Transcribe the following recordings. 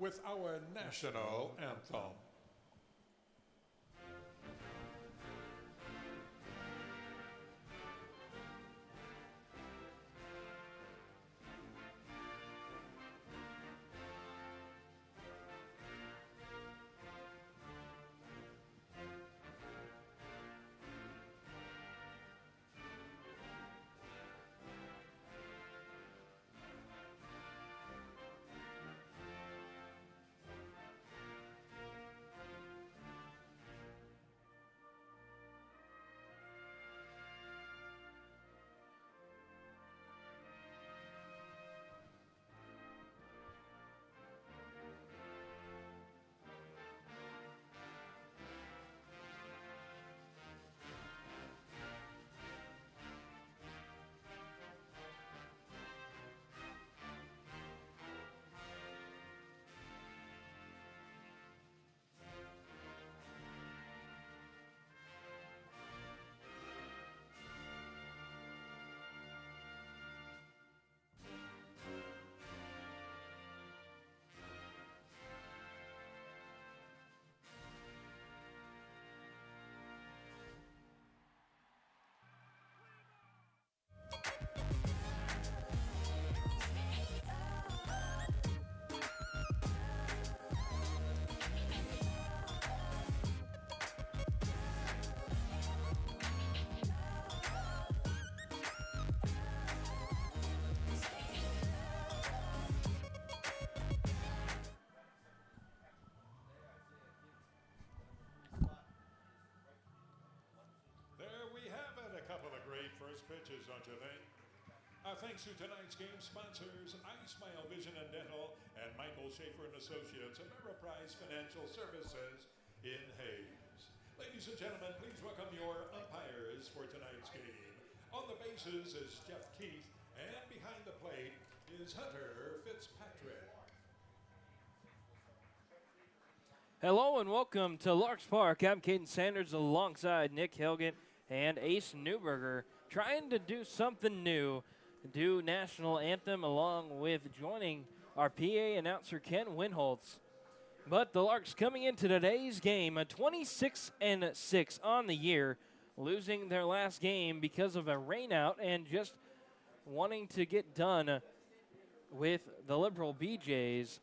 with our national anthem. There we have it, a couple of great first pitches, don't you think? Our thanks to tonight's game sponsors, iSmile Vision and Dental, and Michael Schaefer and Associates, Ameriprise Financial Services in Hayes. Ladies and gentlemen, please welcome your umpires for tonight's game. On the bases is Jeff Keith, and behind the plate is Hunter Fitzpatrick. Hello and welcome to Larks Park. I'm Caden Sanders alongside Nick Helgett and Ace Newberger, trying to do something new. Do national anthem along with joining our PA announcer Ken Winholtz. But the Larks coming into today's game, 26-6 on the year, losing their last game because of a rainout and just wanting to get done with the Liberal BJs.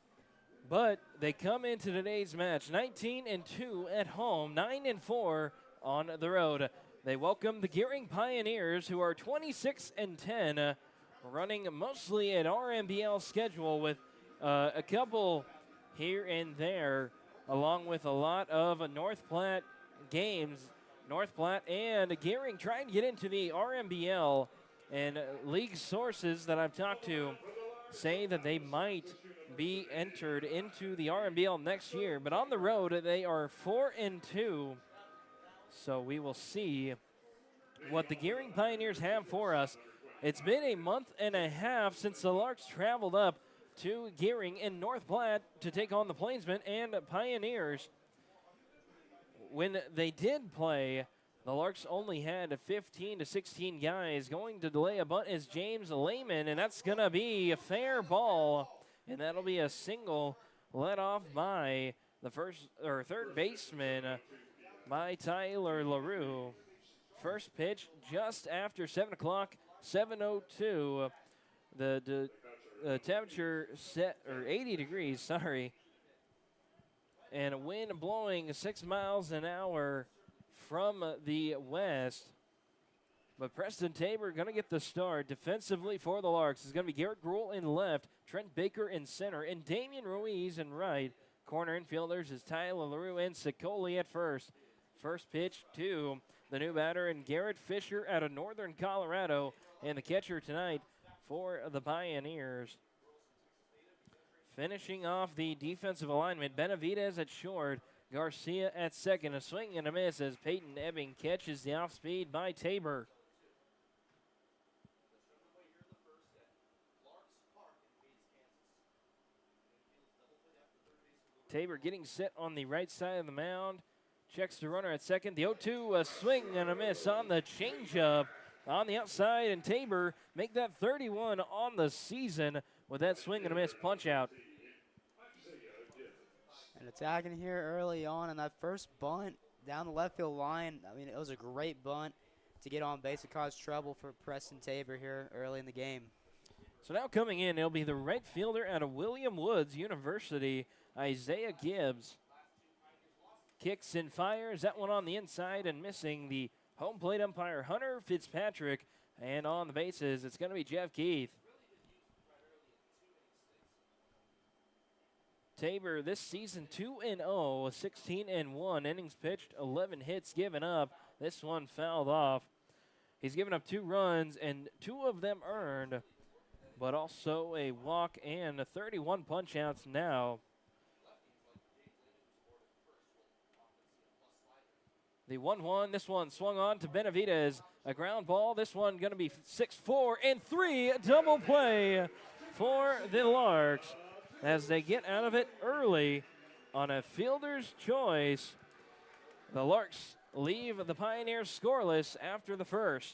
But they come into today's match 19-2 at home, 9-4 on the road. They welcome the Gearing Pioneers, who are 26-10, running mostly an RMBL schedule with a couple here and there, along with a lot of North Platte games. North Platte and Gearing trying to get into the RMBL, and league sources that I've talked to say that they might be entered into the RMBL next year. But on the road, they are 4-2. So we will see what the Gearing Pioneers have for us. It's been a month and a half since the Larks traveled up to Gearing in North Platte to take on the Plainsmen and Pioneers. When they did play, the Larks only had 15 to 16 guys. Going to delay a bunt is James Lehman, and that's going to be a fair ball, and that'll be a single led off by the third baseman by Tyler LaRue. First pitch just after 7 o'clock, 7:02. The temperature set, or 80 degrees, sorry. And a wind blowing 6 miles an hour from the west. But Preston Tabor going to get the start. Defensively for the Larks is going to be Garrett Gruhl in left, Trent Baker in center, and Damian Ruiz in right. Corner infielders is Tyler LaRue and Sicoli at first. First pitch to the new batter, and Garrett Fisher out of Northern Colorado, and the catcher tonight for the Pioneers. Finishing off the defensive alignment, Benavidez at short, Garcia at second. A swing and a miss as Peyton Ebbing catches the off-speed by Tabor. Tabor getting set on the right side of the mound. Checks the runner at second. The 0-2, a swing and a miss on the changeup on the outside, and Tabor make that 31 on the season with that swing and a miss punch out. And attacking here early on, and that first bunt down the left field line, I mean, it was a great bunt to get on base and cause trouble for Preston Tabor here early in the game. So now coming in, it'll be the right fielder out of William Woods University, Isaiah Gibbs. Kicks and fires. That one on the inside and missing the home plate umpire, Hunter Fitzpatrick. And on the bases, it's going to be Jeff Keith. Tabor this season 2-0, 16-1 innings pitched, 11 hits given up. This one fouled off. He's given up 2 runs and 2 of them earned, but also a walk and 31 punch-outs now. The 1-1, this one swung on to Benavidez. A ground ball, this one going to be 6-4 and 3 double play for the Larks as they get out of it early on a fielder's choice. The Larks leave the Pioneers scoreless after the first.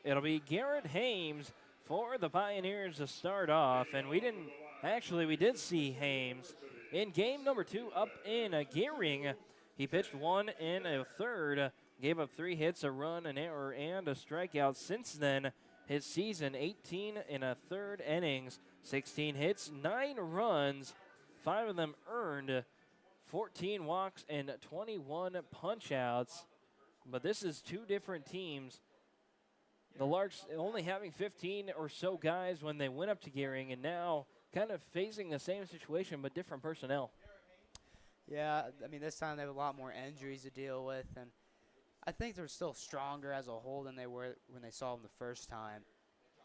It'll be Garrett Hames for the Pioneers to start off. And we did see Hames in game number 2 up in Gearing. He pitched 1 1/3, gave up 3 hits, a run, an error, and a strikeout. Since then, his season, 18 1/3 innings, 16 hits, 9 runs, 5 of them earned, 14 walks, and 21 punch-outs. But this is 2 different teams. The Larks only having 15 or so guys when they went up to Gearing, and now kind of facing the same situation but different personnel. Yeah, I mean, this time they have a lot more injuries to deal with, and I think they're still stronger as a whole than they were when they saw them the first time.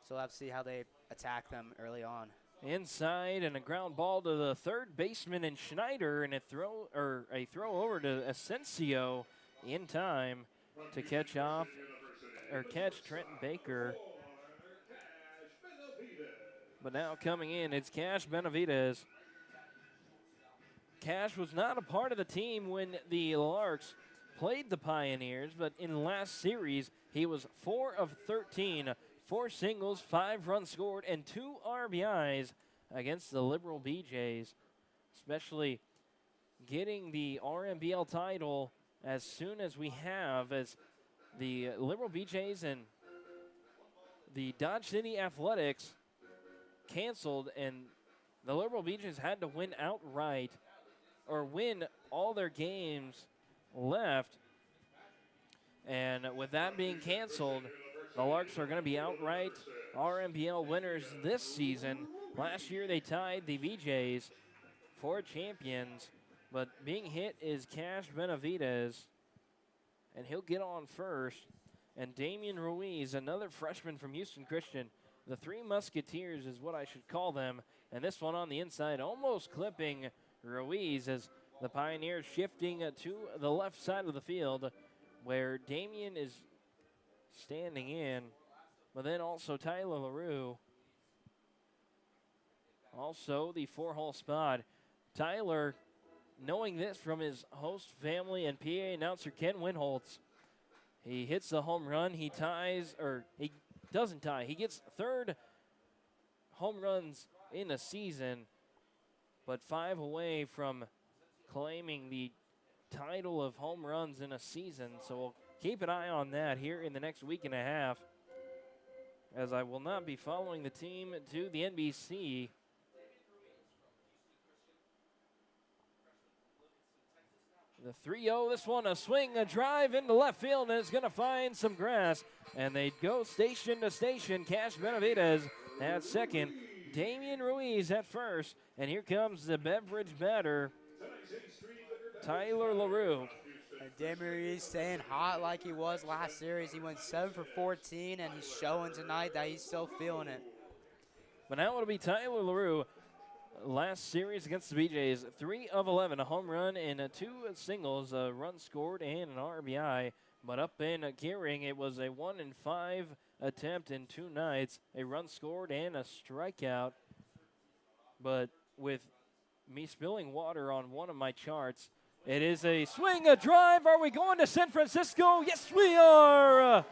So we'll have to see how they attack them early on. Inside and a ground ball to the third baseman and Schneider, and a throw over to Asensio in time to catch Trenton Baker. But now coming in, it's Cash Benavidez. Cash was not a part of the team when the Larks played the Pioneers, but in the last series, he was 4 of 13, 4 singles, 5 runs scored, and 2 RBIs against the Liberal BJs, especially getting the RMBL title as soon as we have, as the Liberal BJs and the Dodge City Athletics canceled, and the Liberal BJs had to win outright or win all their games left. And with that being canceled, the Larks are going to be outright RMBL winners this season. Last year they tied the BJs for champions, but being hit is Cash Benavidez, and he'll get on first. And Damian Ruiz, another freshman from Houston Christian. The Three Musketeers is what I should call them. And this one on the inside, almost clipping Ruiz as The Pioneers shifting to the left side of the field where Damian is standing in, but then also Tyler LaRue. Also the 4-hole spot. Tyler, knowing this from his host family and PA announcer Ken Winholtz, he hits the home run. He ties, or he doesn't tie. He gets 3rd home runs in a season, but 5 away from claiming the title of home runs in a season. So we'll keep an eye on that here in the next week and a half, as I will not be following the team to the NBC. The 3-0, this one, a swing, a drive into left field, and it's going to find some grass. And they go station to station. Cash Benavidez at second. Damian Ruiz at first. And here comes the beverage batter, Tyler LaRue. And Damian Ruiz staying hot like he was last series. He went 7 for 14, and he's showing tonight that he's still feeling it. But now it'll be Tyler LaRue. Last series against the BJs, 3 of 11, a home run and 2 singles, a run scored and an RBI. But up in Gearing, it was a 1-5 attempt in 2 nights, a run scored and a strikeout. But with me spilling water on one of my charts, it is a swing, a drive. Are we going to San Francisco? Yes, we are.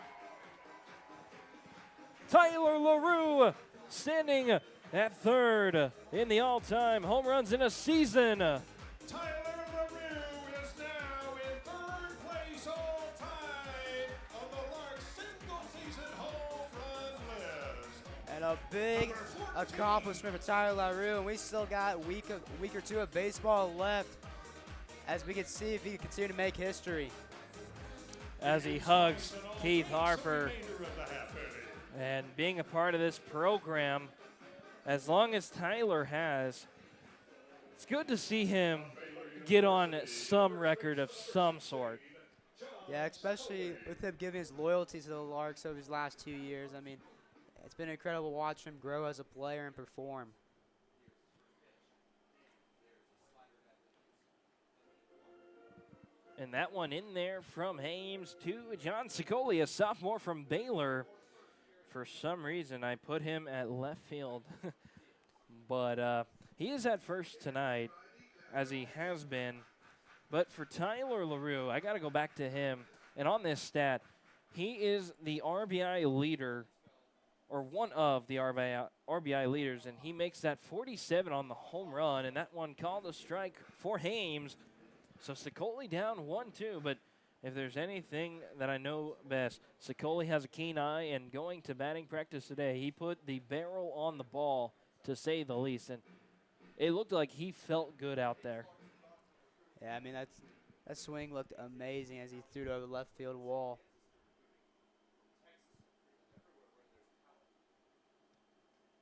Tyler LaRue standing at 3rd in the all-time home runs in a season. Tyler LaRue is now in 3rd place all-time on the Larks single-season home run list. And a big accomplishment for Tyler LaRue, and we still got a week or 2 of baseball left, as we can see if he can continue to make history. As he hugs Keith Harper, and being a part of this program, as long as Tyler has, it's good to see him get on some record of some sort. Yeah, especially with him giving his loyalty to the Larks over his last 2 years. I mean, it's been incredible watching him grow as a player and perform. And that one in there from Hames to John Sicoli, a sophomore from Baylor. For some reason, I put him at left field. But he is at first tonight, as he has been. But for Tyler LaRue, I got to go back to him. And on this stat, he is the RBI leader, or one of the RBI leaders, and he makes that 47 on the home run, and that one called a strike for Hames. So Sicoli down 1-2, but if there's anything that I know best, Sicoli has a keen eye, and going to batting practice today, he put the barrel on the ball, to say the least, and it looked like he felt good out there. Yeah, I mean, that swing looked amazing as he threw it over the left field wall.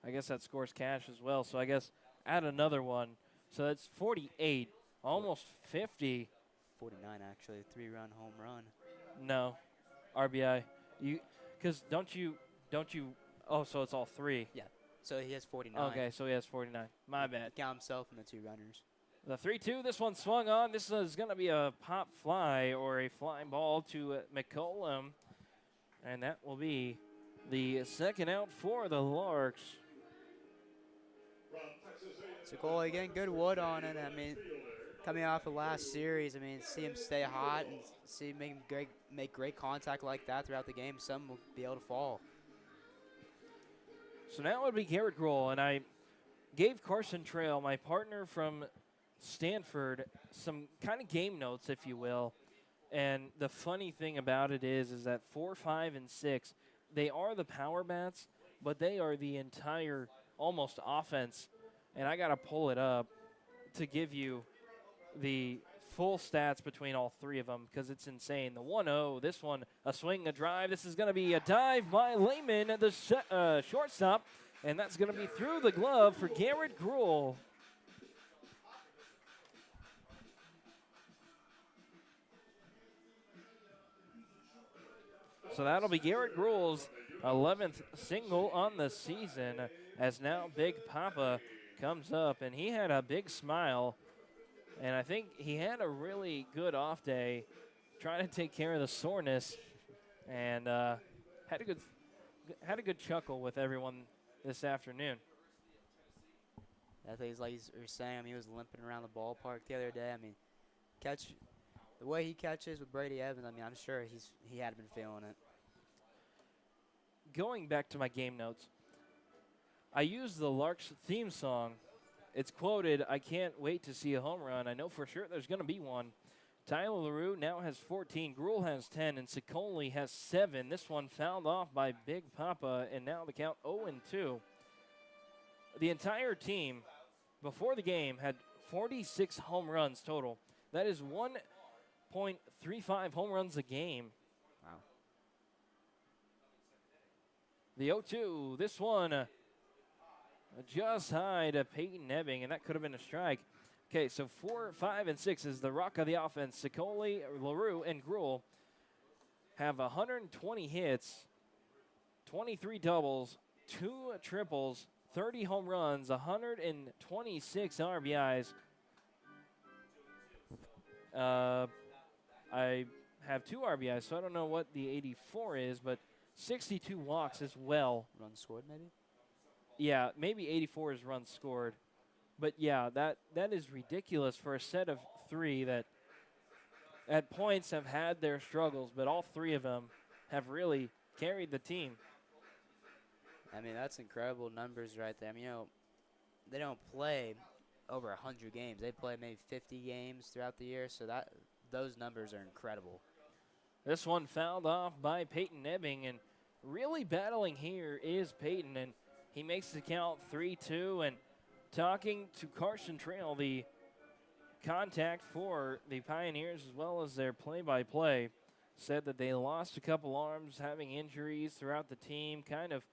I guess that scores cash as well, so I guess add another one. So that's 48, almost 50. 49, actually, a 3-run home run. No, RBI. Because don't you, oh, so it's all 3. Yeah, so he has 49. Okay, so he has 49. My bad. Count himself in the 2 runners. The 3-2, this one swung on. This is going to be a pop fly or a flying ball to McCollum. And that will be the second out for the Larks. Sicoli getting good wood on it. I mean, coming off the last series, I mean, see him stay hot and see him make great contact like that throughout the game. Some will be able to fall. So now it would be Garrett Grohl, and I gave Carson Trail, my partner from Stanford, some kind of game notes, if you will. And the funny thing about it is that 4, 5, and 6, they are the power bats, but they are the entire almost offense. And I got to pull it up to give you the full stats between all 3 of them because it's insane. The 1-0, this one, a swing, a drive. This is going to be a dive by Lehman, the shortstop, and that's going to be through the glove for Garrett Grohl. So that'll be Garrett Grohl's 11th single on the season, as now Big Papa comes up, and he had a big smile And I think he had a really good off day trying to take care of the soreness, and had a good chuckle with everyone this afternoon. I think it's like you're saying, I mean, he was limping around the ballpark the other day. I mean, the way he catches with Brady Evans, I mean, I'm sure he had been feeling it. Going back to my game notes, I used the Larks theme song. It's quoted, "I can't wait to see a home run. I know for sure there's going to be one." Tyler LaRue now has 14, Gruel has 10, and Sicoli has 7. This one fouled off by Big Papa, and now the count 0-2. The entire team, before the game, had 46 home runs total. That is 1.35 home runs a game. Wow. The 0-2, this one just high to Peyton Ebbing, and that could have been a strike. Okay, so 4, 5, and 6 is the rock of the offense. Sicoli, LaRue, and Gruel have 120 hits, 23 doubles, 2 triples, 30 home runs, 126 RBIs. I have 2 RBIs, so I don't know what the 84 is, but 62 walks as well. Run scored, maybe? Yeah, maybe 84 is runs scored. But, yeah, that is ridiculous for a set of 3 that at points have had their struggles, but all 3 of them have really carried the team. I mean, that's incredible numbers right there. I mean, they don't play over 100 games. They play maybe 50 games throughout the year, so those numbers are incredible. This one fouled off by Peyton Ebbing, and really battling here is Peyton, and he makes the count 3-2, and talking to Carson Trail, the contact for the Pioneers as well as their play-by-play, said that they lost a couple arms, having injuries throughout the team, kind of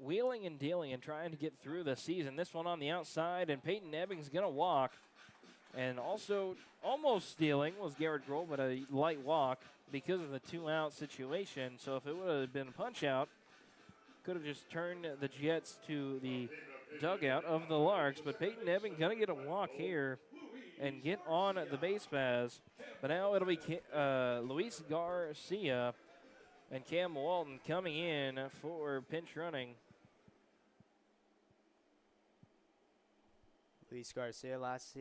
wheeling and dealing and trying to get through the season. This one on the outside, and Peyton Ebbing's going to walk. And also almost stealing was Garrett Grohl, but a light walk because of the 2-out situation. So if it would have been a punch-out, could have just turned the Jets to the dugout of the Larks. But Peyton Ebbing going to get a walk here and get on the base paths. But now it'll be Luis Garcia and Cam Walton coming in for pinch running. Luis Garcia last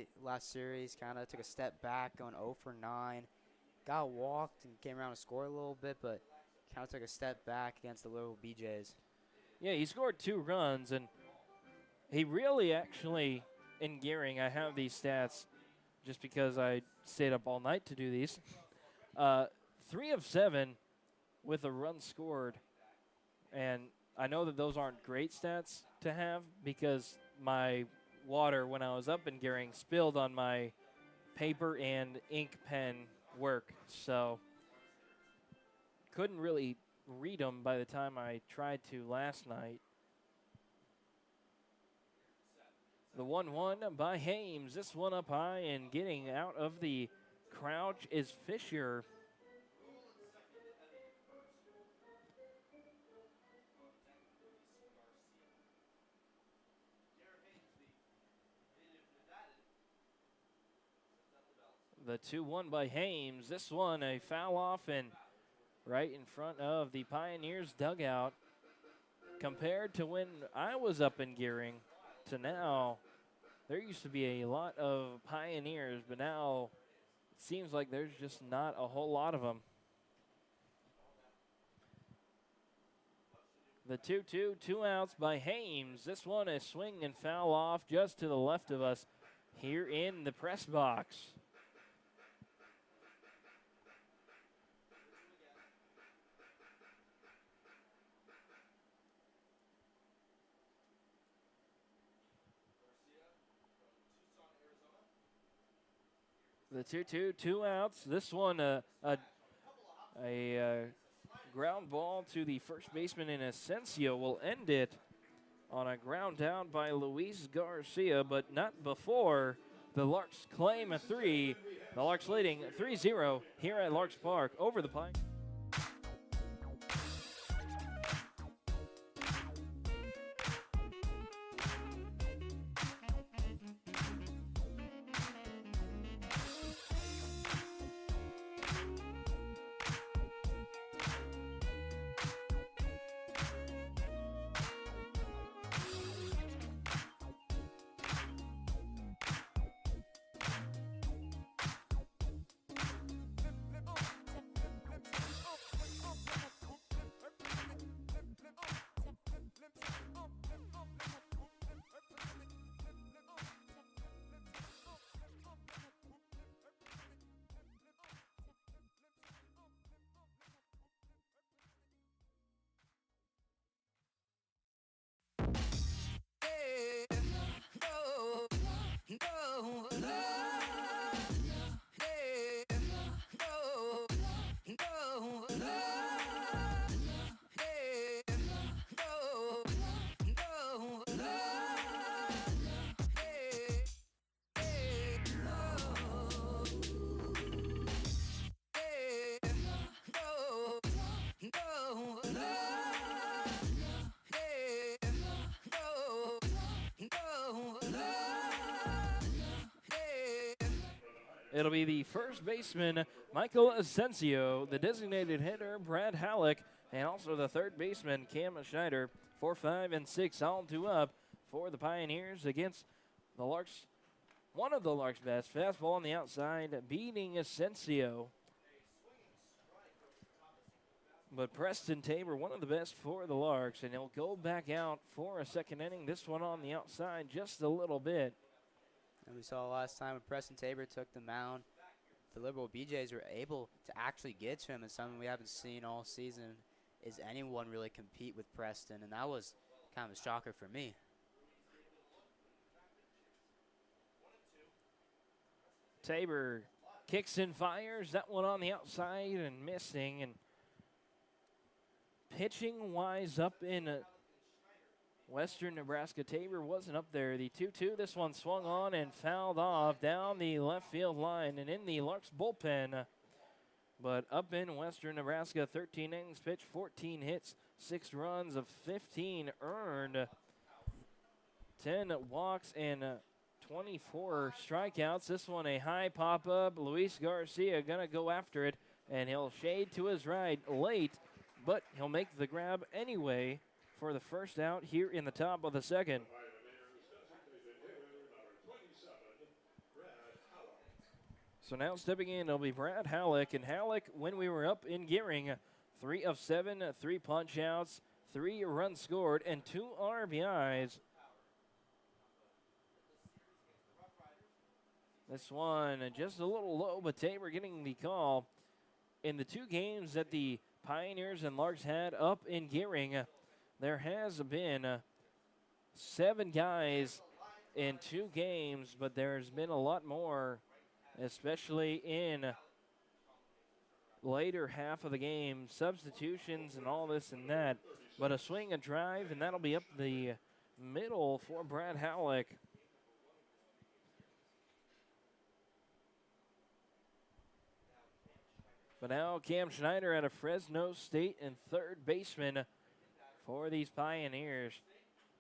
series kind of took a step back, going 0 for 9. Got walked and came around to score a little bit, but kind of took a step back against the little BJs. Yeah, he scored 2 runs, and he really actually, in gearing, I have these stats just because I stayed up all night to do these. 3 of 7 with a run scored, and I know that those aren't great stats to have because my water when I was up in gearing spilled on my paper and ink pen work, so couldn't really read them by the time I tried to last night. The 1-1 by Hames. This one up high and getting out of the crouch is Fisher. The 2-1 by Hames. This one a foul off and right in front of the Pioneers dugout. Compared to when I was up in gearing to now, there used to be a lot of Pioneers, but now it seems like there's just not a whole lot of them. The 2-2, 2 outs by Hames. This one a swing and foul off just to the left of us here in the press box. The 2-2, 2 outs. This one a ground ball to the first baseman in Asensio will end it on a ground down by Luis Garcia, but not before the Larks claim a 3. The Larks leading 3-0 here at Larks Park over the Pine. It'll be the first baseman, Michael Asensio, the designated hitter, Brad Halleck, and also the third baseman, Cam Schneider. 4, 5, and 6, all two up for the Pioneers against the Larks. One of the Larks' best. Fastball on the outside, beating Asensio. But Preston Tabor, one of the best for the Larks, and he'll go back out for a second inning. This one on the outside just a little bit. And we saw last time when Preston Tabor took the mound, the Liberal BJs were able to actually get to him, and something we haven't seen all season is anyone really compete with Preston, and that was kind of a shocker for me. Tabor kicks and fires. That one on the outside and missing. And pitching-wise up in Western Nebraska, Tabor wasn't up there. The 2-2, this one swung on and fouled off down the left field line and in the Larks bullpen. But up in Western Nebraska, 13 innings pitched, 14 hits, 6 runs of 15 earned, 10 walks and 24 strikeouts. This one a high pop-up. Luis Garcia gonna go after it, and he'll shade to his right late, but he'll make the grab anyway for the first out here in the top of the second. So now stepping in, it'll be Brad Halleck. And Halleck, when we were up in Gearing, 3 of 7, 3 punch outs, 3 runs scored, and 2 RBIs. This one just a little low, but Tabor getting the call. In the 2 games that the Pioneers and Larks had up in Gearing, there has been 7 guys in 2 games, but there's been a lot more, especially in later half of the game, substitutions and all this and that. But a swing, a drive, and that'll be up the middle for Brad Halleck. But now Cam Schneider out of Fresno State and third baseman for these Pioneers.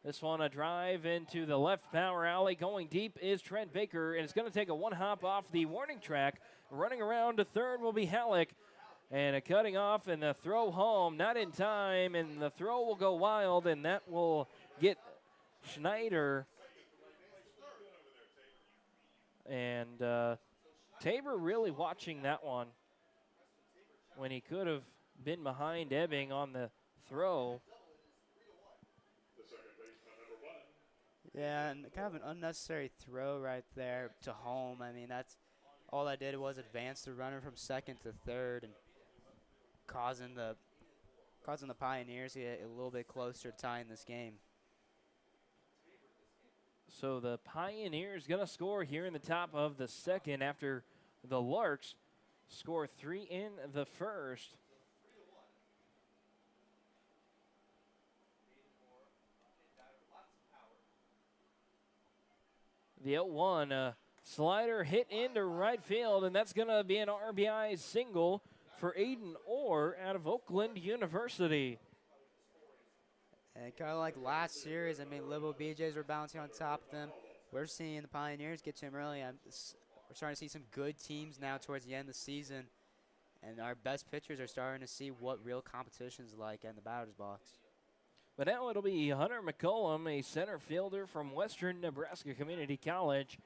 This one a drive into the left power alley. Going deep is Trent Baker, and it's going to take a one hop off the warning track. Running around to third will be Halleck. And a cutting off and the throw home, not in time, and the throw will go wild, and that will get Schneider. And Tabor really watching that one when he could have been behind Ebbing on the throw. Yeah, and kind of an unnecessary throw right there to home. I mean, that's all I did was advance the runner from second to third and causing the Pioneers to get a little bit closer to tying this game. So the Pioneers going to score here in the top of the second after the Larks score 3 in the first. The 0-1 slider hit into right field, and that's going to be an RBI single for Aiden Orr out of Oakland University. And kind of like last series, I mean, Liberal BJs were bouncing on top of them. We're seeing the Pioneers get to him early. We're starting to see some good teams now towards the end of the season, and our best pitchers are starting to see what real competition is like in the batter's box. But now it'll be Hunter McCullum, a center fielder from Western Nebraska Community College,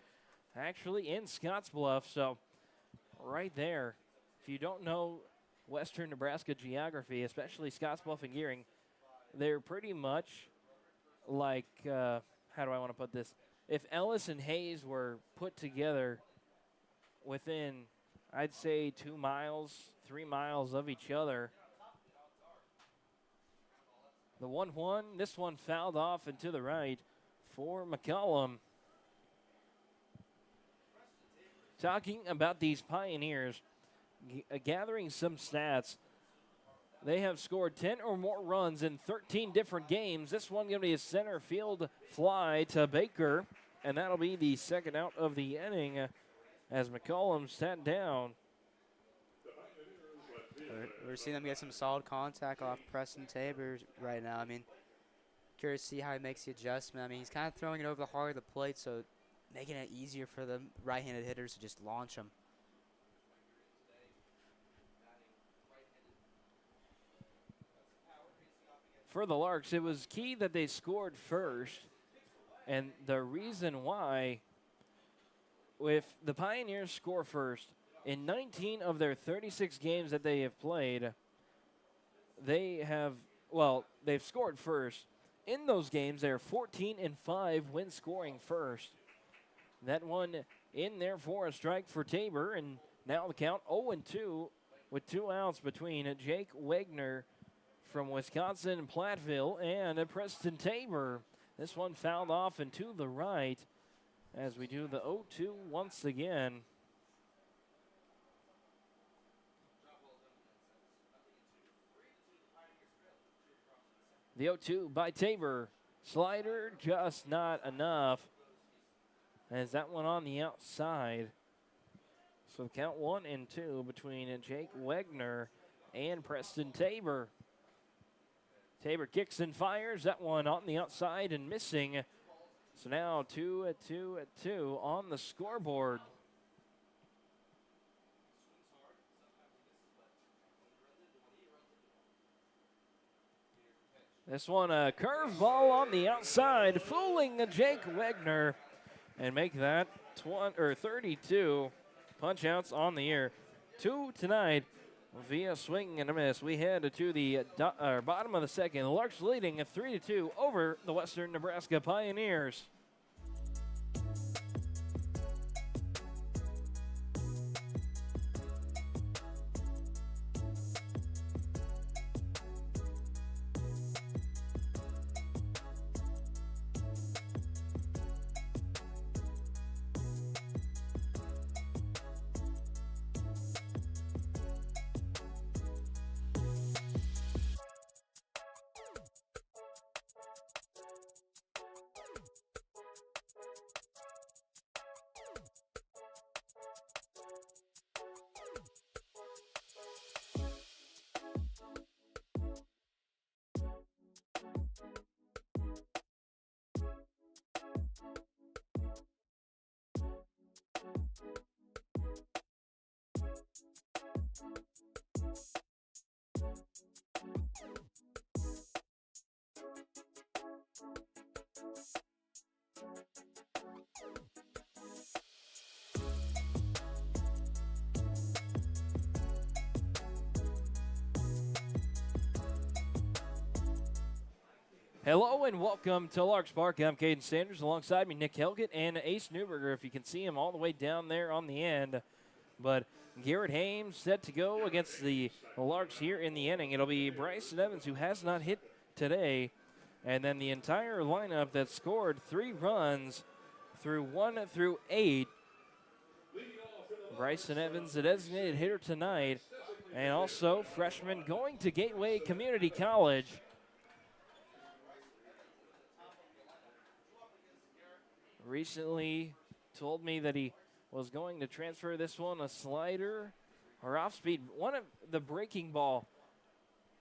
actually in Scottsbluff. So right there, if you don't know Western Nebraska geography, especially Scottsbluff and Gearing, they're pretty much like, how do I want to put this? If Ellis and Hayes were put together within, I'd say 2 miles, 3 miles of each other. The 1-1, this one fouled off and to the right for McCollum. Talking about these Pioneers, gathering some stats. They have scored 10 or more runs in 13 different games. This one going to be a center field fly to Baker, and that'll be the second out of the inning as McCollum sat down. We're seeing them get some solid contact off Preston Tabor right now. I mean, curious to see how he makes the adjustment. I mean, he's kind of throwing it over the heart of the plate, so making it easier for the right-handed hitters to just launch him. For the Larks, it was key that they scored first, and the reason why, if the Pioneers score first, in 19 of their 36 games that they have played, they've scored first. In those games, they're 14-5 when scoring first. That one in there for a strike for Tabor, and now the count 0-2 with 2 outs between Jake Wegner from Wisconsin Platteville and Preston Tabor. This one fouled off and to the right as we do the 0-2 once again. The 0-2 by Tabor. Slider just not enough. As that one on the outside. So count 1-2 between Jake Wegner and Preston Tabor. Tabor kicks and fires. That one on the outside and missing. So now 2-2 on the scoreboard. This one a curveball on the outside, fooling Jake Wegner, and make that 32 punch outs on the year. 2 tonight via swing and a miss. We head to the bottom of the second. The Larks leading at 3-2 over the Western Nebraska Pioneers. Hello and welcome to Larks Park. I'm Caden Sanders. Alongside me, Nick Helgett and Ace Newberger, if you can see him all the way down there on the end. But Garrett Hames set to go against the Larks here in the inning. It'll be Bryson Evans, who has not hit today. And then the entire lineup that scored 3 runs through 1 through 8. Bryson Evans, the designated hitter tonight. And also freshman going to Gateway Community College. Recently told me that he was going to transfer this one a slider or off speed. One of the breaking ball,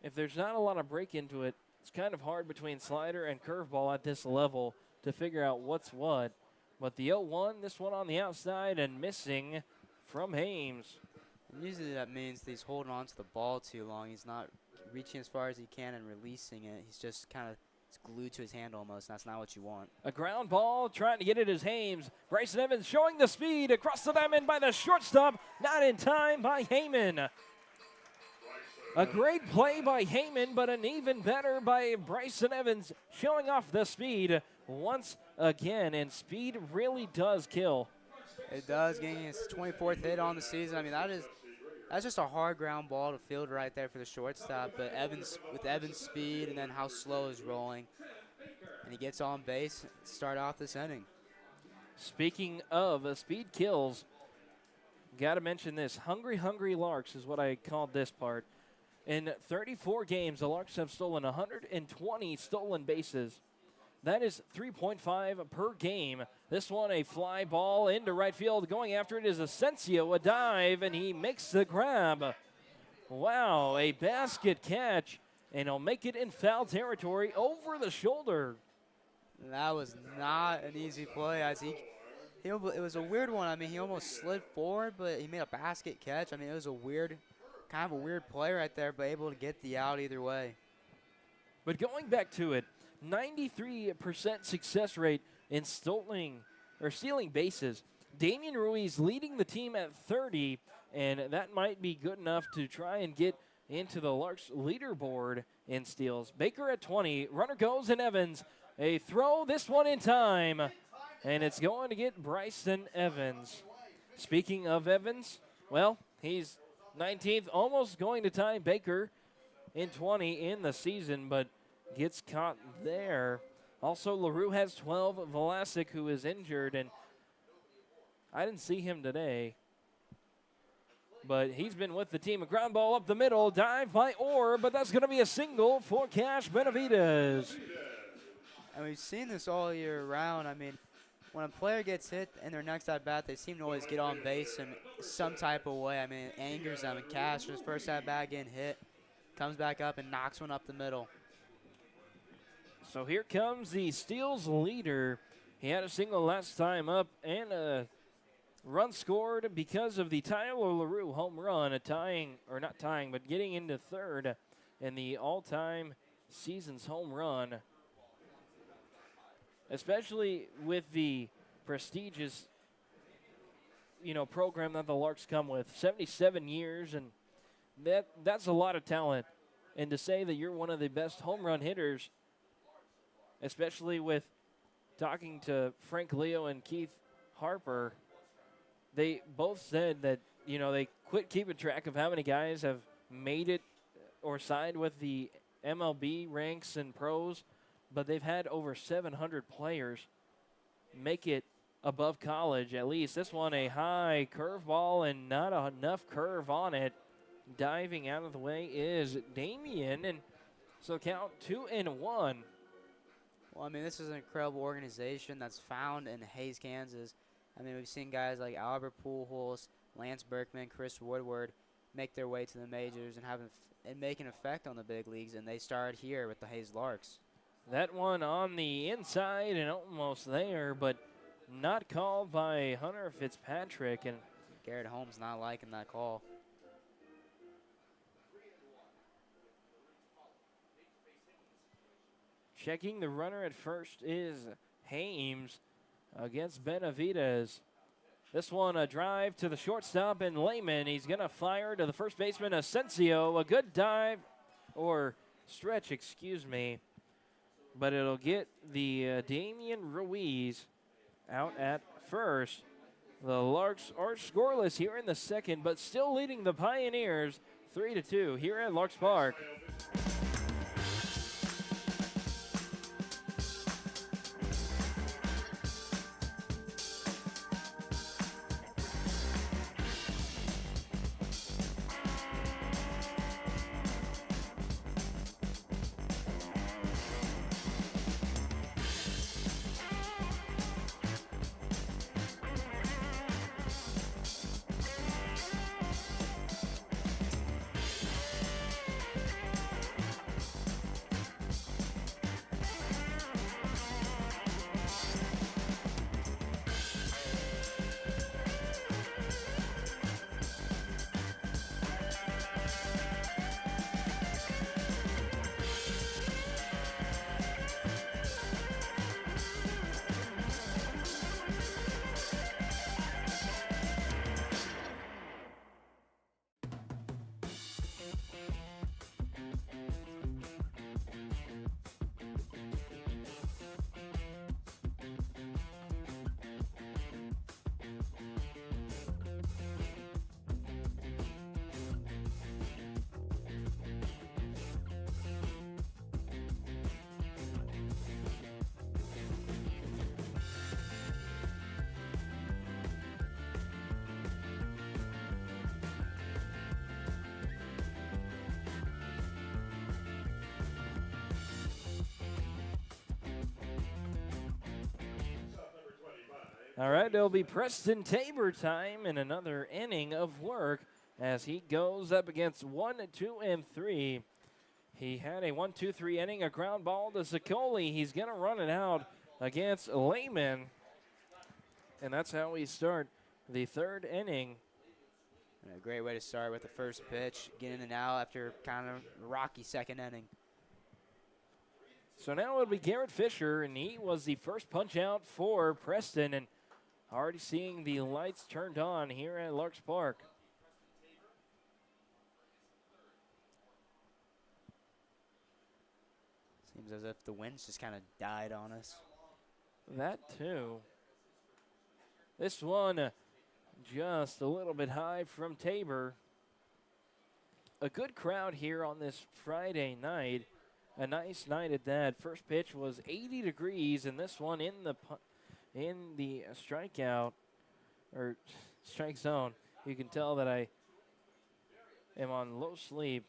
if there's not a lot of break into it, it's kind of hard between slider and curveball at this level to figure out what's what. But the 0-1, this one on the outside and missing from Hames. Usually that means he's holding on to the ball too long. He's not reaching as far as he can and releasing it. He's just kind of glued to his hand almost. That's not what you want. A ground ball trying to get it as Hames. Bryson Evans showing the speed across the diamond by the shortstop. Not in time by Heyman. A great play by Heyman, but an even better by Bryson Evans showing off the speed once again. And speed really does kill. It does, getting his 24th hit on the season. I mean, that's just a hard ground ball to field right there for the shortstop. But with Evans' speed and then how slow he's rolling, and he gets on base to start off this inning. Speaking of speed kills, got to mention this. Hungry Larks is what I called this part. In 34 games, the Larks have stolen 120 stolen bases. That is 3.5 per game. This one, a fly ball into right field. Going after it is Asensio, a dive, and he makes the grab. Wow, a basket catch, and he'll make it in foul territory over the shoulder. That was not an easy play. It was a weird one. I mean, he almost slid forward, but he made a basket catch. I mean, it was kind of a weird play right there, but able to get the out either way. But going back to it, 93% success rate in stealing bases. Damian Ruiz leading the team at 30, and that might be good enough to try and get into the Larks leaderboard in steals. Baker at 20, runner goes and Evans. A throw, this one in time, and it's going to get Bryson Evans. Speaking of Evans, well, he's 19th, almost going to tie Baker in 20 in the season, but gets caught there. Also, LaRue has 12. Velasic, who is injured, and I didn't see him today, but he's been with the team. A ground ball up the middle, dive by Orr, but that's going to be a single for Cash Benavides. And we've seen this all year round. I mean, when a player gets hit in their next at-bat, they seem to always get on base in some type of way. I mean, it angers them. And Cash, his first at-bat getting hit, comes back up and knocks one up the middle. So here comes the steals leader. He had a single last time up and a run scored because of the Tyler LaRue home run, getting into third in the all-time season's home run. Especially with the prestigious, program that the Larks come with. 77 years, and that's a lot of talent. And to say that you're one of the best home run hitters, especially with talking to Frank Leo and Keith Harper, they both said that, they quit keeping track of how many guys have made it or signed with the MLB ranks and pros, but they've had over 700 players make it above college at least. This one, a high curveball and not enough curve on it. Diving out of the way is Damian, and so count 2-1. Well, I mean, this is an incredible organization that's found in Hays, Kansas. I mean, we've seen guys like Albert Pujols, Lance Berkman, Chris Woodward make their way to the majors and make an effect on the big leagues, and they started here with the Hays Larks. That one on the inside and almost there, but not called by Hunter Fitzpatrick. And Garrett Holmes not liking that call. Checking the runner at first is Hames against Benavides. This one, a drive to the shortstop and Lehman. He's going to fire to the first baseman, Asensio. A good dive, or stretch, excuse me. But it'll get the Damian Ruiz out at first. The Larks are scoreless here in the second, but still leading the Pioneers 3-2 here at Larks Park. All right, it'll be Preston Tabor time in another inning of work as he goes up against 1, 2, and 3. He had a 1, 2, 3 inning, a ground ball to Sicoli. He's going to run it out against Lehman. And that's how we start the third inning. And a great way to start with the first pitch, getting in and out after kind of a rocky second inning. So now it'll be Garrett Fisher, and he was the first punch out for Preston. And already seeing the lights turned on here at Larks Park. Seems as if the wind's just kind of died on us. That too. This one just a little bit high from Tabor. A good crowd here on this Friday night. A nice night at that. First pitch was 80 degrees, and this one in the strikeout or strike zone. You can tell that I am on low sleep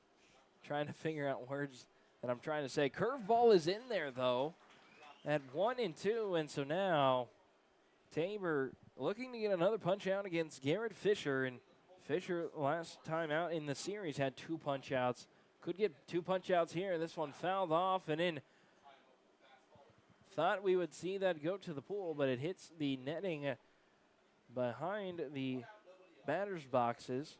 trying to figure out words that I'm trying to say. Curveball is in there, though, at 1 and 2. And so now Tabor looking to get another punch out against Garrett Fisher. And Fisher, last time out in the series, had 2 punch outs. Could get 2 punch outs here. This one fouled off and in. Thought we would see that go to the pool, but it hits the netting behind the batter's boxes.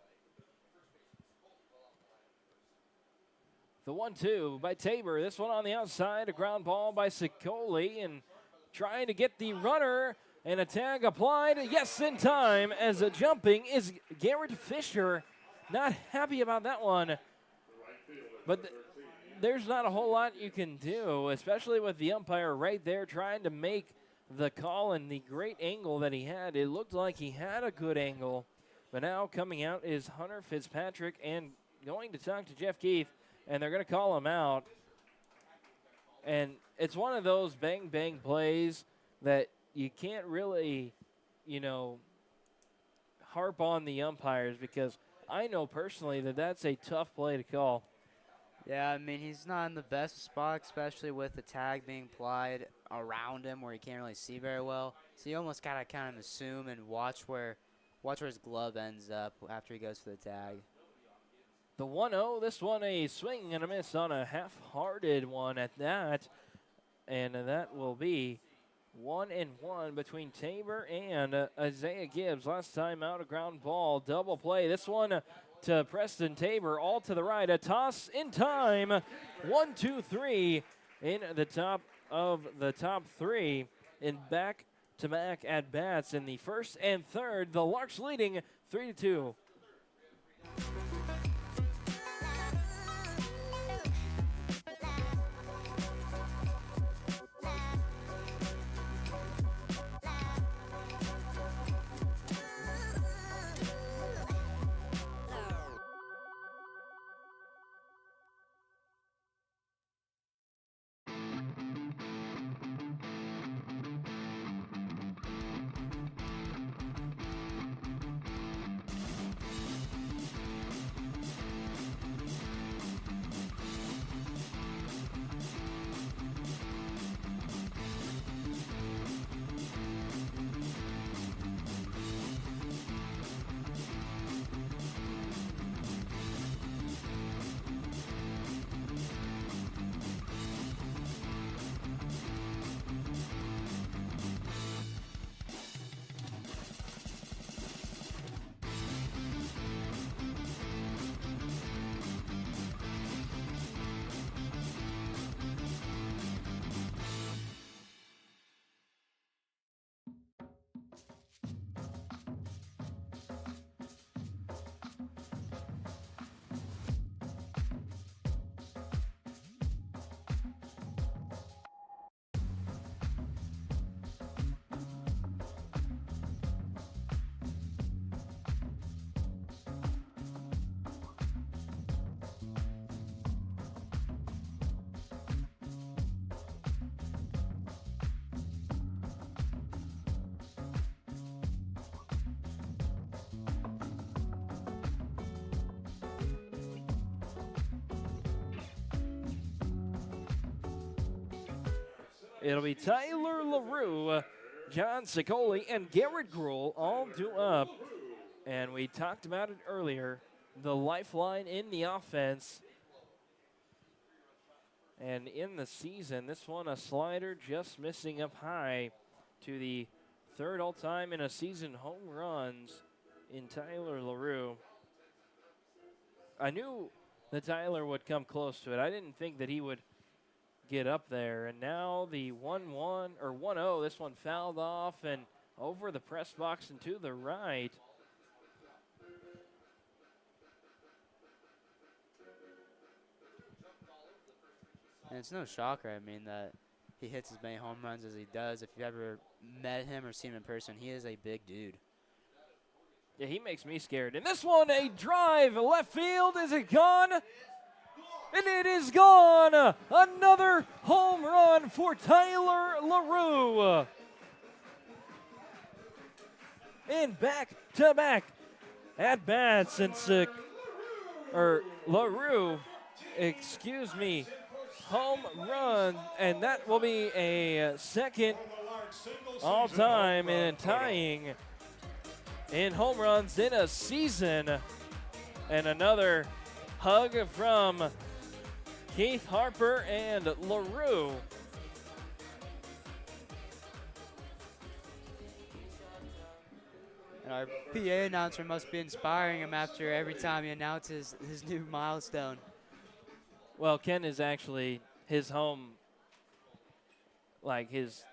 The 1-2 by Tabor. This one on the outside, a ground ball by Sicoli, and trying to get the runner, and a tag applied. Yes, in time, as a jumping is Garrett Fisher. Not happy about that one. But there's not a whole lot you can do, especially with the umpire right there trying to make the call and the great angle that he had. It looked like he had a good angle. But now coming out is Hunter Fitzpatrick and going to talk to Jeff Keith, and they're going to call him out. And it's one of those bang-bang plays that you can't really, harp on the umpires, because I know personally that that's a tough play to call. Yeah, I mean, he's not in the best spot, especially with the tag being applied around him where he can't really see very well. So you almost got to kind of assume and watch where his glove ends up after he goes for the tag. The 1-0, this one a swing and a miss on a half-hearted one at that. And that will be 1-1 between Tabor and Isaiah Gibbs. Last time out, a ground ball, double play. This one to Preston Tabor, all to the right. A toss in time. 1, 2, 3 in the top of the top 3 in back-to-back at-bats in the first and third. The Larks leading 3-2. It'll be Tyler LaRue John Sicoli, and Garrett Gruhl all due up. And we talked about it earlier, the lifeline in the offense. And in the season, this one a slider just missing up high to the third all-time in a season home runs in Tyler LaRue. I knew that Tyler would come close to it. I didn't think that he would get up there. And now the 1-1 or 1-0, this one fouled off and over the press box and to the right. And it's no shocker, I mean, that he hits as many home runs as he does. If you've ever met him or seen him in person, he is a big dude. Yeah, he makes me scared. And this one, a drive, left field. Is it gone? And it is gone. Another home run for Tyler LaRue. And back-to-back at-bats. And LaRue, excuse me, home run. And that will be a second all-time and tying in home runs in a season. And another hug from Keith Harper and LaRue. And our PA announcer must be inspiring him after every time he announces his new milestone. Well, Ken is actually his home, like his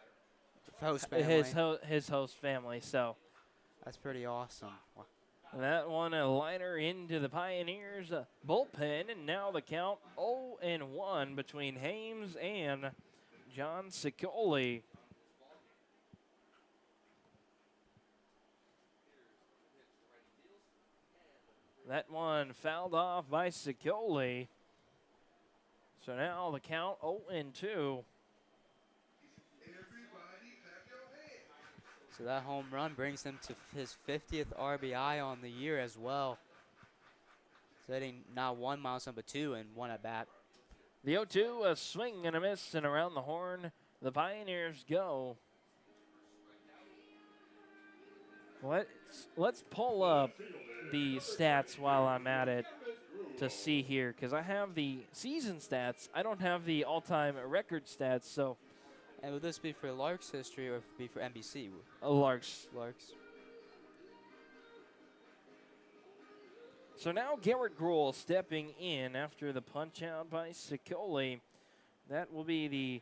host family. His host family, so. That's pretty awesome. Wow. That one a liner into the Pioneers bullpen, and now the count 0-1 between Hames and John Sicoli. That one fouled off by Sicoli. So now the count 0-2. So that home run brings him to his 50th RBI on the year as well. So hitting not one milestone, but two and one at bat. The 0-2, a swing and a miss, and around the horn, the Pioneers go. Let's pull up the stats while I'm at it to see here, because I have the season stats. I don't have the all-time record stats, so. And would this be for Larks history or be for NBC? Larks. Larks. So now Garrett Gruhl stepping in after the punch out by Sicoli. That will be the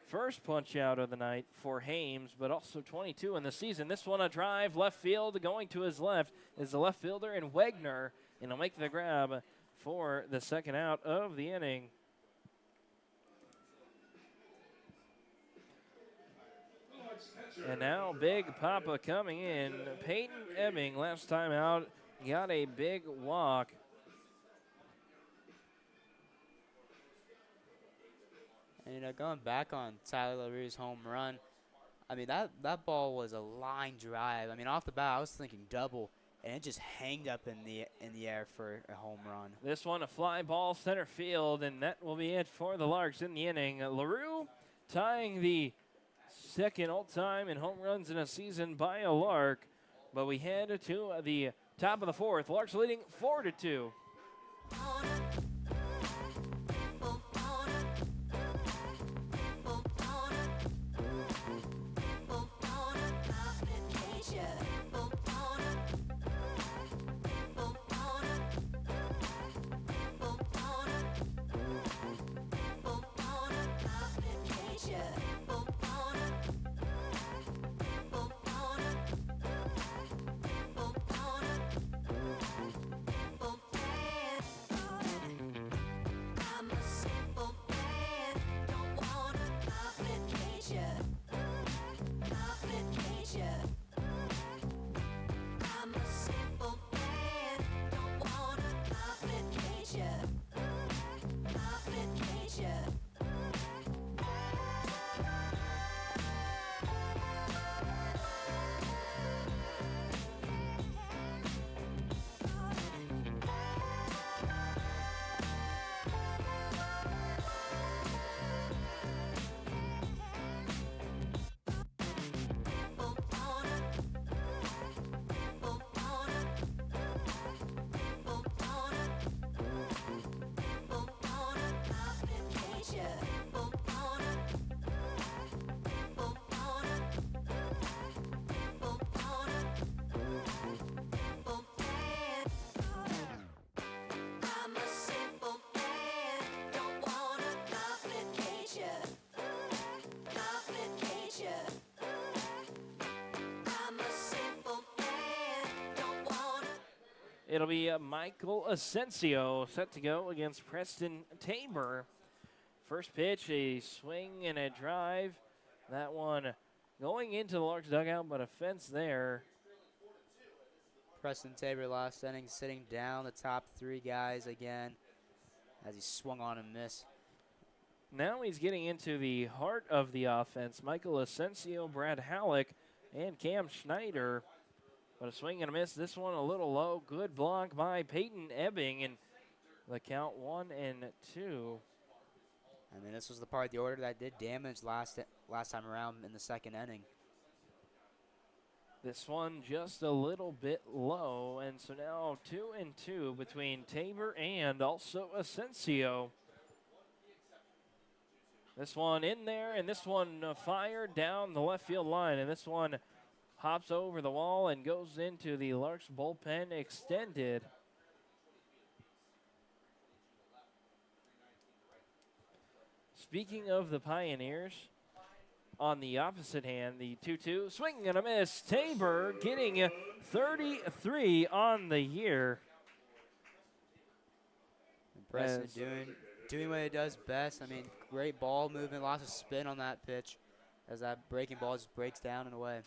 first punch out of the night for Hames, but also 22 in the season. This one a drive left field, going to his left is the left fielder and Wegner, and he'll make the grab for the second out of the inning. And now Big Papa coming in. Peyton Ebbing last time out got a big walk. And, going back on Tyler LaRue's home run, I mean, that ball was a line drive. I mean, off the bat, I was thinking double, and it just hanged up in the air for a home run. This one a fly ball center field, and that will be it for the Larks in the inning. LaRue tying the second all-time in home runs in a season by a Lark. But we head to the top of the fourth. Larks leading 4-2. it'll be Michael Asensio set to go against Preston Tabor. First pitch, a swing and a drive. That one going into the Larks dugout, but a fence there. Preston Tabor last inning sitting down the top 3 guys again as he swung on and missed. Now he's getting into the heart of the offense. Michael Asensio, Brad Halleck, and Cam Schneider. But a swing and a miss. This one a little low. Good block by Peyton Ebbing, and the count 1-2. I mean, this was the part of the order that did damage last time around in the second inning. This one just a little bit low, and so now 2-2 between Tabor and also Asensio. This one in there, and this one fired down the left field line, and this one hops over the wall and goes into the Larks bullpen extended. Speaking of the Pioneers, on the opposite hand, the 2-2, swing and a miss. Tabor getting 33 on the year. Preston doing what it does best. I mean, great ball movement, lots of spin on that pitch as that breaking ball just breaks down and away.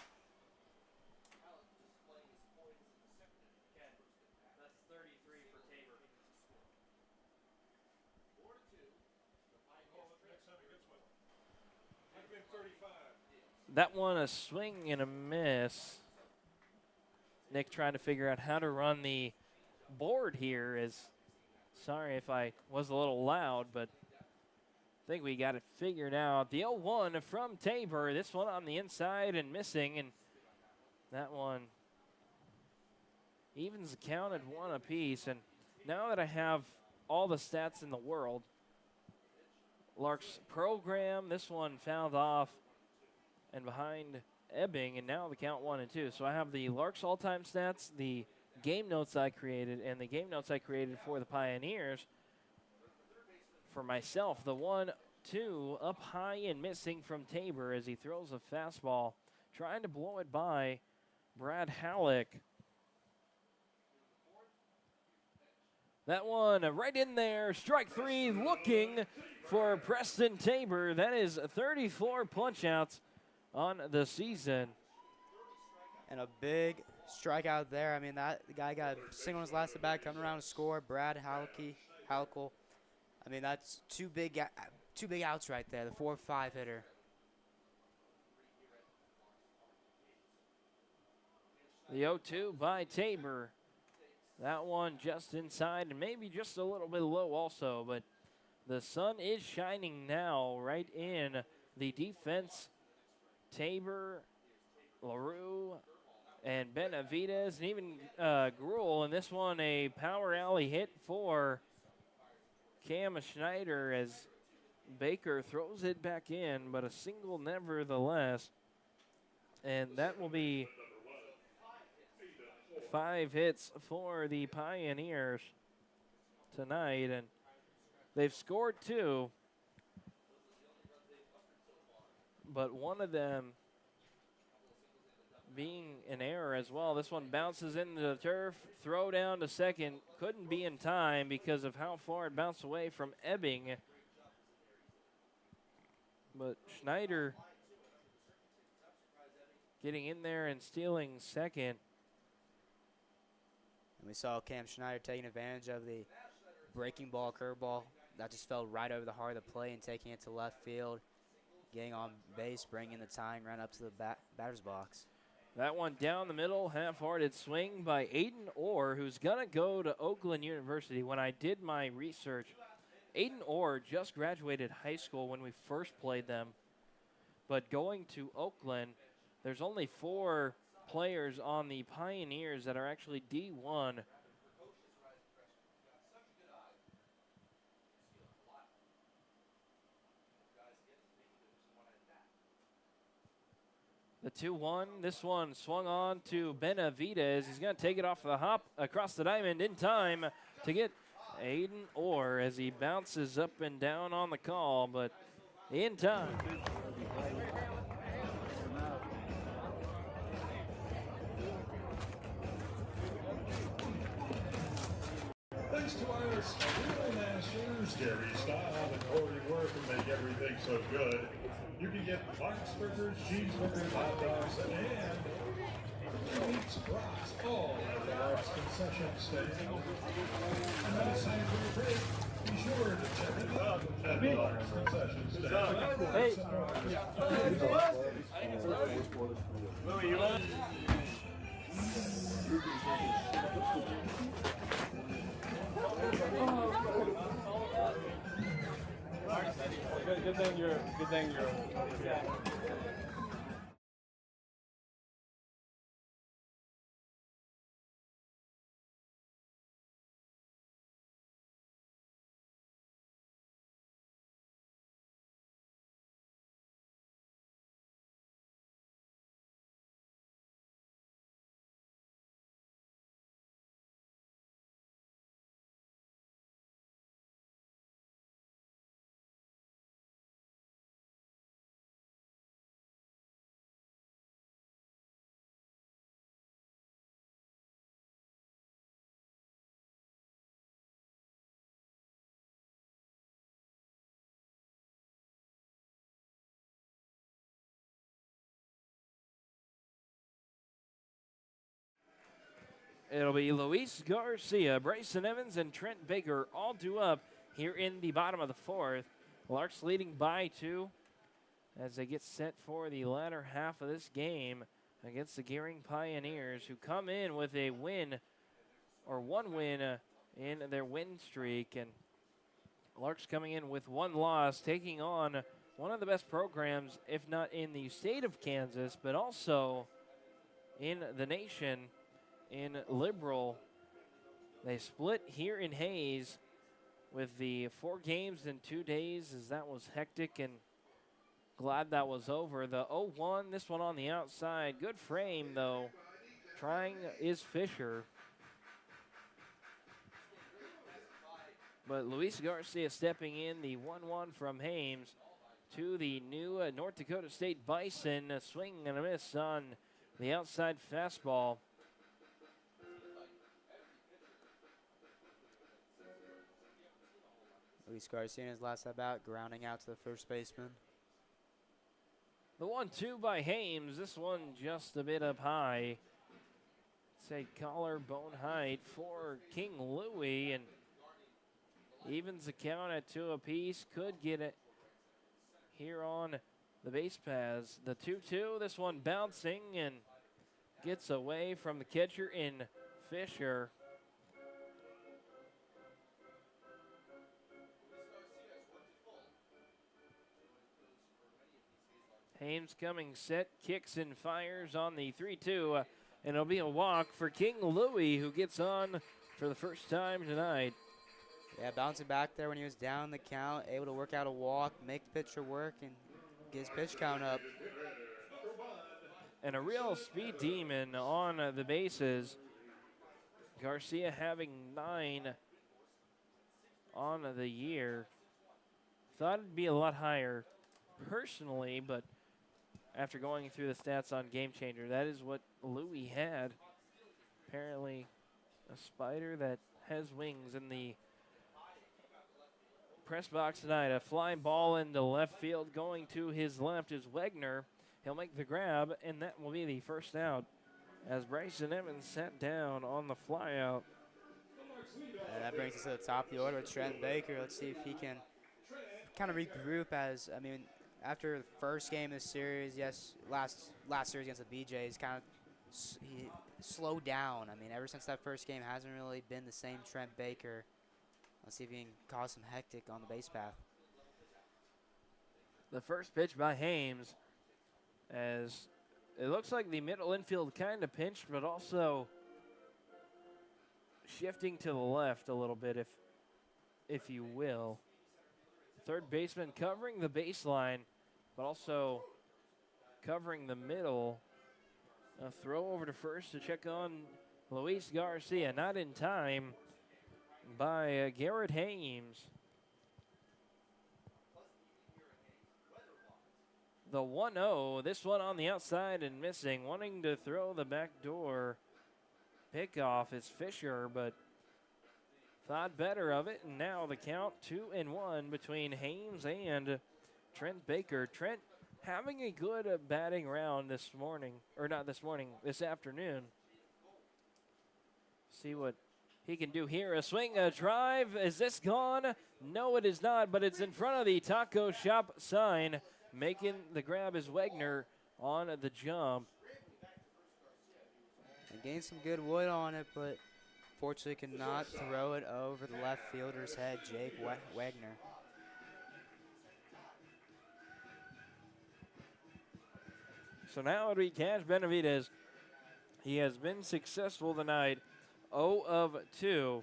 That one a swing and a miss. Nick trying to figure out how to run the board here. Sorry if I was a little loud, but I think we got it figured out. The 0-1 from Tabor. This one on the inside and missing, and that one evens the count at 1 apiece. And now that I have all the stats in the world, Larks program, this one fouled off and behind Ebbing, and now the count 1-2. So I have the Larks all-time stats, the game notes I created, and the game notes I created for the Pioneers. For myself, the 1-2 up high and missing from Tabor as he throws a fastball, trying to blow it by Brad Halleck. That one right in there, strike 3, looking for Preston Tabor. That is 34 punch-outs on the season. And a big strikeout there. I mean, that guy got a single on his last at bat, coming around to score. Brad Halkel. I mean, that's two big outs right there. The 4-5 hitter. The 0-2 by Tabor. That one just inside and maybe just a little bit low also, but the sun is shining now right in the defense. Tabor, LaRue, and Benavides, and even Gruel. And this one a power alley hit for Cam Schneider as Baker throws it back in, but a single nevertheless. And that will be 5 hits for the Pioneers tonight, and they've scored 2, but one of them being an error as well. This one bounces into the turf, throw down to second, couldn't be in time because of how far it bounced away from Ebbing. But Schneider getting in there and stealing second. And we saw Cam Schneider taking advantage of the breaking ball, curveball. That just fell right over the heart of the play and taking it to left field. Getting on base, bringing the tying run up to the batter's box. That one down the middle, half-hearted swing by Aiden Orr, who's going to go to Oakland University. When I did my research, Aiden Orr just graduated high school when we first played them. But going to Oakland, there's only 4 players on the Pioneers that are actually D1. The 2-1, this one swung on to Benavides. He's going to take it off the hop across the diamond in time to get Aiden Orr as he bounces up and down on the call, but in time. thanks to our real masters, Jerry Stahl and Corey Work, who make everything so good. You can get Larks burgers, cheeseburgers, hot dogs, and meats, brats, all at the Larks concession stand. And when it's time for your break, be sure to check it out at the Larks concession stand. Hey. Louie, you want? Good thing you're. Yeah. It'll be Luis Garcia, Bryson Evans, and Trent Baker all due up here in the bottom of the fourth. Larks leading by 2 as they get set for the latter half of this game against the Gearing Pioneers, who come in with a win, or one win in their win streak. And Larks coming in with 1 loss, taking on one of the best programs, if not in the state of Kansas, but also in the nation, in Liberal. They split here in Hayes with the 4 games in 2 days, as that was hectic, and glad that was over. The 0-1, this one on the outside. Good frame, though. Trying is Fisher. But Luis Garcia stepping in, the 1-1 from Hames to the new North Dakota State Bison. A swing and a miss on the outside fastball. Luis Garcia in his last at bat, grounding out to the first baseman. The 1-2 by Hames. This one just a bit up high. Say collarbone height for King Louie, and evens the count at 2 apiece. Could get it here on the base paths. The 2-2, this one bouncing and gets away from the catcher in Fisher. Hames coming set, kicks and fires on the 3-2, and it'll be a walk for King Louie, who gets on for the first time tonight. Yeah, bouncing back there when he was down the count, able to work out a walk, make the pitcher work, and get his pitch count up. And a real speed demon on the bases. Garcia having 9 on the year. Thought it'd be a lot higher personally, but after going through the stats on Game Changer, that is what Louie had. Apparently a spider that has wings in the press box tonight. A fly ball into left field. Going to his left is Wegner. He'll make the grab, and that will be the first out as Bryson Evans sat down on the fly out. And that brings us to the top of the order with Trent Baker. Let's see if he can kind of regroup as, I mean, after the first game of the series, yes, last series against the BJs, kind of he slowed down. I mean, ever since that first game, hasn't really been the same Trent Baker. Let's see if he can cause some hectic on the base path. The first pitch by Hames, as it looks like the middle infield kind of pinched, but also shifting to the left a little bit, if you will. Third baseman covering the baseline, but also covering the middle. A throw over to first to check on Luis Garcia. Not in time by Garrett Hames. The 1-0, this one on the outside and missing. Wanting to throw the back door pickoff is Fisher, but thought better of it, and now the count 2-1 between Haynes and Trent Baker. Trent having a good batting round this morning, or not this morning, this afternoon. See what he can do here. A swing, a drive. Is this gone? No, it is not, but it's in front of the taco shop sign. Making the grab is Wagner on the jump. And gained some good wood on it, but fortunately could not throw it over the left fielder's head, Jake Wagner. So now we catch Benavidez. He has been successful tonight, 0 of 2.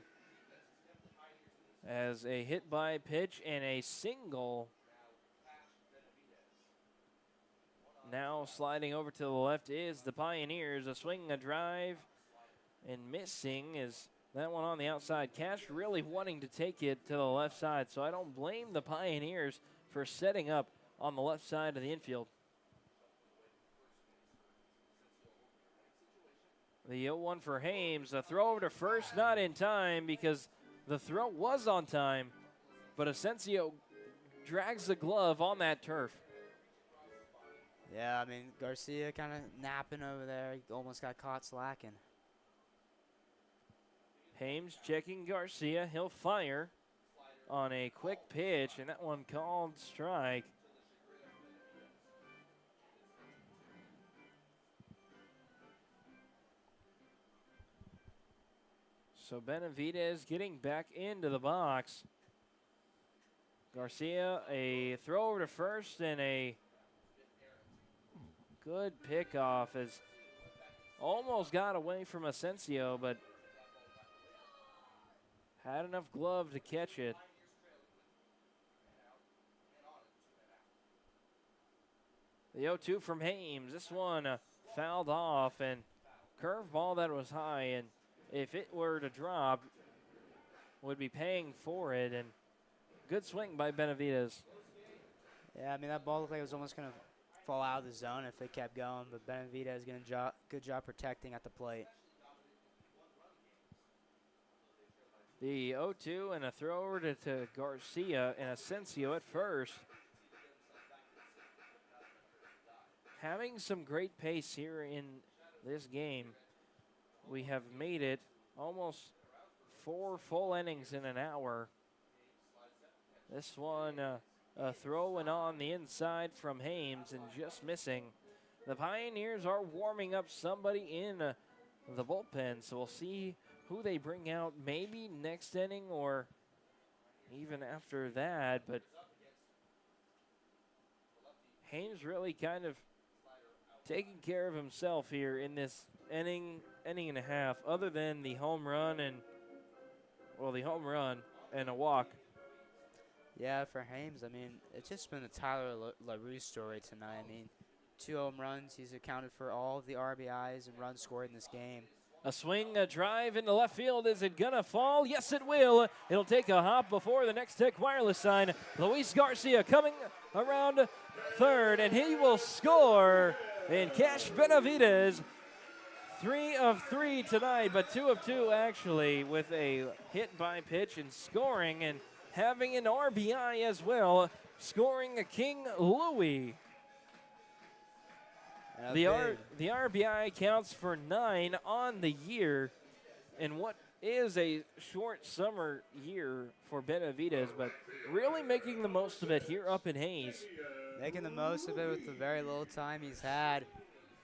As a hit by pitch and a single. Now sliding over to the left is the Pioneers. A swing, a drive, and missing is that one on the outside. Cash really wanting to take it to the left side, so I don't blame the Pioneers for setting up on the left side of the infield. The 0-1 for Hames. A throw over to first, not in time because the throw was on time, but Asensio drags the glove on that turf. Yeah, I mean, Garcia kind of napping over there. He almost got caught slacking. Hames checking Garcia. He'll fire on a quick pitch, and that one called strike. So Benavidez getting back into the box. Garcia, a throw over to first and a good pickoff as almost got away from Asensio, but had enough glove to catch it. The 0-2 from Hames. This one fouled off and curveball that was high, and if it were to drop, would be paying for it. And good swing by Benavidez. Yeah, I mean, that ball looked like it was almost going to fall out of the zone if it kept going, but Benavidez doing a good job protecting at the plate. The 0-2 and a throw over to Garcia and Asensio at first. Having some great pace here in this game. We have made it almost 4 full innings in an hour. This one, a throw and on the inside from Hames and just missing. The Pioneers are warming up somebody in the bullpen, so we'll see who they bring out maybe next inning or even after that. But Hames really kind of taking care of himself here in this inning and a half, other than the home run and, well, the home run and a walk. Yeah, for Hames, I mean, it's just been a Tyler LaRue story tonight. I mean, 2 home runs. He's accounted for all of the RBIs and runs scored in this game. A swing, a drive into left field. Is it going to fall? Yes, it will. It'll take a hop before the Next Tech Wireless sign. Luis Garcia coming around third, and he will score. And Cash Benavidez, 3 of 3 tonight, but 2 of 2 actually, with a hit by pitch and scoring and having an RBI as well, scoring a King Louis. The RBI counts for 9 on the year in what is a short summer year for Benavidez, but really making the most of it here up in Hayes. Making the most of it with the very little time he's had.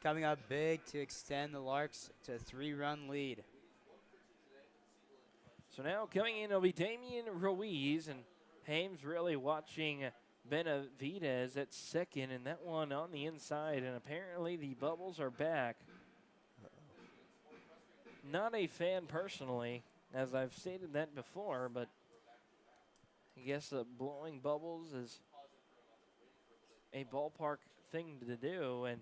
Coming up big to extend the Larks to a 3-run lead. So now coming in will be Damian Ruiz, and Hames really watching Benavidez at second, and that one on the inside, and apparently the bubbles are back. Not a fan personally, as I've stated that before, but I guess blowing bubbles is a ballpark thing to do, and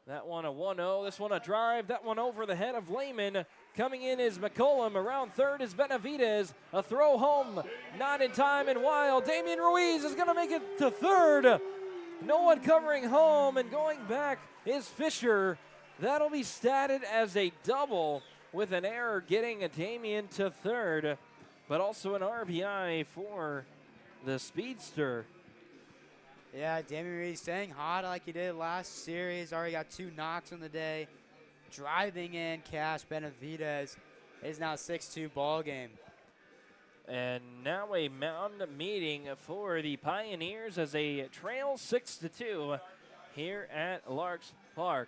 that one a 1-0, this one a drive, that one over the head of Lehman. Coming in is McCollum, around third is Benavidez, a throw home, not in time and wild. Damian Ruiz is gonna make it to third. No one covering home, and going back is Fisher. That'll be statted as a double with an error getting a Damian to third. but also an RBI for the speedster. Yeah, Damian Reed staying hot like he did last series. Already got 2 knocks on the day. Driving in Cash Benavidez. It's now a 6-2 ball game. And now a mound meeting for the Pioneers as they trail 6-2 here at Larks Park.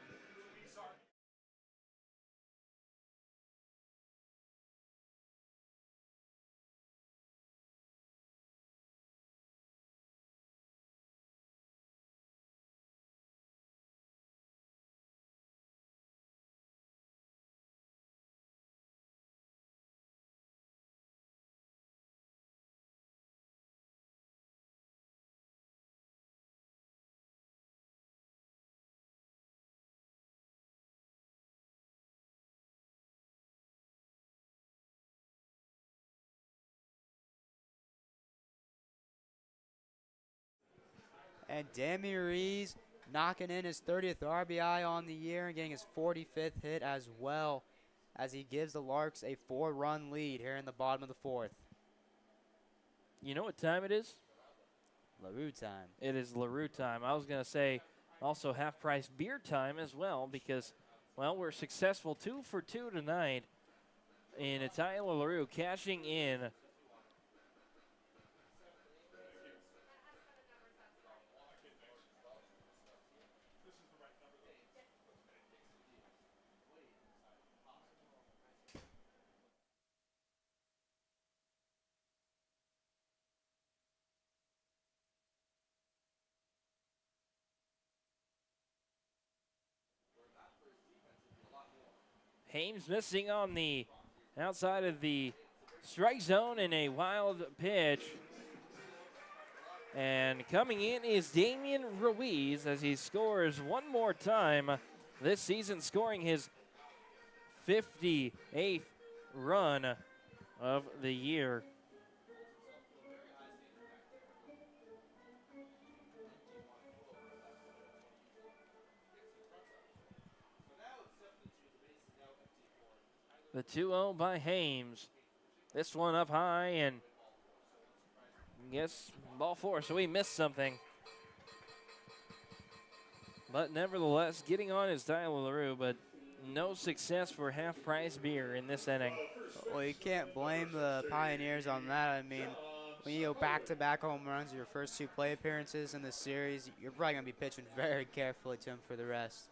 And Damian Reed knocking in his 30th RBI on the year and getting his 45th hit as well, as he gives the Larks a 4-run lead here in the bottom of the 4th. You know what time it is? LaRue time. It is LaRue time. I was going to say also half-price beer time as well because, well, we're successful 2 for 2 tonight in Tyler LaRue cashing in. Hames missing on the outside of the strike zone in a wild pitch. And coming in is Damian Ruiz as he scores one more time this season, scoring his 58th run of the year. The 2-0 by Hames. This one up high and yes, ball 4, so he missed something. But nevertheless, getting on is Tyler LaRue, but no success for half-price beer in this inning. Well, you can't blame the Pioneers on that. I mean, when you go back-to-back home runs your first 2 play appearances in this series, you're probably going to be pitching very carefully to him for the rest.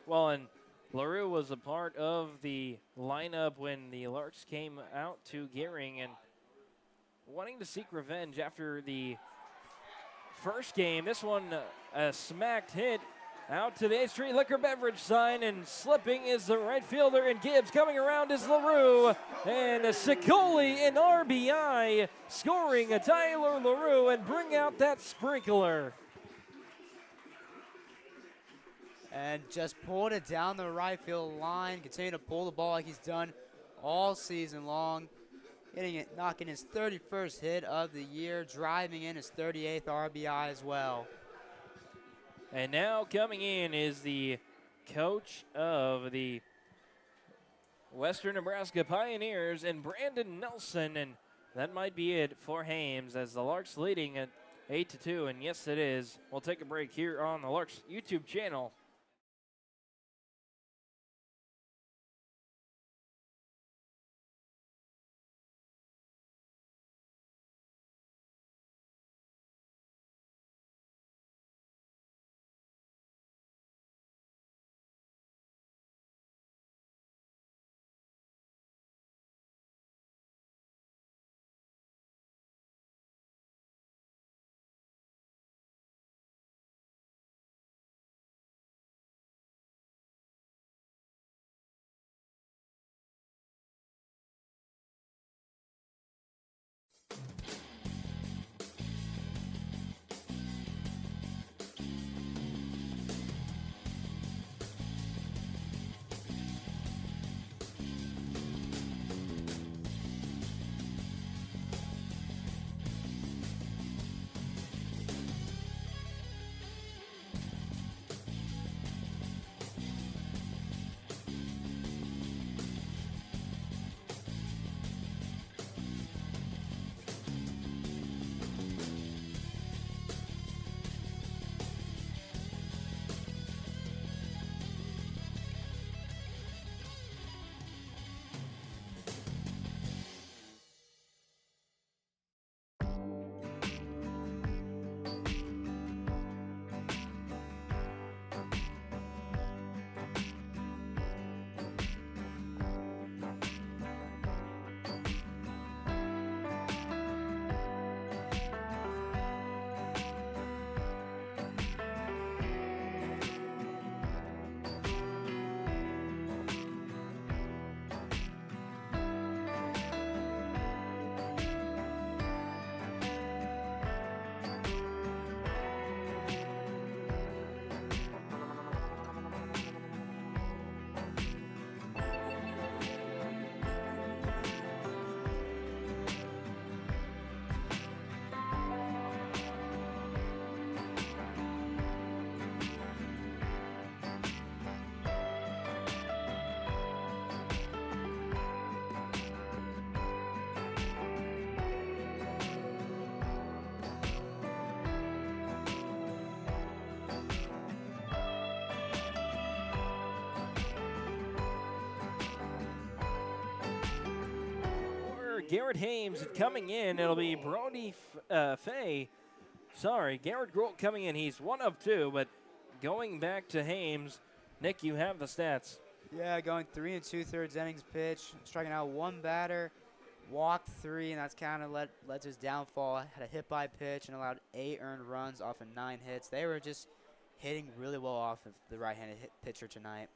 Well, and LaRue was a part of the lineup when the Larks came out to Gearing and wanting to seek revenge after the first game. This one, a smacked hit out to the 8th Street Liquor Beverage sign, and slipping is the right fielder, and Gibbs coming around is LaRue, and Sicoli in RBI, scoring a Tyler LaRue and bring out that sprinkler. And just pulled it down the right field line, continue to pull the ball like he's done all season long. Hitting it, knocking his 31st hit of the year, driving in his 38th RBI as well. And now coming in is the coach of the Western Nebraska Pioneers, and Brandon Nelson, and that might be it for Hames as the Larks leading at 8-2, and yes it is. We'll take a break here on the Larks YouTube channel. Garrett Hames coming in. It'll be Brody Fay. Sorry, Garrett Grohl coming in. He's 1 of 2, but going back to Hames. Nick, you have the stats. Yeah, going 3 2/3 innings pitch, striking out 1 batter, walked 3, and that's kind of led to his downfall. Had a hit by pitch and allowed 8 earned runs off of 9 hits. They were just hitting really well off of the right-handed pitcher tonight.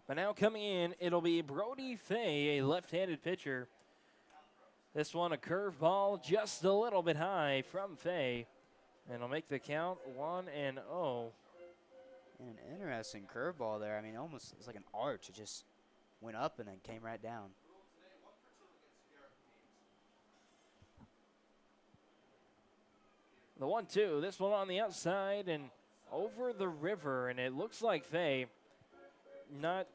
But now coming in, it'll be Brody Fay, a left-handed pitcher. This one a curveball just a little bit high from Fay. And it'll make the count 1-0. And an interesting curveball there. I mean, almost it's like an arch. It just went up and then came right down. The 1-2, this one on the outside and over the river. And it looks like Fay, not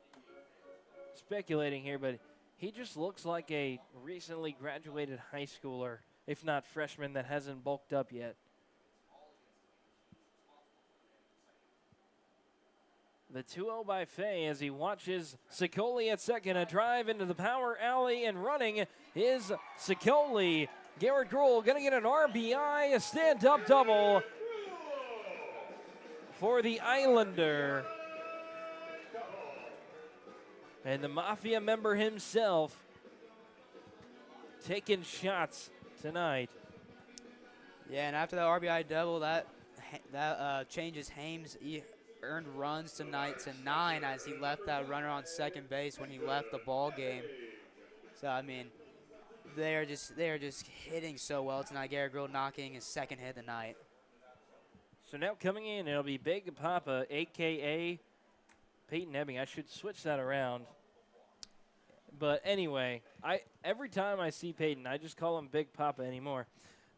speculating here, but he just looks like a recently graduated high schooler, if not freshman that hasn't bulked up yet. The 2-0 by Fay as he watches Sicoli at second. A drive into the power alley and running is Sicoli. Garrett Grohl going to get an RBI, a stand-up double for the Islander. And the Mafia member himself taking shots tonight. Yeah, and after that RBI double, that changes Hames' earned runs tonight to 9 as he left that runner on second base when he left the ball game. So I mean, they are just hitting so well tonight. Garrett Grohl knocking his second hit of the night. So now coming in, it'll be Big Papa, a.k.a. Peyton Ebbing. I should switch that around. But anyway, every time I see Peyton, I just call him Big Papa anymore.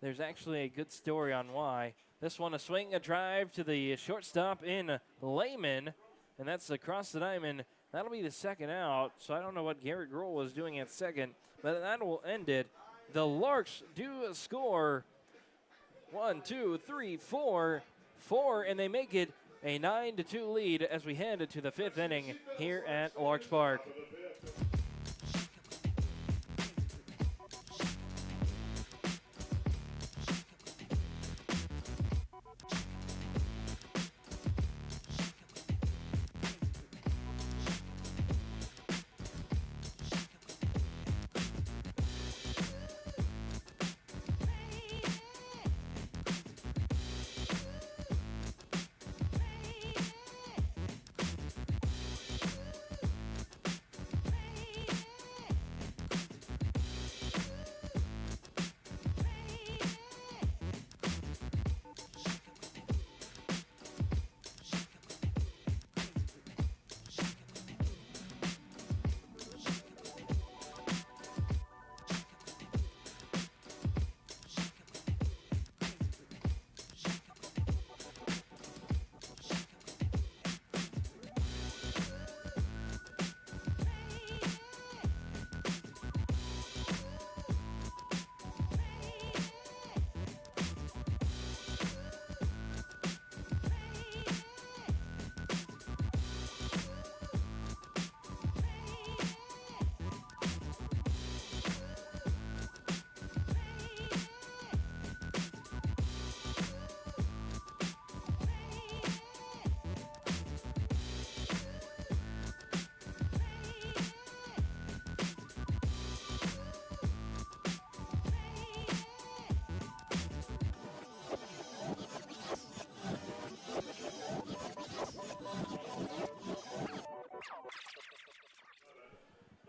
There's actually a good story on why. This one, a swing, a drive to the shortstop in Lehman, and that's across the diamond. That'll be the second out, so I don't know what Garrett Grohl was doing at second, but that will end it. The Larks do score 1, 2, 3, 4, and they make it a 9-2 lead as we head to the 5th inning here at Larks Park.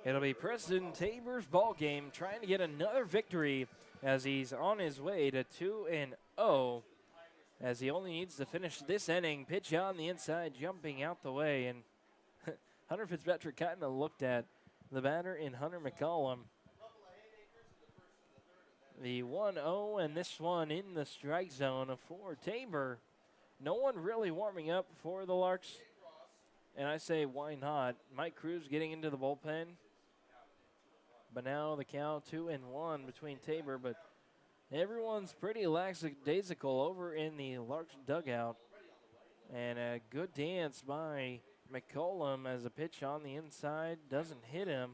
It'll be Preston Tabor's ball game, trying to get another victory as he's on his way to 2-0. As he only needs to finish this inning, pitch on the inside, jumping out the way, and Hunter Fitzpatrick kind of looked at the batter in Hunter McCollum. The 1-0, and this one in the strike zone for Tabor. No one really warming up for the Larks, and I say why not? Mike Cruz getting into the bullpen. But now the count 2-1 between Tabor, but everyone's pretty lackadaisical over in the Larks dugout. And a good dance by McCollum as a pitch on the inside doesn't hit him,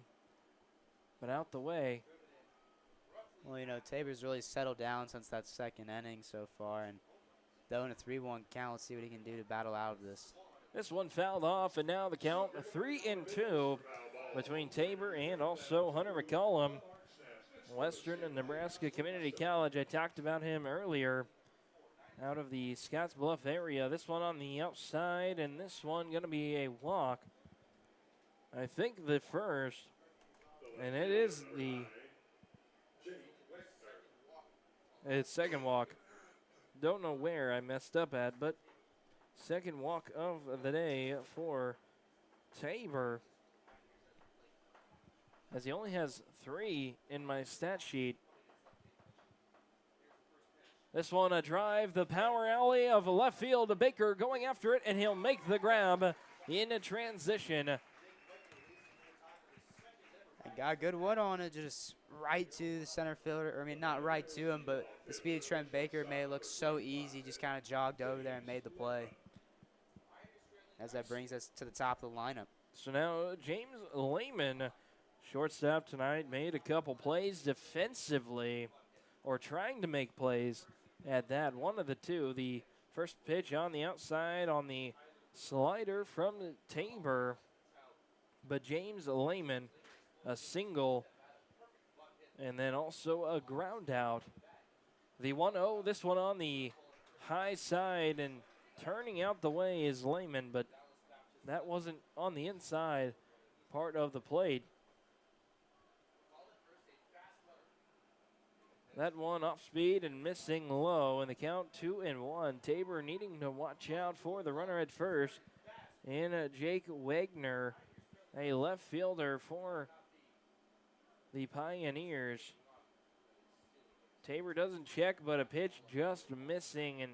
but out the way. Well, you know, Tabor's really settled down since that second inning so far, and though in a 3-1 count, let's see what he can do to battle out of this. This one fouled off, and now the count 3-2 between Tabor and also Hunter McCollum. Western and Nebraska Community College, I talked about him earlier, out of the Scottsbluff area. This one on the outside, and this one going to be a walk. I think the first, and it is it's second walk. Don't know where I messed up at, but second walk of the day for Tabor, as he only has 3 in my stat sheet. This one a drive, the power alley of left field. Baker going after it, and he'll make the grab in a transition. And got a good one on it, just right to the center fielder. Or, I mean, not right to him, but the speed of Trent Baker made it look so easy. Just kind of jogged over there and made the play. As that brings us to the top of the lineup. So now James Lehman, shortstop tonight, made a couple plays defensively, or trying to make plays at that. One of the two. The first pitch on the outside on the slider from Tabor. But James Lehman, a single, and then also a ground out. The 1-0, this one on the high side, and turning out the way is Lehman, but that wasn't on the inside part of the plate. That one off speed and missing low, and the count 2-1. Tabor needing to watch out for the runner at first. And Jake Wagner, a left fielder for the Pioneers. Tabor doesn't check, but a pitch just missing, and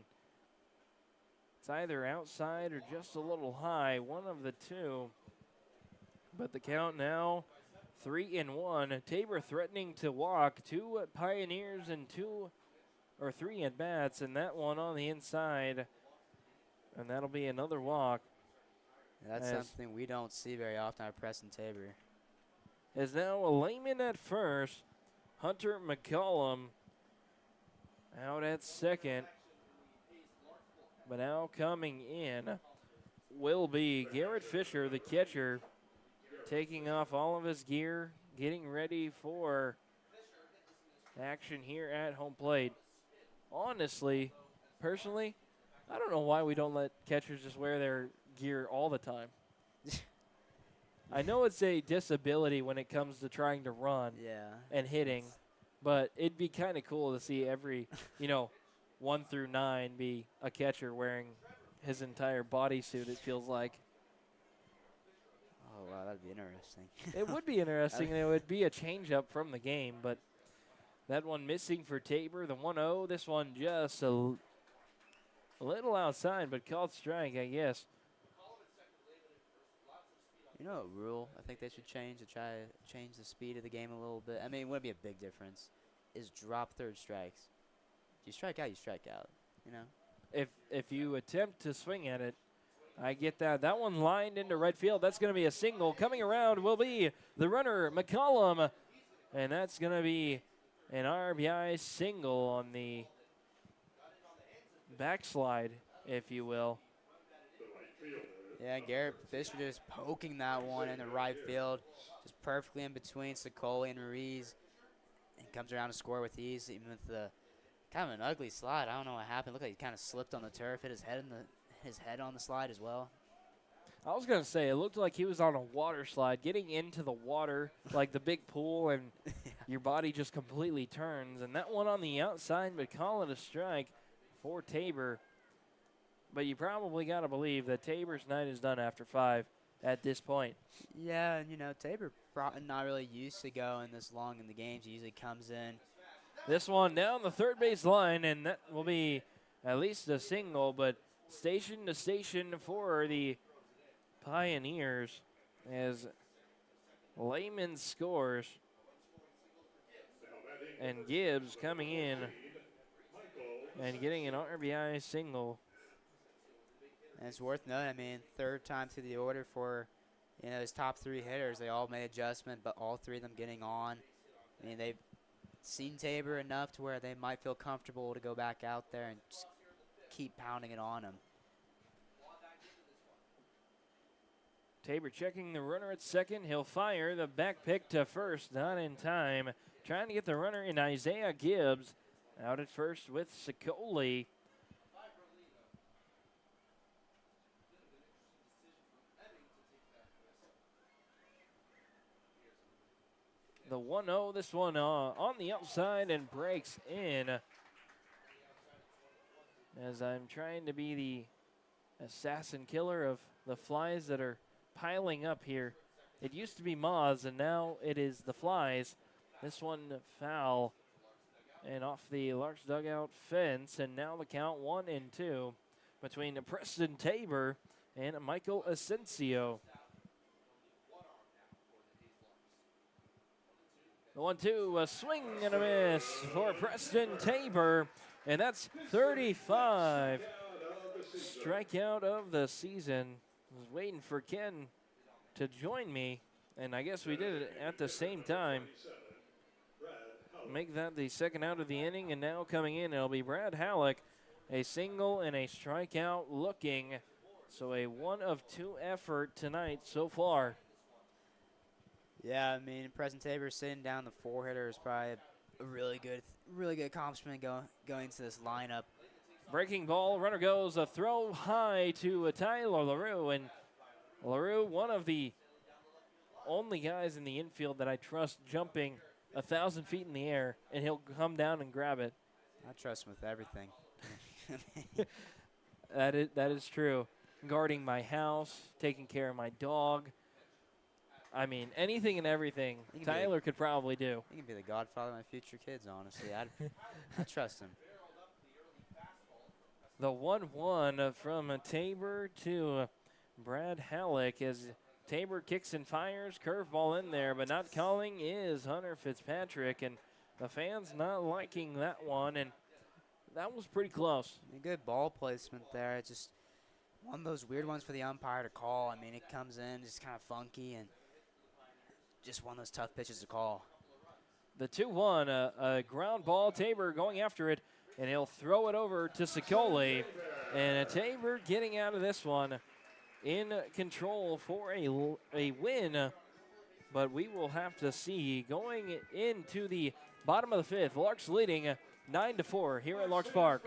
it's either outside or just a little high, one of the two. But the count now 3-1. Tabor threatening to walk 2 Pioneers and 3 at bats, and that one on the inside, and that'll be another walk. That's something we don't see very often at Preston Tabor. Is now a Lehman at first. Hunter McCollum out at second. But now coming in will be Garrett Fisher, the catcher, taking off all of his gear, getting ready for action here at home plate. Honestly, personally, I don't know why we don't let catchers just wear their gear all the time. I know it's a disability when it comes to trying to run and hitting, but it'd be kind of cool to see every, 1 through 9 be a catcher wearing his entire bodysuit, it feels like. Oh, wow, that'd be interesting. It would be interesting, and it would be a change-up from the game, but that one missing for Tabor, the 1-0. This one just a little outside, but called strike, I guess. You know a rule I think they should change to try to change the speed of the game a little bit? I mean, it wouldn't be a big difference. Is drop third strikes. If you strike out, you strike out, If you attempt to swing at it, I get that. That one lined into right field. That's going to be a single. Coming around will be the runner, McCollum, and that's going to be an RBI single on the backslide, if you will. Yeah, Garrett Fisher just poking that one in the right field, just perfectly in between Sicoli and Ruiz, and comes around to score with ease, even with the kind of an ugly slide. I don't know what happened. Looked like he kind of slipped on the turf, hit his head on the slide as well. I was going to say, it looked like he was on a water slide, getting into the water, like the big pool, and your body just completely turns. And that one on the outside, but call it a strike for Tabor. But you probably got to believe that Tabor's night is done after 5 at this point. Yeah, and, Tabor not really used to going this long in the games. He usually comes in. This one down the third base line, and that will be at least a single, but station to station for the Pioneers as Lehman scores. And Gibbs coming in and getting an RBI single. And it's worth noting, I mean, third time through the order for, his top 3 hitters. They all made adjustment, but all 3 of them getting on. I mean, they've seen Tabor enough to where they might feel comfortable to go back out there and just keep pounding it on them. Tabor checking the runner at second. He'll fire the back pick to first, not in time. Trying to get the runner in Isaiah Gibbs out at first with Sicoli. The 1-0, this one on the outside and breaks in. As I'm trying to be the assassin killer of the flies that are piling up here. It used to be moths, and now it is the flies. This one foul and off the Larks dugout fence, and now the count 1-2 between Preston Tabor and Michael Asensio. The 1-2, a swing and a miss for Preston Tabor, and that's 35. Strikeout of the season. I was waiting for Ken to join me, and I guess we did it at the same time. Make that the second out of the inning, and now coming in, it'll be Brad Halleck, a single and a strikeout looking. So a 1-of-2 effort tonight so far. Yeah, I mean, Preston Tabor sitting down the four-hitter is probably a really good accomplishment going into this lineup. Breaking ball, runner goes, a throw high to Tyler LaRue, and LaRue, one of the only guys in the infield that I trust jumping 1,000 feet in the air, and he'll come down and grab it. I trust him with everything. That is true. Guarding my house, taking care of my dog. I mean, anything and everything Tyler could probably do. He can be the godfather of my future kids, honestly. I trust him. The 1-1 from Tabor to Brad Halleck as Tabor kicks and fires. Curveball in there, but not calling is Hunter Fitzpatrick, and the fans not liking that one, and that was pretty close. Good ball placement there. It's just one of those weird ones for the umpire to call. I mean, it comes in just kind of funky and just one of those tough pitches to call. The 2-1, a ground ball. Tabor going after it, and he'll throw it over to Sicoli. And Tabor getting out of this one in control for a win. But we will have to see going into the bottom of the fifth. Larks leading 9-4 here at Larks Park.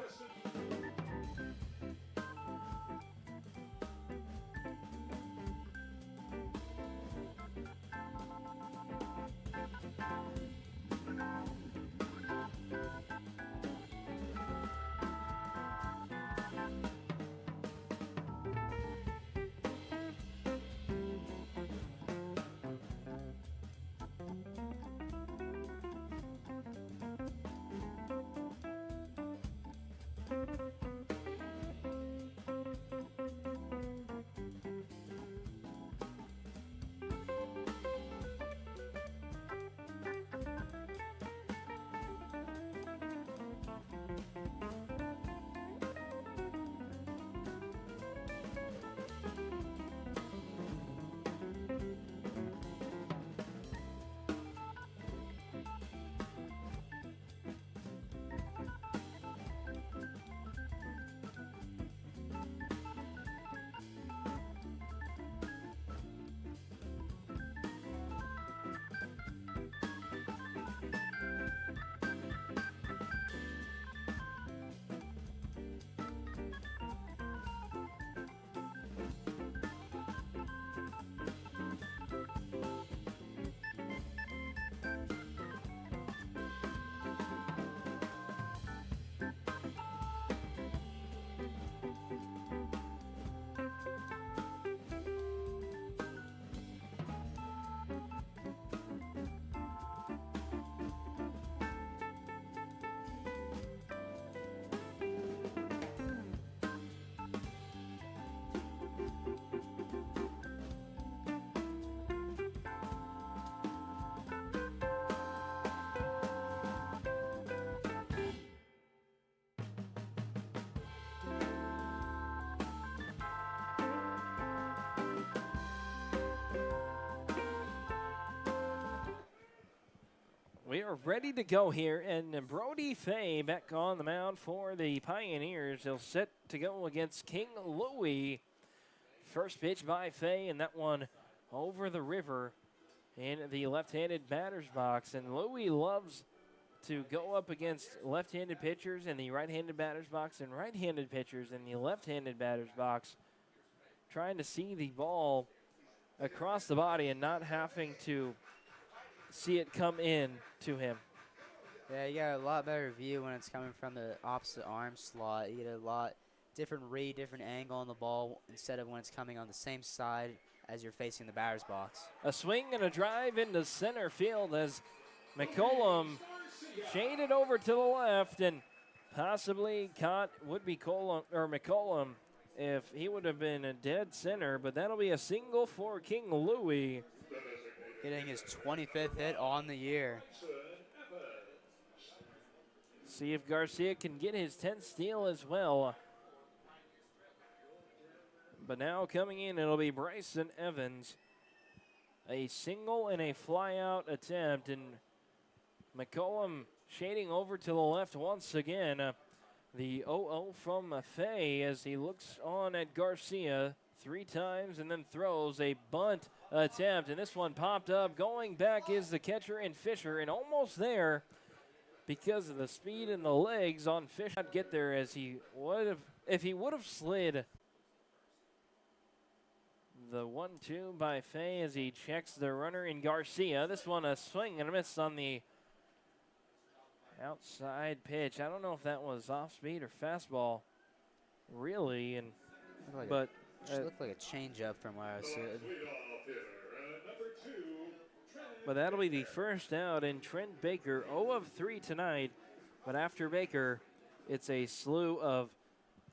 We are ready to go here, and Brody Fay back on the mound for the Pioneers. He'll set to go against King Louie. First pitch by Fay, and that one over the river in the left-handed batter's box. And Louie loves to go up against left-handed pitchers in the right-handed batter's box and right-handed pitchers in the left-handed batter's box, trying to see the ball across the body and not having to see it come in to him. Yeah, you got a lot better view when it's coming from the opposite arm slot. You get a lot different read, different angle on the ball instead of when it's coming on the same side as you're facing the batter's box. A swing and a drive into center field as McCollum shaded over to the left and possibly caught McCollum if he would have been a dead center, but that'll be a single for King Louie. Getting his 25th hit on the year. See if Garcia can get his 10th steal as well. But now coming in, it'll be Bryson Evans. A single and a fly-out attempt, and McCollum shading over to the left once again. The 0-0 from Fay as he looks on at Garcia 3 times and then throws a bunt attempt, and this one popped up. Going back is the catcher and Fisher, and almost there because of the speed and the legs on Fisher. Not get there as he would have, if he would have slid. The 1-2 by Fay as he checks the runner in Garcia. This one a swing and a miss on the outside pitch. I don't know if that was off speed or fastball, really, and but. It looked like a changeup from where I was sitting. But that'll be the first out, and Trent Baker 0 of 3 tonight. But after Baker, it's a slew of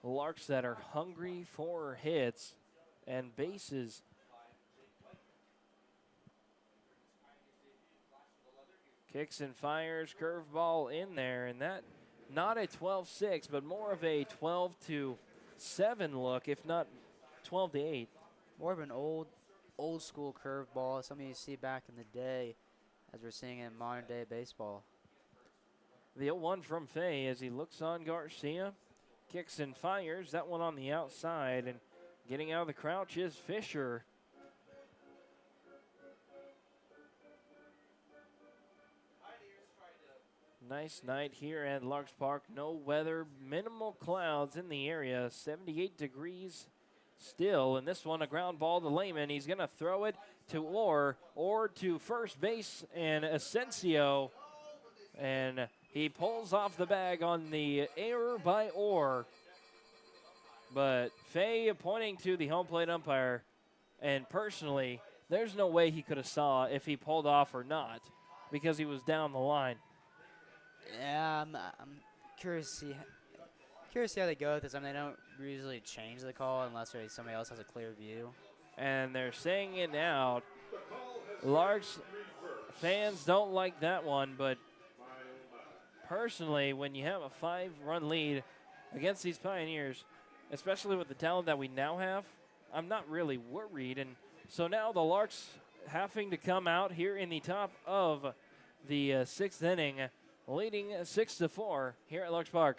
Larks that are hungry for hits and bases. Kicks and fires, curveball in there, and that not a 12-6, but more of a 12-7 look, if not 12-8. More of an old school curveball, something you see back in the day as we're seeing in modern day baseball. The 0-1 from Fay as he looks on Garcia. Kicks and fires, that one on the outside, and getting out of the crouch is Fisher. Nice night here at Larks Park. No weather, minimal clouds in the area, 78 degrees still, and this one a ground ball to Lehman. He's going to throw it to Orr to first base and Asensio, and he pulls off the bag on the error by Orr. But Fay pointing to the home plate umpire, and personally, there's no way he could have saw if he pulled off or not because he was down the line. Yeah, I'm curious to see how they go with this. I mean, they don't usually change the call unless somebody else has a clear view. And they're saying it out. Larks fans don't like that one, but personally, when you have a 5-run lead against these Pioneers, especially with the talent that we now have, I'm not really worried. And so now the Larks having to come out here in the top of the 6th inning, leading 6-4 here at Larks Park.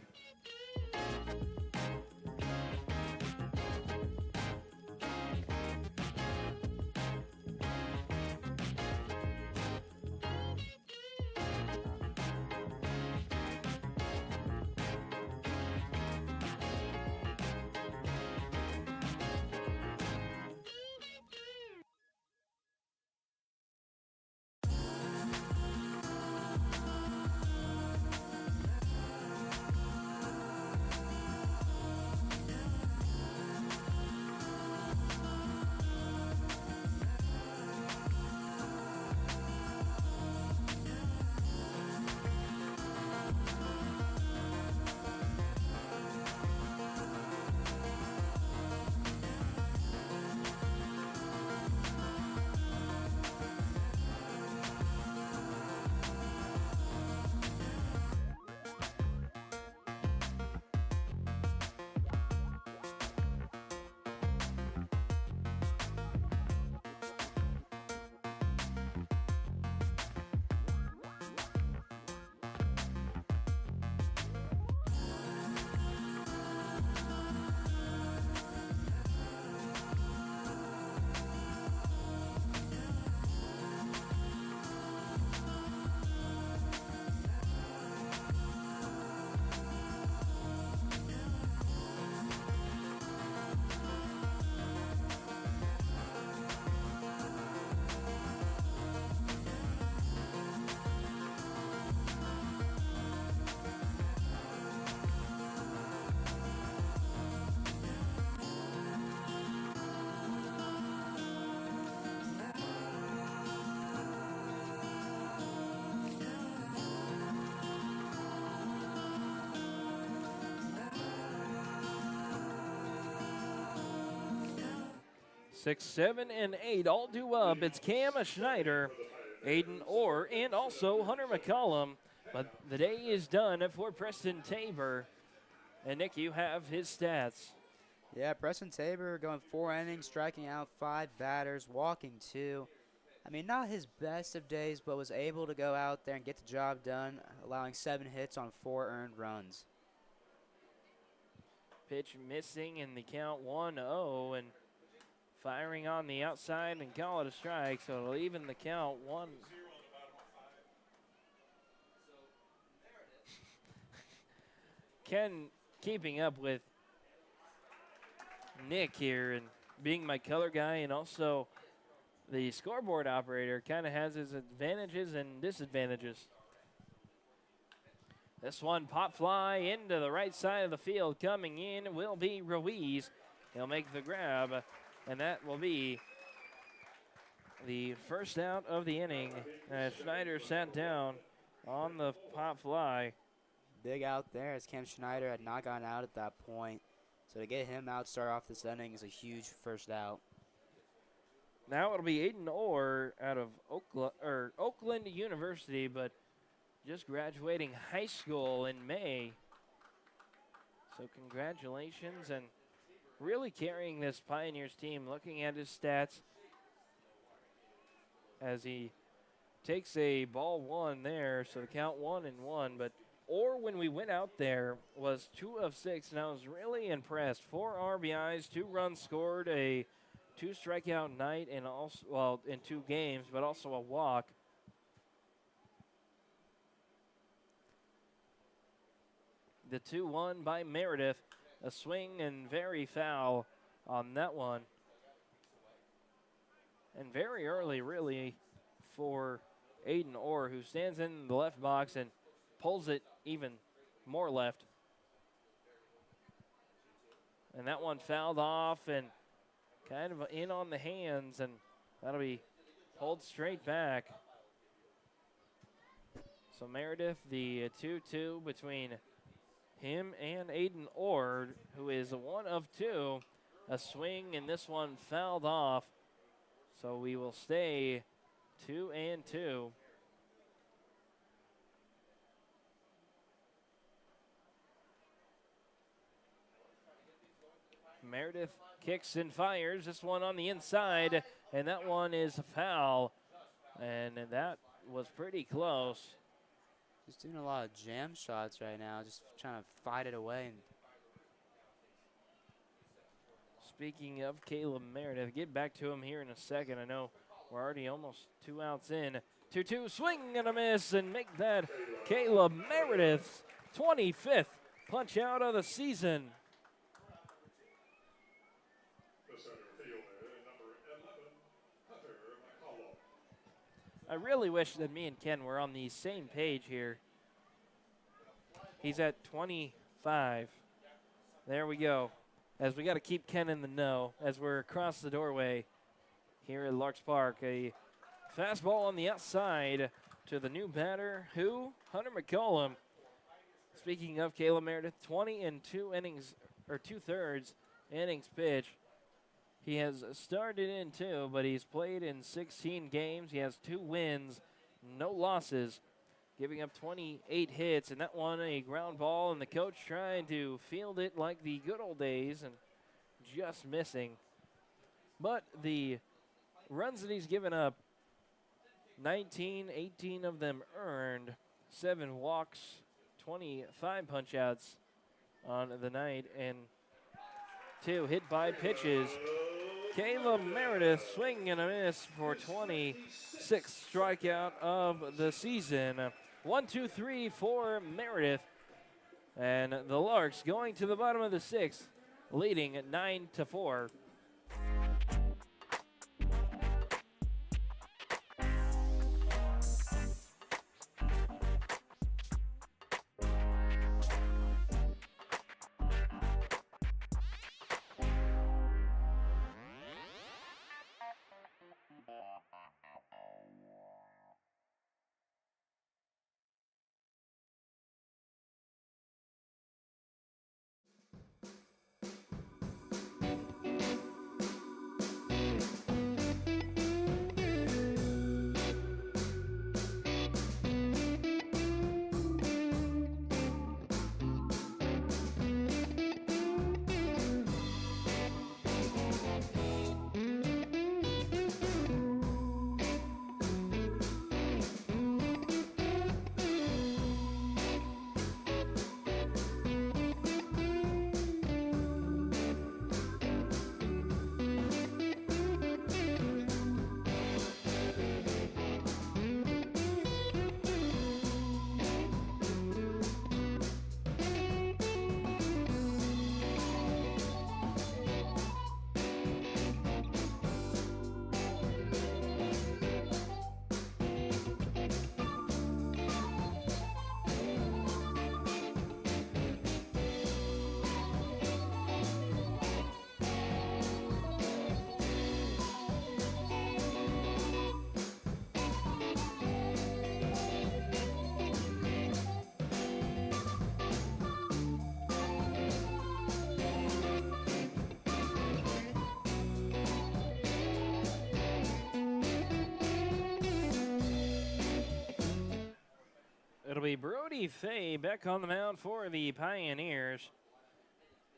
6, 7, and 8 all due up. It's Cam Schneider, Aiden Orr, and also Hunter McCollum. But the day is done for Preston Tabor. And Nick, you have his stats. Yeah, Preston Tabor going 4 innings, striking out 5 batters, walking 2. I mean, not his best of days, but was able to go out there and get the job done, allowing 7 hits on 4 earned runs. Pitch missing in the count 1-0, and firing on the outside and call it a strike, so it'll even the count 1. Ken keeping up with Nick here and being my color guy and also the scoreboard operator kind of has his advantages and disadvantages. This one pop fly into the right side of the field. Coming in will be Ruiz. He'll make the grab, and that will be the first out of the inning as Schneider sat down on the pop fly. Big out there as Cam Schneider had not gotten out at that point. So to get him out, start off this inning is a huge first out. Now it'll be Aiden Orr out of Oakland University, but just graduating high school in May. So congratulations, and really carrying this Pioneers team. Looking at his stats as he takes a ball 1 there, so the count 1-1. But Orr, when we went out there, was 2 of 6, and I was really impressed. 4 RBIs, 2 runs scored, a 2 strikeout night, and also, well, in 2 games, but also a walk. The 2-1 by Meredith, a swing and very foul on that one. And very early, really, for Aiden Orr, who stands in the left box and pulls it even more left. And that one fouled off and kind of in on the hands, and that'll be pulled straight back. So Meredith, the 2-2 between him and Aiden Orr, who is a 1 of 2. A swing, and this one fouled off. So we will stay 2-2. Meredith kicks and fires. This one on the inside, and that one is a foul. And that was pretty close. Just doing a lot of jam shots right now, just trying to fight it away. And speaking of Caleb Meredith, get back to him here in a second. I know we're already almost 2 outs in. 2-2, swing and a miss, and make that Caleb Meredith's 25th punch out of the season. I really wish that me and Ken were on the same page here. He's at 25. There we go. As we got to keep Ken in the know as we're across the doorway here at Larks Park. A fastball on the outside to the new batter, who? Hunter McCollum. Speaking of Caleb Meredith, 20 and 2 innings, or 2/3 innings pitched. He has started in 2, but he's played in 16 games. He has 2 wins, no losses, giving up 28 hits, and that one a ground ball, and the coach trying to field it like the good old days and just missing. But the runs that he's given up, 19, 18 of them earned, 7 walks, 25 punch-outs on the night, and 2 hit by pitches. Caleb Meredith, swing and a miss for 26th strikeout of the season. 1-2-3 for Meredith. And the Larks going to the bottom of the 6th, leading at 9-4. It'll be Brody Fay back on the mound for the Pioneers.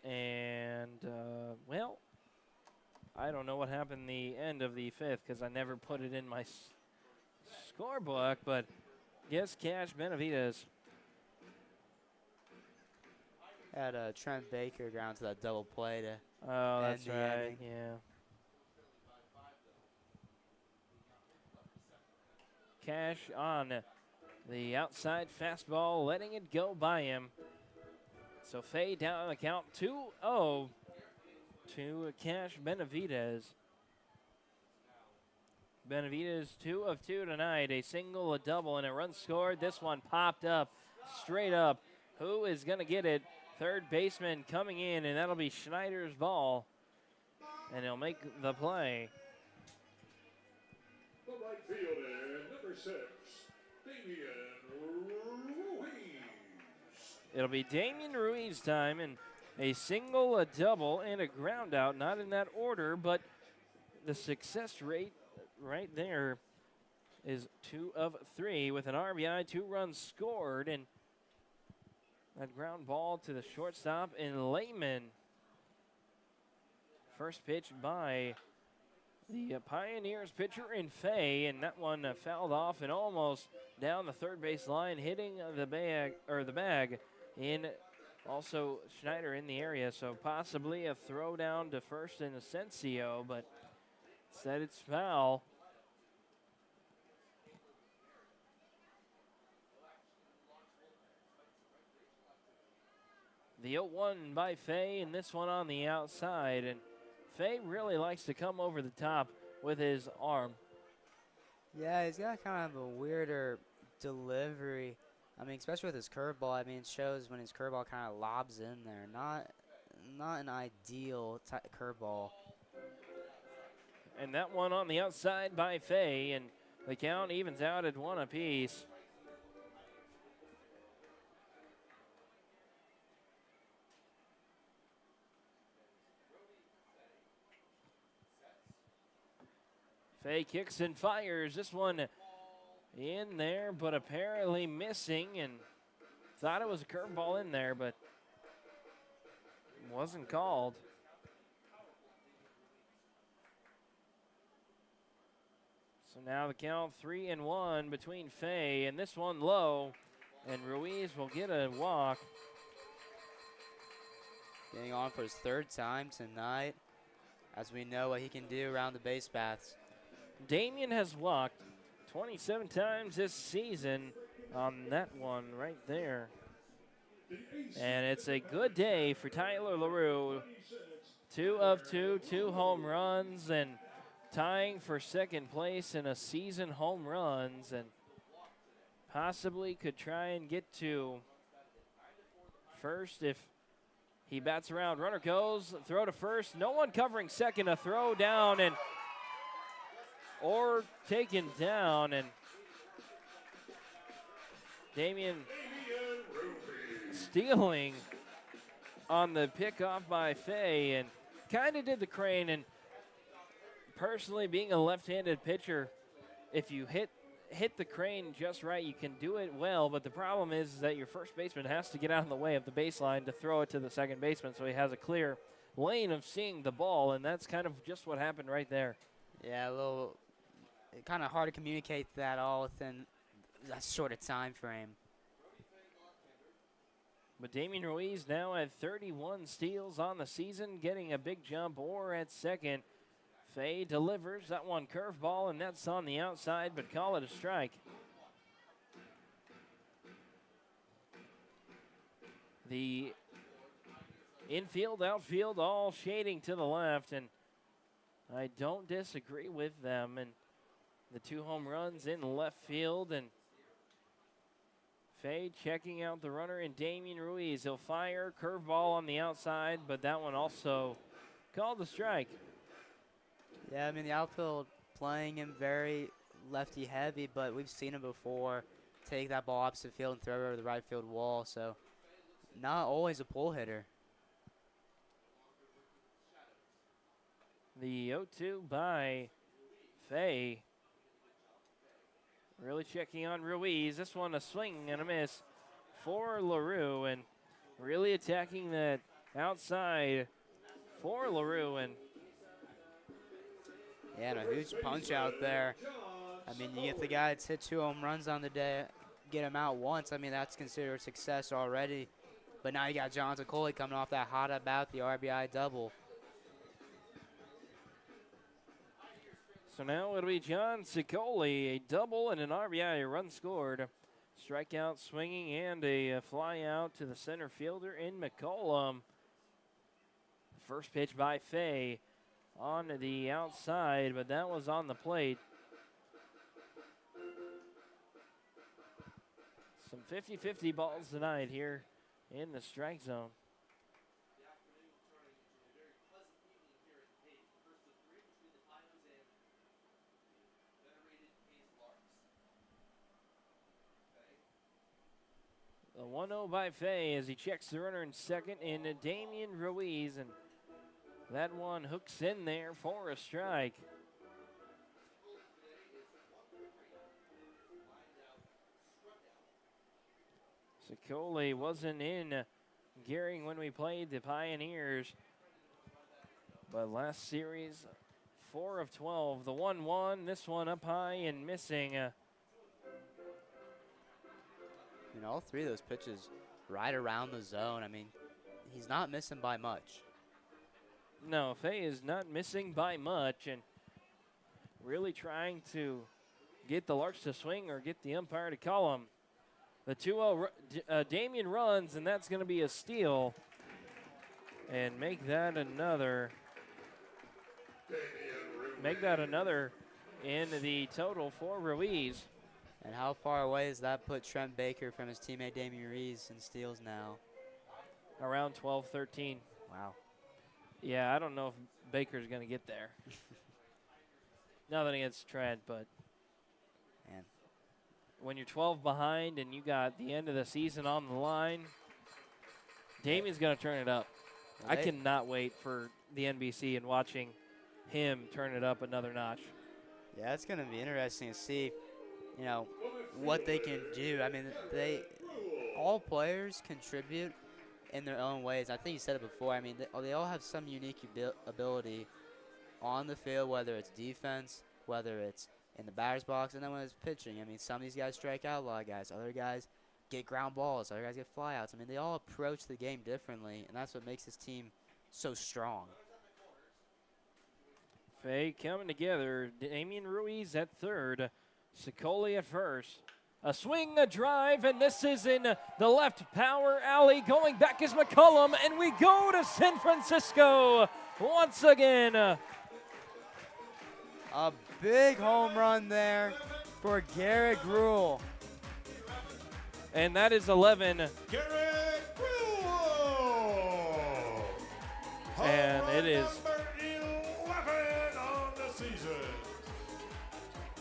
And, well, I don't know what happened the end of the 5th because I never put it in my scorebook, but guess Cash Benavides. Had Trent Baker ground to that double play to Oh, end that's the right, inning. yeah. Cash on the outside fastball, letting it go by him. So Fay down on the count 2-0 to Cash Benavides. Benavides 2 of 2 tonight, a single, a double, and a run scored. This one popped up, straight up. Who is going to get it? Third baseman coming in, and that'll be Schneider's ball. And he'll make the play. The right fielder, number 6, Damian Ruiz. It'll be Damian Ruiz time, and a single, a double, and a ground out. Not in that order, but the success rate right there is 2 of 3 with an RBI, 2 runs scored, and that ground ball to the shortstop in Lehman. First pitch by the Pioneers pitcher in Fay, and that one fouled off and almost down the third base line, hitting the bag in also Schneider in the area. So possibly a throw down to first in Asensio, but said it's foul. The 0-1 by Fay, and this one on the outside. And Fay really likes to come over the top with his arm. Yeah, he's got kind of a weirder delivery. I mean, especially with his curveball. I mean, it shows when his curveball kind of lobs in there. Not an ideal curveball. And that one on the outside by Fay, and the count evens out at 1 apiece. Fay kicks and fires. This one in there, but apparently missing, and thought it was a curveball in there, but wasn't called. So now the count 3-1 between Fay, and this one low, and Ruiz will get a walk. Getting on for his 3rd time tonight, as we know what he can do around the base paths. Damian has walked 27 times this season on that one right there. And it's a good day for Tyler LaRue. 2 of 2, 2 home runs, and tying for second place in a season home runs, and possibly could try and get to first if he bats around. Runner goes, throw to first. No one covering second, a throw down, and or taken down, and Damian stealing on the pickoff by Fay, and kind of did the crane. And personally, being a left-handed pitcher, if you hit the crane just right, you can do it well, but the problem is that your first baseman has to get out of the way of the baseline to throw it to the second baseman, so he has a clear lane of seeing the ball, and that's kind of just what happened right there. Yeah, a little kind of hard to communicate that all within that short of time frame. But Damian Ruiz now at 31 steals on the season, getting a big jump or at second. Fay delivers that one curveball, and that's on the outside, but call it a strike. The infield, outfield, all shading to the left, and I don't disagree with them. And the 2 home runs in left field, and Fay checking out the runner in Damian Ruiz. He'll fire, curveball on the outside, but that one also called a strike. Yeah, I mean, the outfield playing him very lefty heavy, but we've seen him before take that ball opposite field and throw it over the right field wall, so not always a pull hitter. The 0-2 by Fay. Really checking on Ruiz. This one a swing and a miss for LaRue, and really attacking that outside for LaRue. And Yeah, and a huge punch out there. I mean, you get the guy that's hit 2 home runs on the day, get him out once. I mean, that's considered success already. But now you got John Coley coming off that hot at bat, the RBI double. so now it'll be John Sicoli, a double and an RBI, a run scored. Strikeout swinging and a fly out to the center fielder in McCollum. First pitch by Fay on the outside, but that was on the plate. Some 50-50 balls tonight here in the strike zone. The 1-0 by Fay as he checks the runner in second in Damian Ruiz, and that one hooks in there for a strike. Sicoli wasn't in Gearing when we played the Pioneers, but last series, 4 of 12. The 1-1, this one up high and missing. You know, all 3 of those pitches right around the zone. I mean, he's not missing by much. No, Fay is not missing by much, and really trying to get the Larks to swing or get the umpire to call him. The 2-0, Damian runs, and that's going to be a steal. And make that another in the total for Ruiz. And how far away does that put Trent Baker from his teammate Damian Ruiz in steals now? Around 12, 13. Wow. Yeah, I don't know if Baker's going to get there. Nothing against Trent, but Man. when you're 12 behind and you got the end of the season on the line, Damian's going to turn it up. Well, I cannot wait for the NBC and watching him turn it up another notch. Yeah, it's going to be interesting to see, you know, what they can do. I mean, all players contribute in their own ways. I think you said it before. I mean, they all have some unique ability on the field, whether it's defense, whether it's in the batter's box, and then when it's pitching. I mean, some of these guys strike out a lot of guys. Other guys get ground balls. Other guys get flyouts. I mean, they all approach the game differently, and that's what makes this team so strong. Fay coming together. Damian Ruiz at third. Sicoli at first. A swing, a drive, and this is in the left power alley. Going back is McCollum, and we go to San Francisco once again. A big home run there for Garrett Gruhl. And that is 11. Garrett Gruhl! And it is. Number 11 on the season.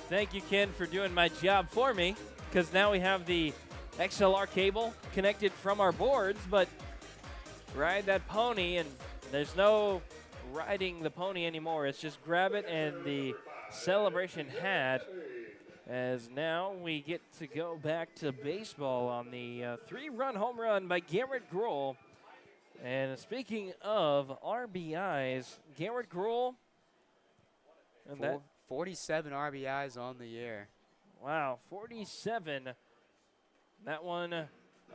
Thank you, Ken, for doing my job for me, because now we have the XLR cable connected from our boards, but ride that pony, and there's no riding the pony anymore. It's just grab it and the celebration hat, as now we get to go back to baseball on the 3-run home run by Garrett Gruhl. And speaking of RBIs, Garrett Gruhl, and that 47 RBIs on the year. wow, 47. That one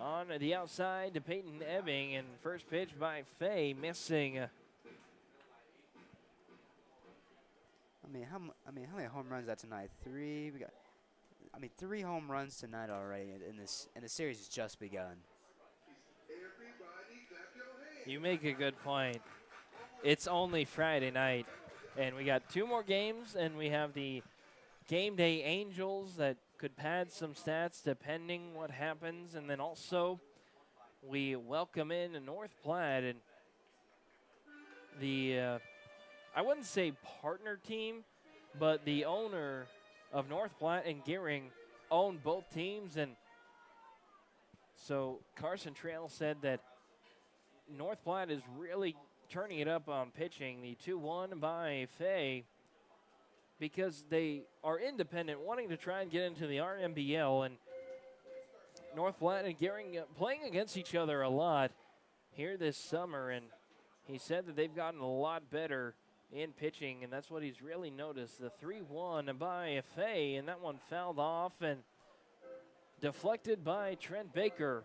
on the outside to Peyton Ebbing, and first pitch by Fay missing. I mean, how many home runs is that tonight? 3. We got. I mean, 3 home runs tonight already in this, and the series has just begun. You make a good point. It's only Friday night, and we got 2 more games, and we have the Game Day Angels that could pad some stats depending what happens, and then also we welcome in a North Platte, and the I wouldn't say partner team, but the owner of North Platte and Gearing own both teams, and so Carson Trail said that North Platte is really turning it up on pitching. The 2-1 by Fay. because they are independent, wanting to try and get into the RMBL. And North Platte and Gering playing against each other a lot here this summer. And he said that they've gotten a lot better in pitching, and that's what he's really noticed. The 3-1 by Fay, and that one fouled off and deflected by Trent Baker.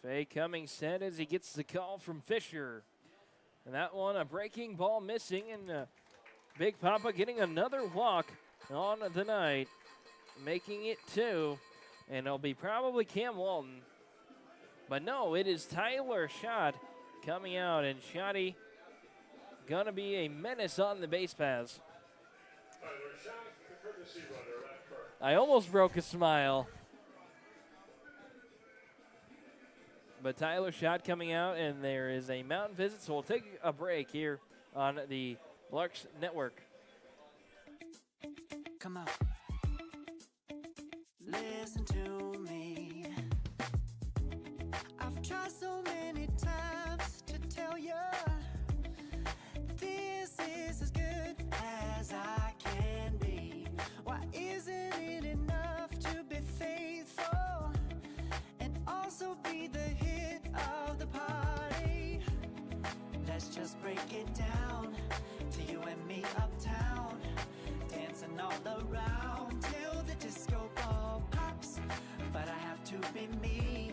Fay coming set as he gets the call from Fisher. And that one, a breaking ball missing, and Big Papa getting another walk on the night, making it 2. And it'll be probably Cam Walton. But no, it is Tyler Schott coming out, and Schotty gonna be a menace on the base paths. I almost broke a smile. But Tyler Schott coming out, and there is a mountain visit, so we'll take a break here on the Larks Network. Come on. Listen to me. I've tried so many times to tell you this is as good as I can be. Why isn't it enough to be faithful and also be the hit of the party? Let's just break it down to you and me uptown, dancing all around till the disco ball pops. But I have to be me,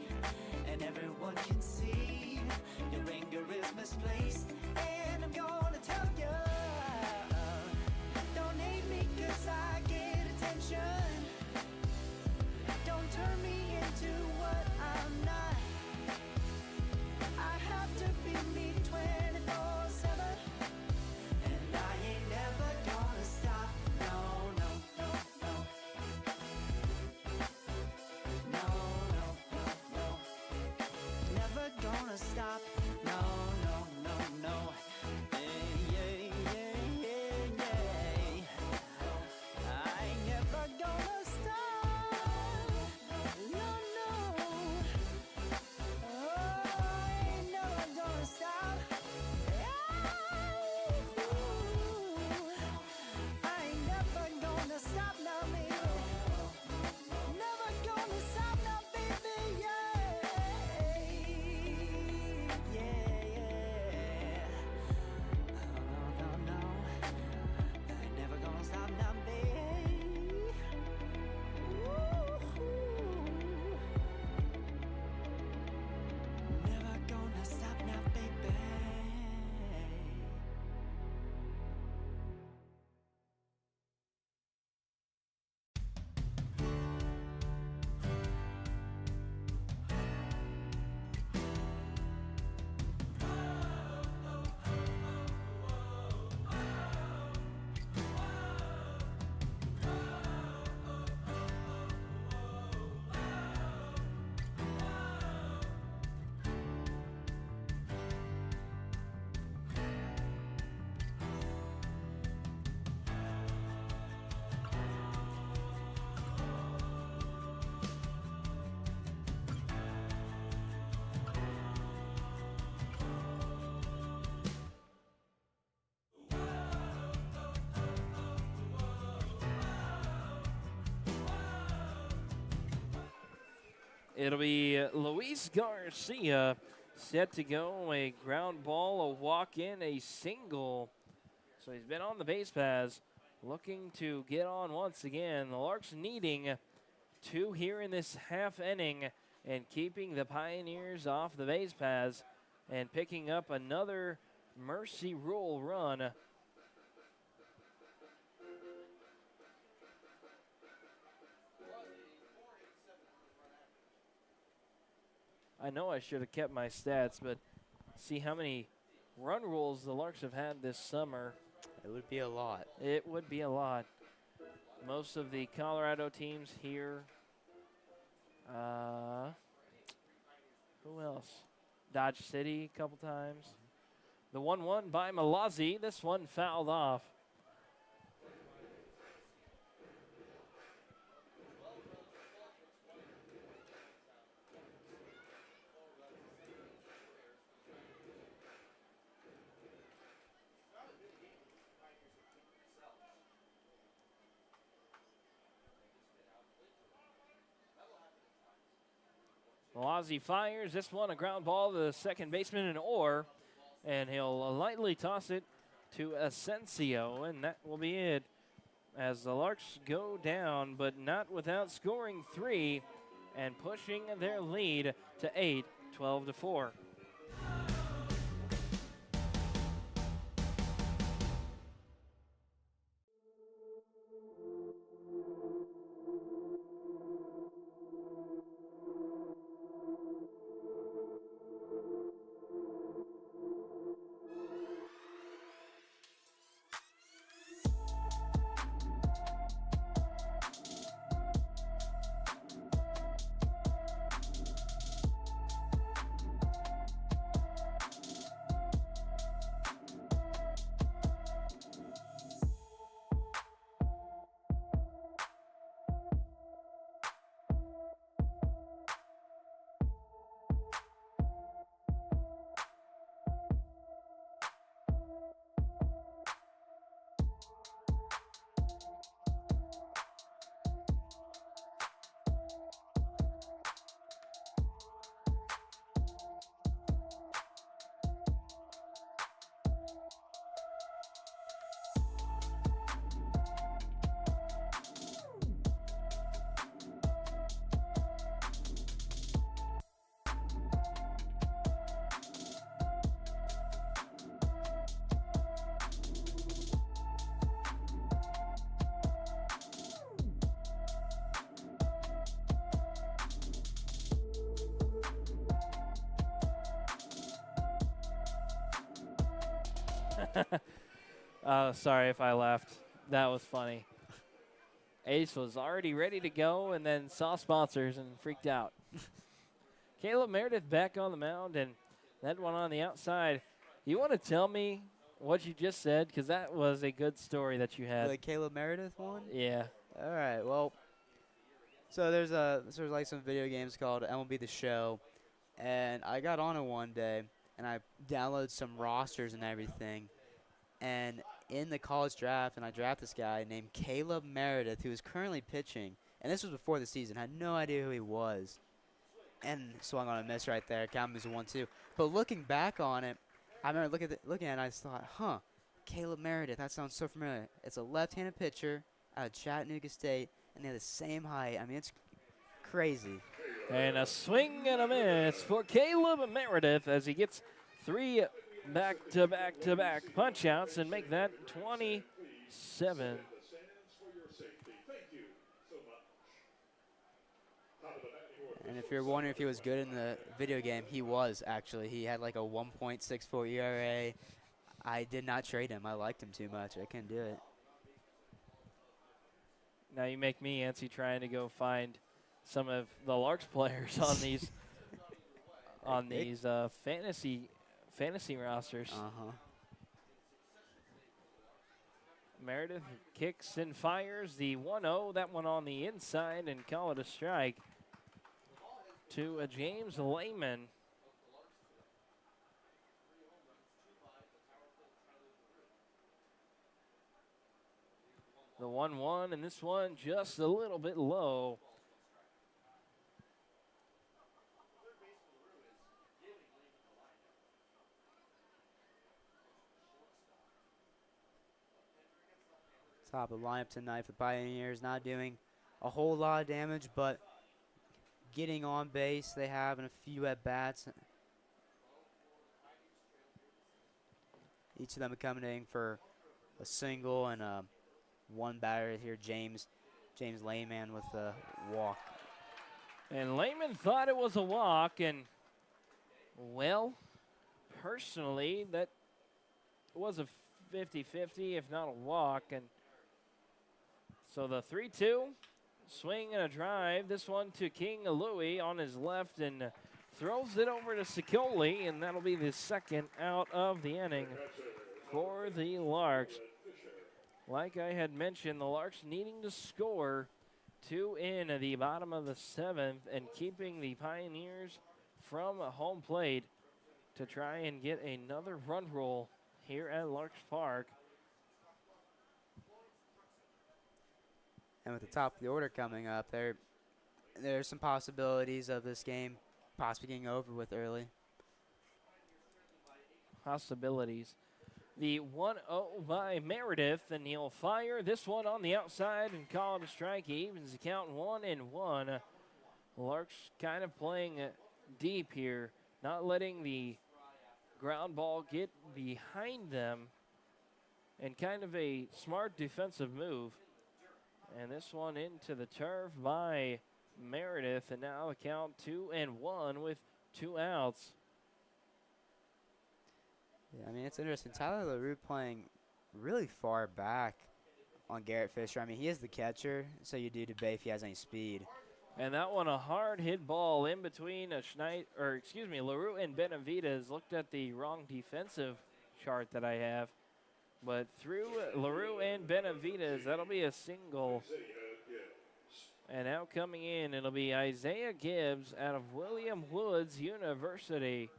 and everyone can see your anger is misplaced, and I'm gonna tell you, don't hate me 'cause I get attention. Don't turn me into what I'm not. I have to be me 24/7, and I ain't never gonna stop. No, no, no, no. No, no, no, no. Never gonna stop. No, no, no, no. Yeah, yeah, yeah, yeah. I ain't never gonna stop. No, no. Oh, I ain't never gonna stop. I ain't never gonna stop now, baby. Never gonna stop now, baby. Yeah, yeah, yeah. No, no, no, no. I ain't never gonna stop now, baby. Woo-hoo. Never gonna stop now, baby. It'll be Luis Garcia set to go. A ground ball, a walk in, a single. So he's been on the base paths, looking to get on once again. The Larks needing 2 here in this half inning and keeping the Pioneers off the base paths and picking up another mercy rule run. I know I should have kept my stats, but see how many run rules the Larks have had this summer. It would be a lot. It would be a lot. Most of the Colorado teams here. Who else? Dodge City a couple times. The 1-1 by Malazzi. This one fouled off. Malazzi fires this one, a ground ball to the second baseman and Orr, and he'll lightly toss it to Asensio, and that will be it as the Larks go down, but not without scoring 3 and pushing their lead to 8, 12-4. Sorry if I left. That was funny. Ace was already ready to go and then saw sponsors and freaked out. Caleb Meredith back on the mound, and that one on the outside. You want to tell me what you just said? Because that was a good story that you had. The Caleb Meredith one? Yeah. All right, well, so there's like some video games called MLB The Show, and I got on it one day, and I downloaded some rosters and everything, and in the college draft, and I drafted this guy named Caleb Meredith, who is currently pitching, and this was before the season. I had no idea who he was, and swung on a miss right there. Count was a 1-2. But looking back on it, I remember looking at it, and I just thought, huh, Caleb Meredith, that sounds so familiar. It's a left-handed pitcher out of Chattanooga State, and they're the same height. I mean, it's crazy. And a swing and a miss for Caleb Meredith as he gets 3 back-to-back-to-back punch-outs and make that 27. And if you're wondering if he was good in the video game, he was, actually. He had like a 1.64 ERA. I did not trade him. I liked him too much. I couldn't do it. Now you make me antsy trying to go find some of the Larks players on these fantasy rosters. Meredith kicks and fires the 1-0. That one on the inside and call it a strike to James Lehman. The 1-1, and this one just a little bit low. Top of the lineup tonight for Pioneers, not doing a whole lot of damage, but getting on base. They have in a few at-bats. Each of them are coming in for a single and one batter here, James Lehman with a walk. And Lehman thought it was a walk, and, well, personally, that was a 50-50, if not a walk. And so the 3-2, swing and a drive. This one to King Louie on his left and throws it over to Sicoli, and that'll be the second out of the inning for the Larks. Like I had mentioned, the Larks needing to score 2 in the bottom of the 7th and keeping the Pioneers from home plate to try and get another run roll here at Larks Park. And with the top of the order coming up, there's some possibilities of this game possibly getting over with early. Possibilities. The 1-0 by Meredith, and he'll fire this one on the outside and call it a strike. He evens the count 1-1. Larks kind of playing deep here, not letting the ground ball get behind them, and kind of a smart defensive move. And this one into the turf by Meredith, and now the count 2-1 with 2 outs. Yeah, I mean, it's interesting. Tyler LaRue playing really far back on Garrett Fisher. I mean, he is the catcher, so you do debate if he has any speed. And that one, a hard hit ball in between LaRue and Benavidez. Looked at the wrong defensive chart that I have. But through LaRue and Benavidez, that'll be a single. And now coming in, it'll be Isaiah Gibbs out of William Woods University.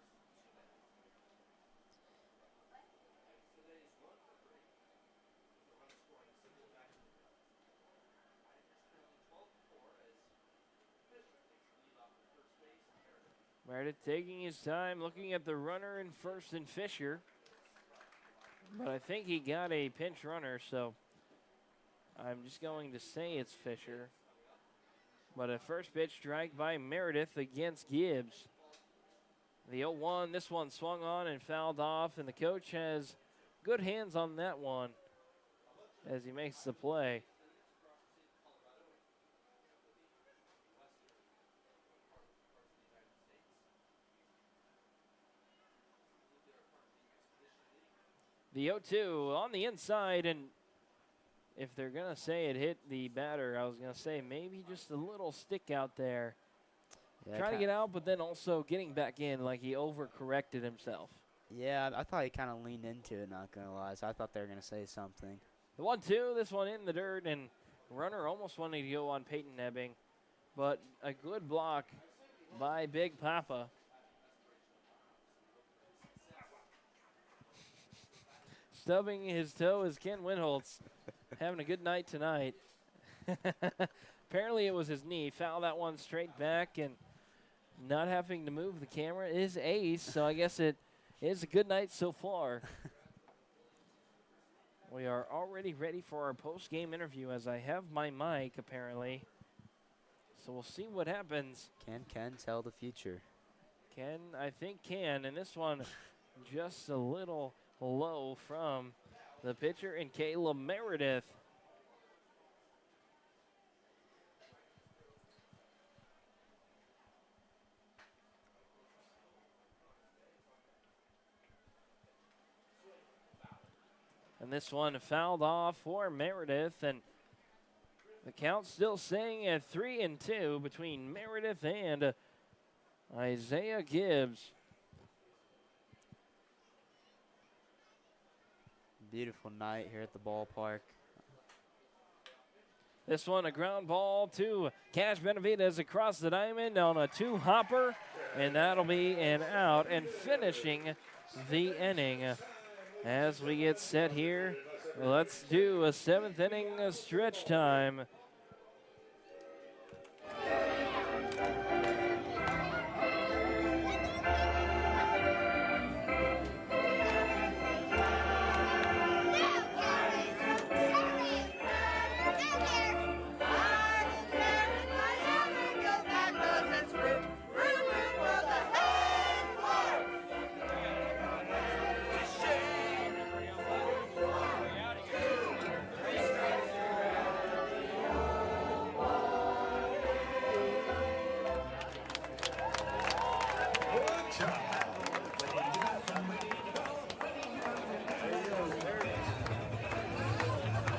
Meredith taking his time, looking at the runner in first and Fisher. But I think he got a pinch runner, so I'm just going to say it's Fisher. But a first pitch strike by Meredith against Gibbs. The 0-1, this one swung on and fouled off, and the coach has good hands on that one as he makes the play. The 0-2 on the inside, and if they're going to say it hit the batter, I was going to say maybe just a little stick out there. Yeah, trying to get out, but then also getting back in like he overcorrected himself. Yeah, I thought he kind of leaned into it, not going to lie, so I thought they were going to say something. The 1-2, this one in the dirt, and runner almost wanted to go on Peyton Ebbing, but a good block by Big Papa. Stubbing his toe is Ken Winholtz. Having a good night tonight. Apparently it was his knee. Foul that one straight back, and not having to move the camera is Ace, so I guess it is a good night so far. We are already ready for our post-game interview as I have my mic, apparently. So we'll see what happens. Can Ken tell the future? Ken, I think can, and this one just a little low from the pitcher and Kayla Meredith. And this one fouled off for Meredith, and the count still staying at 3-2 between Meredith and Isaiah Gibbs. Beautiful night here at the ballpark. This one, a ground ball to Cash Benavidez across the diamond on a 2-hopper, and that'll be an out, and finishing the inning. As we get set here, let's do a 7th inning stretch time.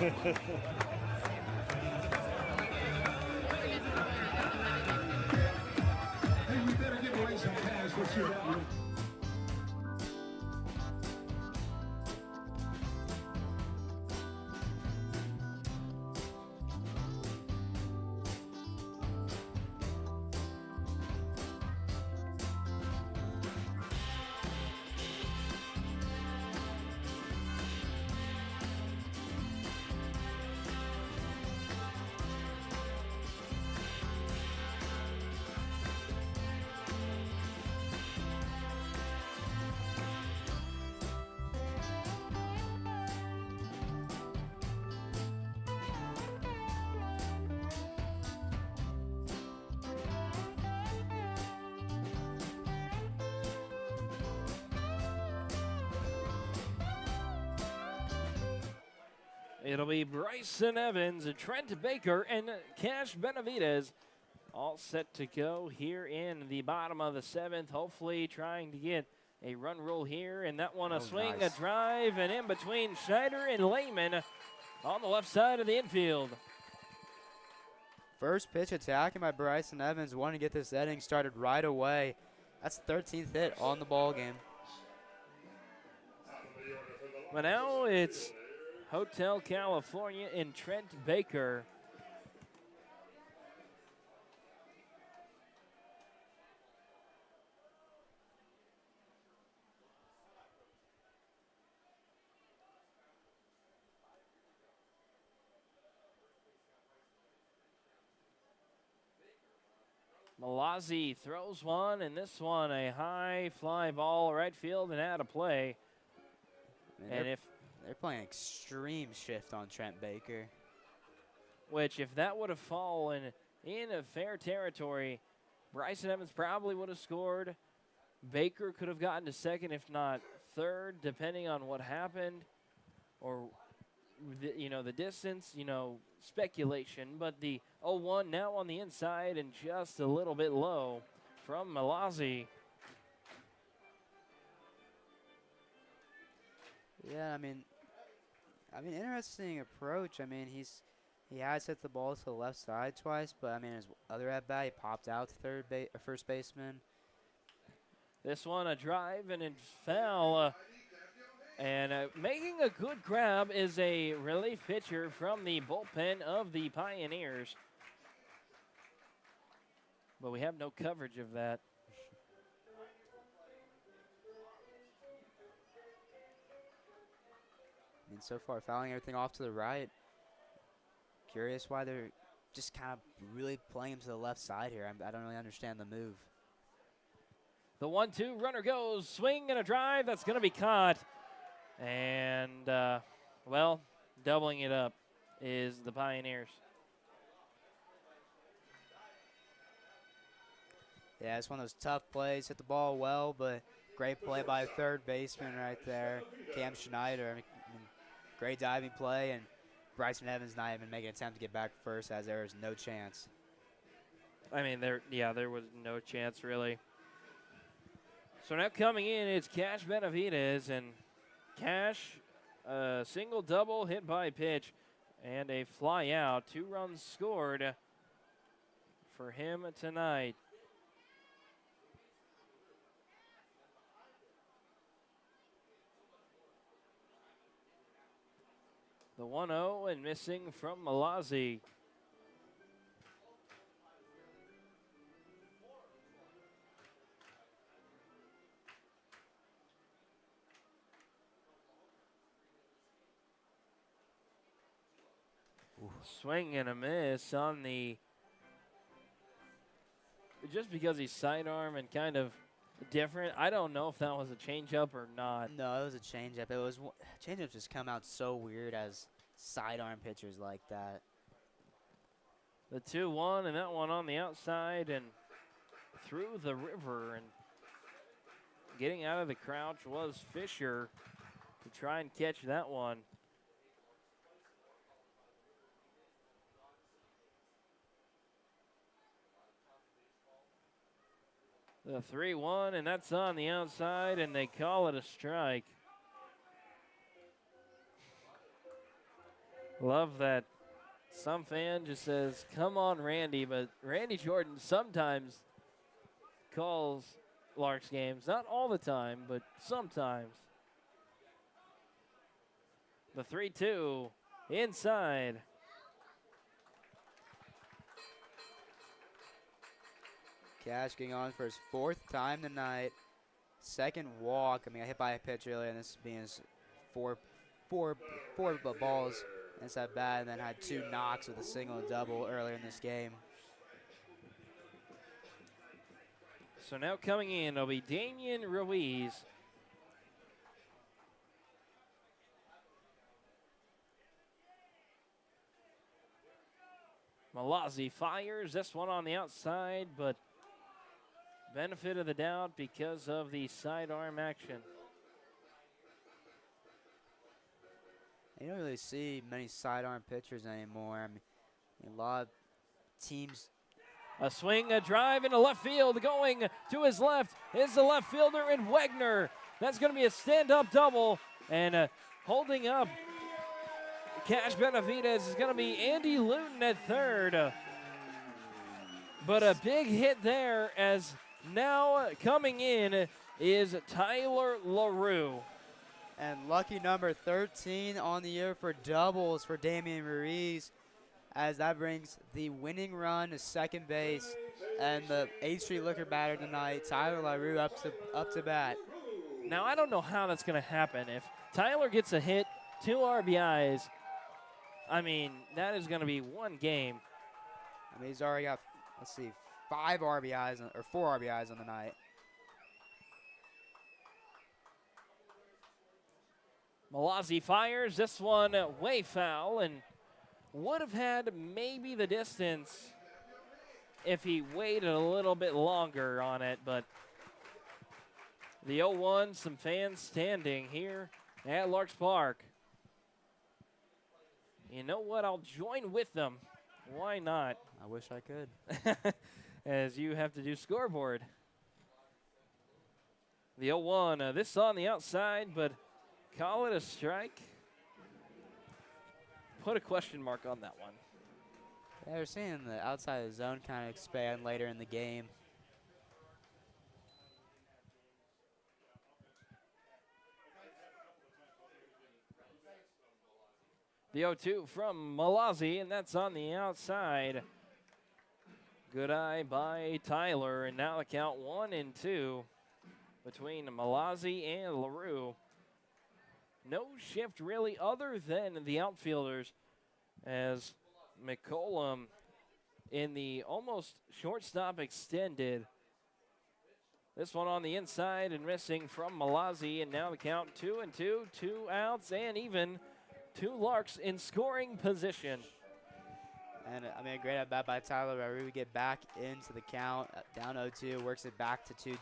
Hey, we better give away some cash. What's your value? It'll be Bryson Evans, Trent Baker, and Cash Benavides all set to go here in the bottom of the 7th. Hopefully trying to get a run rule here. And that one a swing, nice. a drive, and in between Schneider and Lehman on the left side of the infield. First pitch attacking by Bryson Evans. Want to get this inning started right away. That's the 13th hit on the ball game. But now it's Hotel California and Trent Baker. Malazzi throws one, and this one a high fly ball right field and out of play. And they're playing extreme shift on Trent Baker. Which, if that would have fallen in a fair territory, Bryson Evans probably would have scored. Baker could have gotten to second, if not third, depending on what happened, or the distance. Speculation. But the 0-1 now on the inside and just a little bit low from Malazzi. Yeah, I mean, interesting approach. I mean, he has hit the ball to the left side twice, but I mean, his other at bat, he popped out to first baseman. This one a drive and it fell. And making a good grab is a relief pitcher from the bullpen of the Pioneers. But we have no coverage of that. I mean, so far, fouling everything off to the right. Curious why they're just kind of really playing him to the left side here. I don't really understand the move. The 1-2 runner goes, swing and a drive. That's going to be caught. And, doubling it up is the Pioneers. Yeah, it's one of those tough plays. Hit the ball well, but great play by third baseman right there, Cam Schneider. I mean, great diving play, and Bryson Evans not even making an attempt to get back first, as there is no chance. I mean, there was no chance, really. So now coming in, it's Cash Benavides, and Cash, single double hit by pitch and a fly out. 2 runs scored for him tonight. The 1-0 and missing from Malazzi. Swing and a miss on the, just because he's sidearm and kind of different. I don't know if that was a changeup or not. No, it was a changeup. Changeups just come out so weird as sidearm pitchers like that. The 2-1 and that one on the outside and through the river, and getting out of the crouch was Fisher to try and catch that one. The 3-1, and that's on the outside, and they call it a strike. Love that. Some fan just says, come on, Randy, but Randy Jordan sometimes calls Larks games. Not all the time, but sometimes. The 3-2 inside. Cash getting on for his 4th time tonight. 2nd walk. I mean, I hit by a pitch earlier, and this being his four balls inside bat, and then had 2 knocks with a single and double earlier in this game. So now coming in, it'll be Damian Ruiz. Malazzi fires this one on the outside, but benefit of the doubt because of the sidearm action. You don't really see many sidearm pitchers anymore. I mean, a lot of teams. A swing, a drive into left field. Going to his left is the left fielder in Wegner. That's going to be a stand-up double. And holding up Cash Benavidez is going to be Andy Luton at third. But a big hit there, as now coming in is Tyler LaRue. And lucky number 13 on the year for doubles for Damian Ruiz, as that brings the winning run to second base. And the 8th Street Liquor batter tonight, Tyler LaRue, up to bat. Now, I don't know how that's going to happen. If Tyler gets a hit, 2 RBIs, I mean, that is going to be one game. I mean, he's already got, let's see, 5 RBIs, or 4 RBIs on the night. Malazzi fires this one way foul, and would have had maybe the distance if he waited a little bit longer on it, but the 0-1, some fans standing here at Larks Park. You know what? I'll join with them. Why not? I wish I could. As you have to do scoreboard. The 0-1, this on the outside, but call it a strike. Put a question mark on that one. Yeah, we're seeing the outside of the zone kind of expand later in the game. The 0-2 from Malazzi, and that's on the outside. Good eye by Tyler, and now the count 1-2 between Malazzi and LaRue. No shift really other than the outfielders, as McCollum in the almost shortstop extended. This one on the inside and missing from Malazzi, and now the count 2-2, 2 outs, and even 2 Larks in scoring position. And I mean, a great at bat by Tyler LaRue. We get back into the count, down 0-2, works it back to 2-2.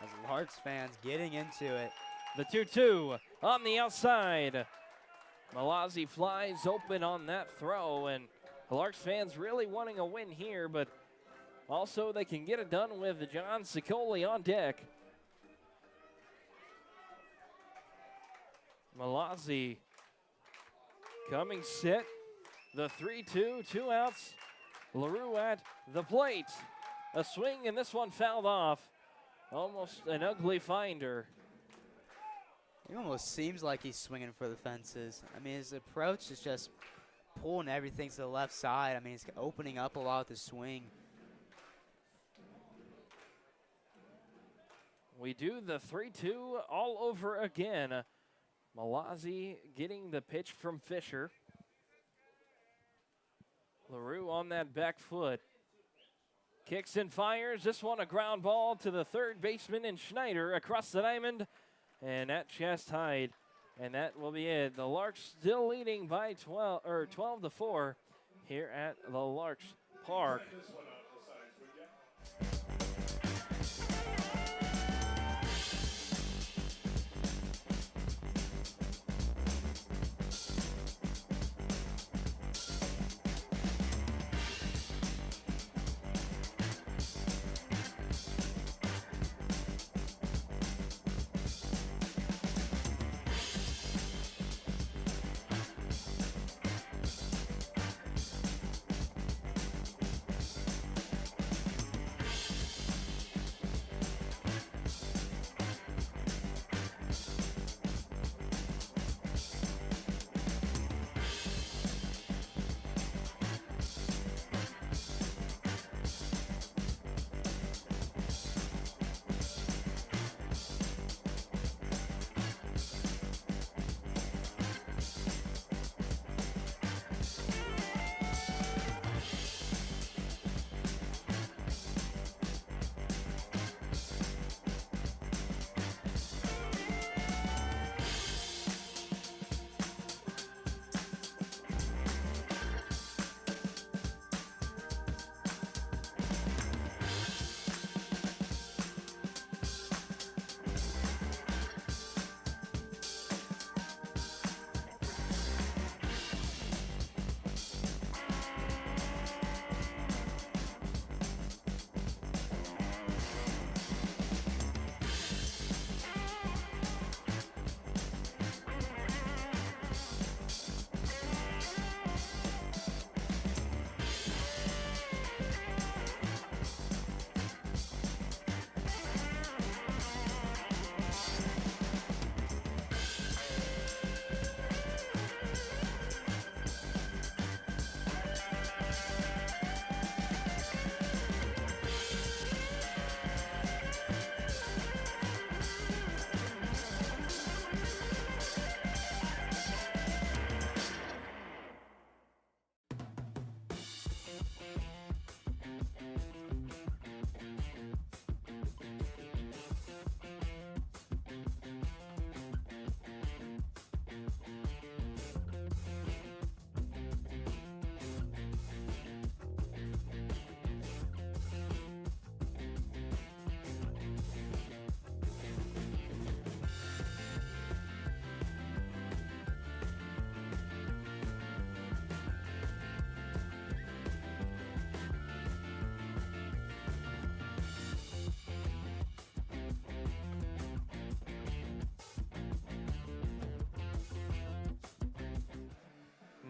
As Larks fans getting into it. The 2-2 on the outside. Malazzi flies open on that throw, and the Larks fans really wanting a win here, but also they can get it done with John Sicoli on deck. Malazzi coming set. The 3-2, 2 outs. LaRue at the plate. A swing, and this one fouled off. Almost an ugly finder. It almost seems like he's swinging for the fences. I mean, his approach is just pulling everything to the left side. I mean, he's opening up a lot with his swing. We do the 3-2 all over again. Malazzi getting the pitch from Fisher. LaRue on that back foot. Kicks and fires. This one a ground ball to the third baseman in Schneider across the diamond. And at chest height. And that will be it. The Larks still leading by 12-4 here at the Larks Park.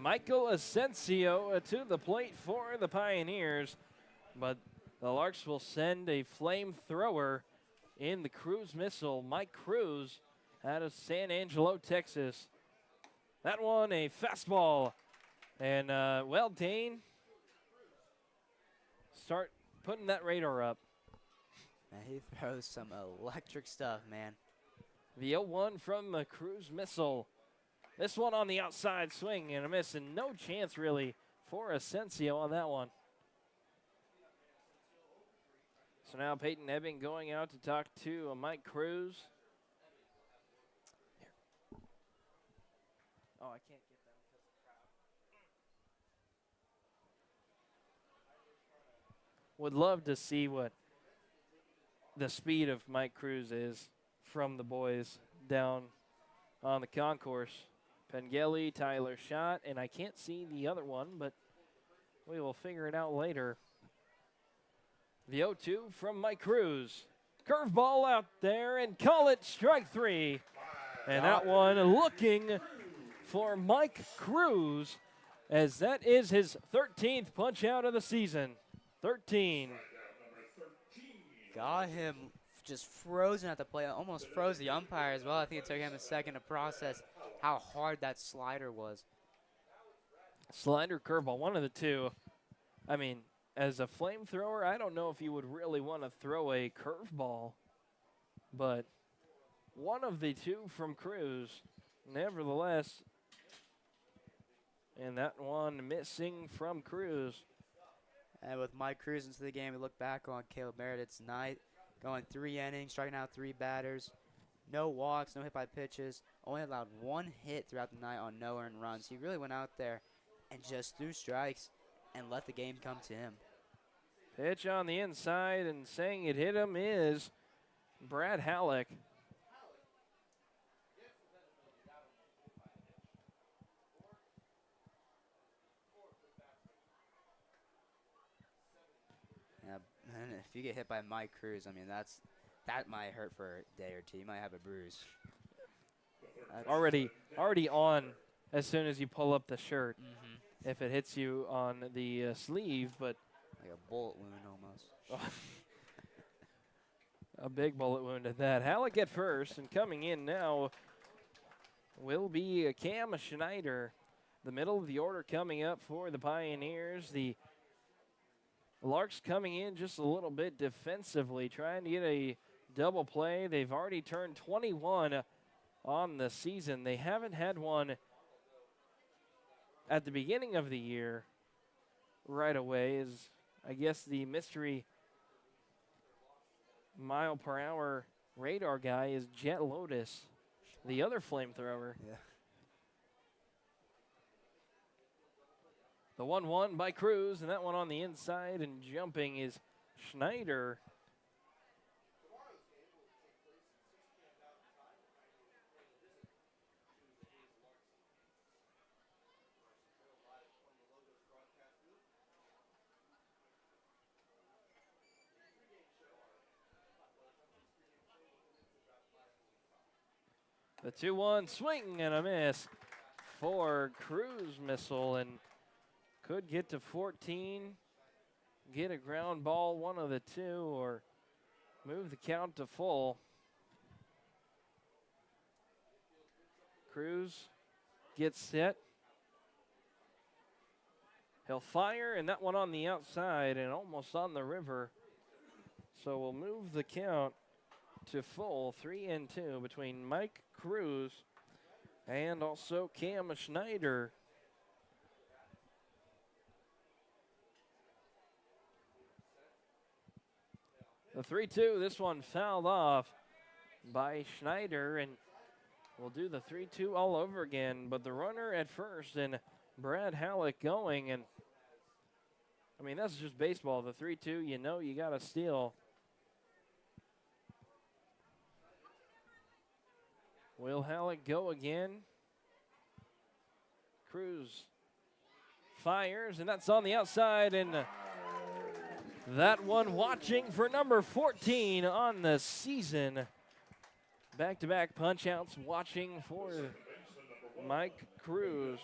Michael Asensio to the plate for the Pioneers. But the Larks will send a flamethrower in the cruise missile. Mike Cruz out of San Angelo, Texas. That one a fastball. And, well, Dane, start putting that radar up. Man, he throws some electric stuff, man. The 0-1 from the cruise missile. This one on the outside swing and a miss, and no chance really for Asensio on that one. So now Peyton Ebbing going out to talk to Mike Cruz. Oh, I can't get them because of the crowd. Would love to see what the speed of Mike Cruz is from the boys down on the concourse. Pengelly, Tyler Schott, and I can't see the other one, but we will figure it out later. The 0-2 from Mike Cruz. Curveball out there and call it strike 3. And that one looking for Mike Cruz, as that is his 13th punch out of the season. 13. Got him just frozen at the plate. Almost froze the umpire as well. I think it took him a second to process how hard that slider was. Slider, curveball, one of the two. I mean, as a flamethrower, I don't know if you would really want to throw a curveball, but one of the two from Cruz, nevertheless. And that one missing from Cruz. And with Mike Cruz into the game, we look back on Caleb Meredith's night, going 3 innings, striking out 3 batters, no walks, no hit by pitches, only allowed 1 hit throughout the night on no earned runs. He really went out there and just threw strikes and let the game come to him. Pitch on the inside, and saying it hit him is Brad Halleck. Yeah, and if you get hit by Mike Cruz, I mean, that might hurt for a day or two. You might have a bruise. Already on as soon as you pull up the shirt. If it hits you on the sleeve, but like a bullet wound almost. A big bullet wound at that. Halleck at first, and coming in now will be Cam Schneider. The middle of the order coming up for the Pioneers. The Larks coming in just a little bit defensively, trying to get a double play. They've already turned 21 on the season. They haven't had one at the beginning of the year right away, is I guess the mystery mile-per-hour radar guy is Jet Lotus, the other flamethrower. Yeah. The 1-1 by Cruz, and that one on the inside, and jumping is Schneider. The 2-1 swing and a miss for Cruz missile, and could get to 14, get a ground ball, one of the two, or move the count to full. Cruz gets set. He'll fire, and that one on the outside and almost on the river. So we'll move the count to full, 3-2 between Mike Cruz and also Cam Schneider. The 3-2, this one fouled off by Schneider, and we'll do the 3-2 all over again. But the runner at first, and Brad Halleck going, and I mean, that's just baseball. The 3-2, you know you got to steal. Will Halleck go again? Cruz fires, and that's on the outside, and that one watching for number 14 on the season. Back-to-back punch-outs watching for Mike Cruz.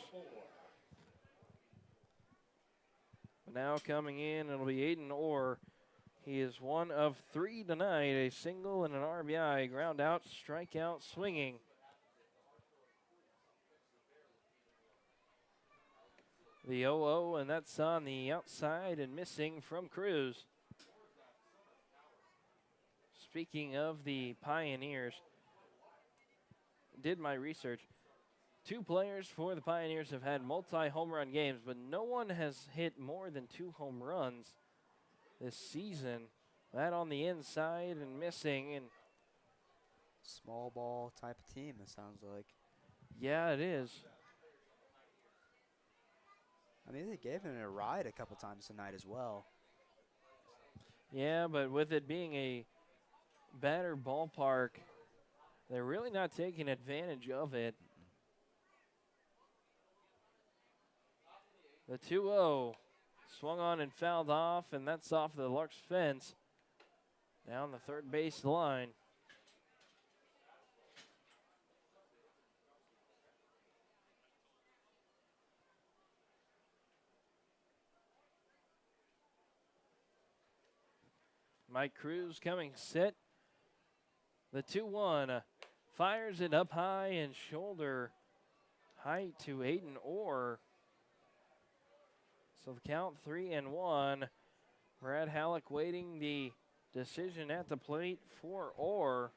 Now coming in, it'll be Aiden Orr. He is 1 of 3 tonight, a single and an RBI, ground out, strikeout, swinging. The 0-0, and that's on the outside and missing from Cruz. Speaking of the Pioneers, did my research. 2 players for the Pioneers have had multi-home run games, but no one has hit more than 2 home runs this season. That on the inside and missing. And Small ball type of team, it sounds like. yeah, it is. I mean, they gave it a ride a couple times tonight as well. Yeah, but with it being a better ballpark, they're really not taking advantage of it. The 2-0 swung on and fouled off, and that's off the Larks fence down the third base line. Mike Cruz coming set. The 2-1 fires it up high and shoulder height to Aiden Orr. So the count 3-1. Brad Halleck waiting the decision at the plate for Orr.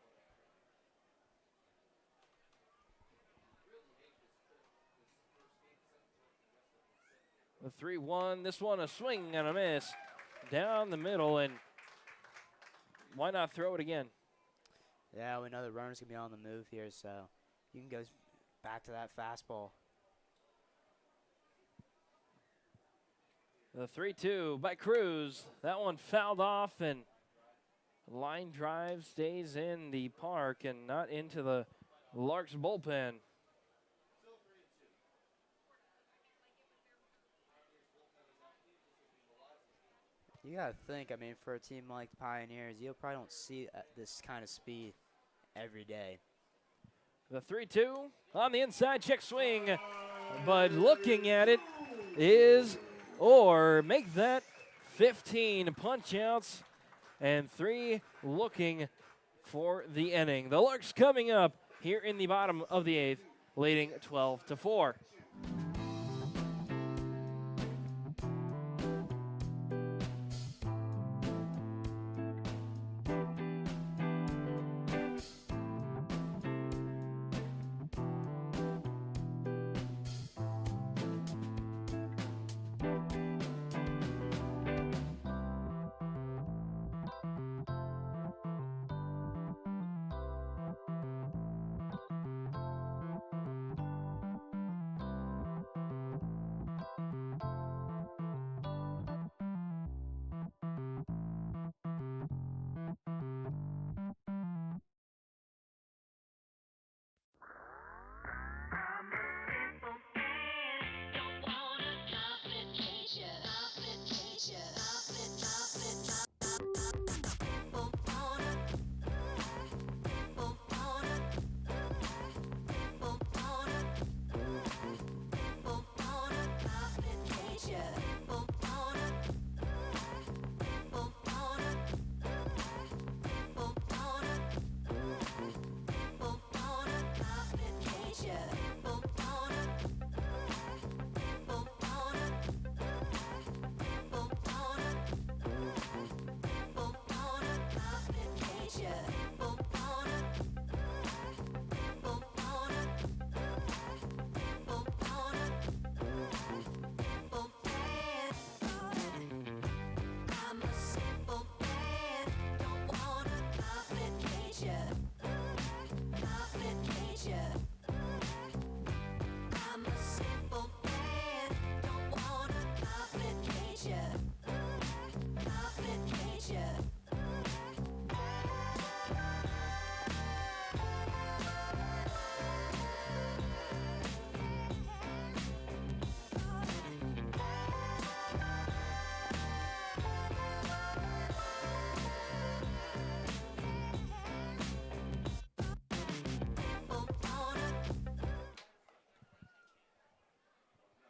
The 3-1, this one a swing and a miss down the middle, and why not throw it again? Yeah, we know the runner's going to be on the move here, so you can go back to that fastball. The 3-2 by Cruz. That one fouled off, and line drive stays in the park and not into the Larks bullpen. You got to think, I mean, for a team like the Pioneers, you probably don't see this kind of speed every day. The 3-2 on the inside, check swing, but looking at it is Orr. Make that 15 punch outs and 3 looking for the inning. The Larks coming up here in the bottom of the 8th, leading 12-4.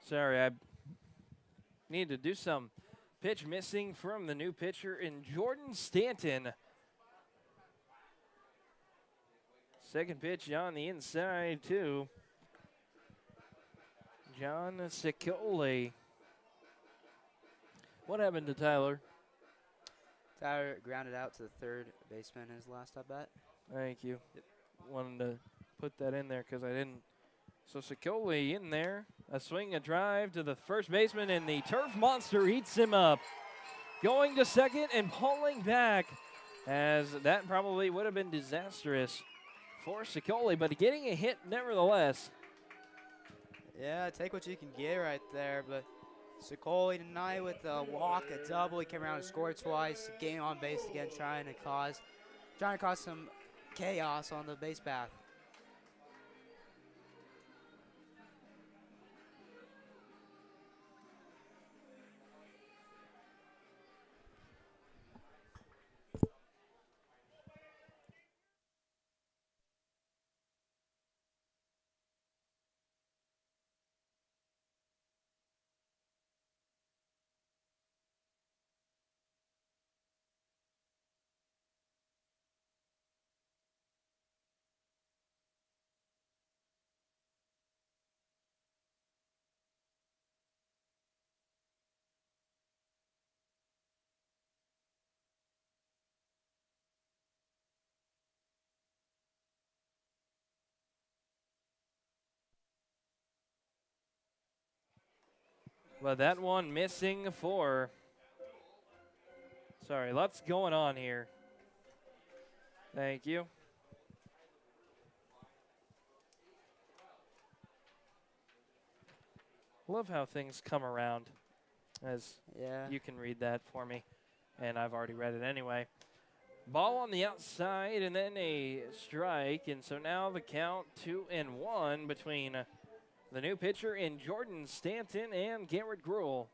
Sorry, I need to do some pitch missing from the new pitcher in Jordan Stanton. Second pitch on the inside to John Sicoli. What happened to Tyler? Tyler grounded out to the third baseman in his last at bat. Thank you. Wanted to put that in there because I didn't. So Sicoli in there. A swing, a drive to the first baseman, and the turf monster eats him up. Going to second and pulling back, as that probably would have been disastrous for Sicoli, but getting a hit nevertheless. Yeah, take what you can get right there, but Sicoli tonight with a walk, a double. He came around and scored twice, getting on base again, trying to cause some chaos on the base path. But that one missing for. Sorry, lots going on here. Thank you. Love how things come around, as Yeah. you can read that for me, and I've already read it anyway. Ball on the outside, and then a strike, and so now the count 2-1 between the new pitcher in Jordan Stanton and Garrett Gruhl.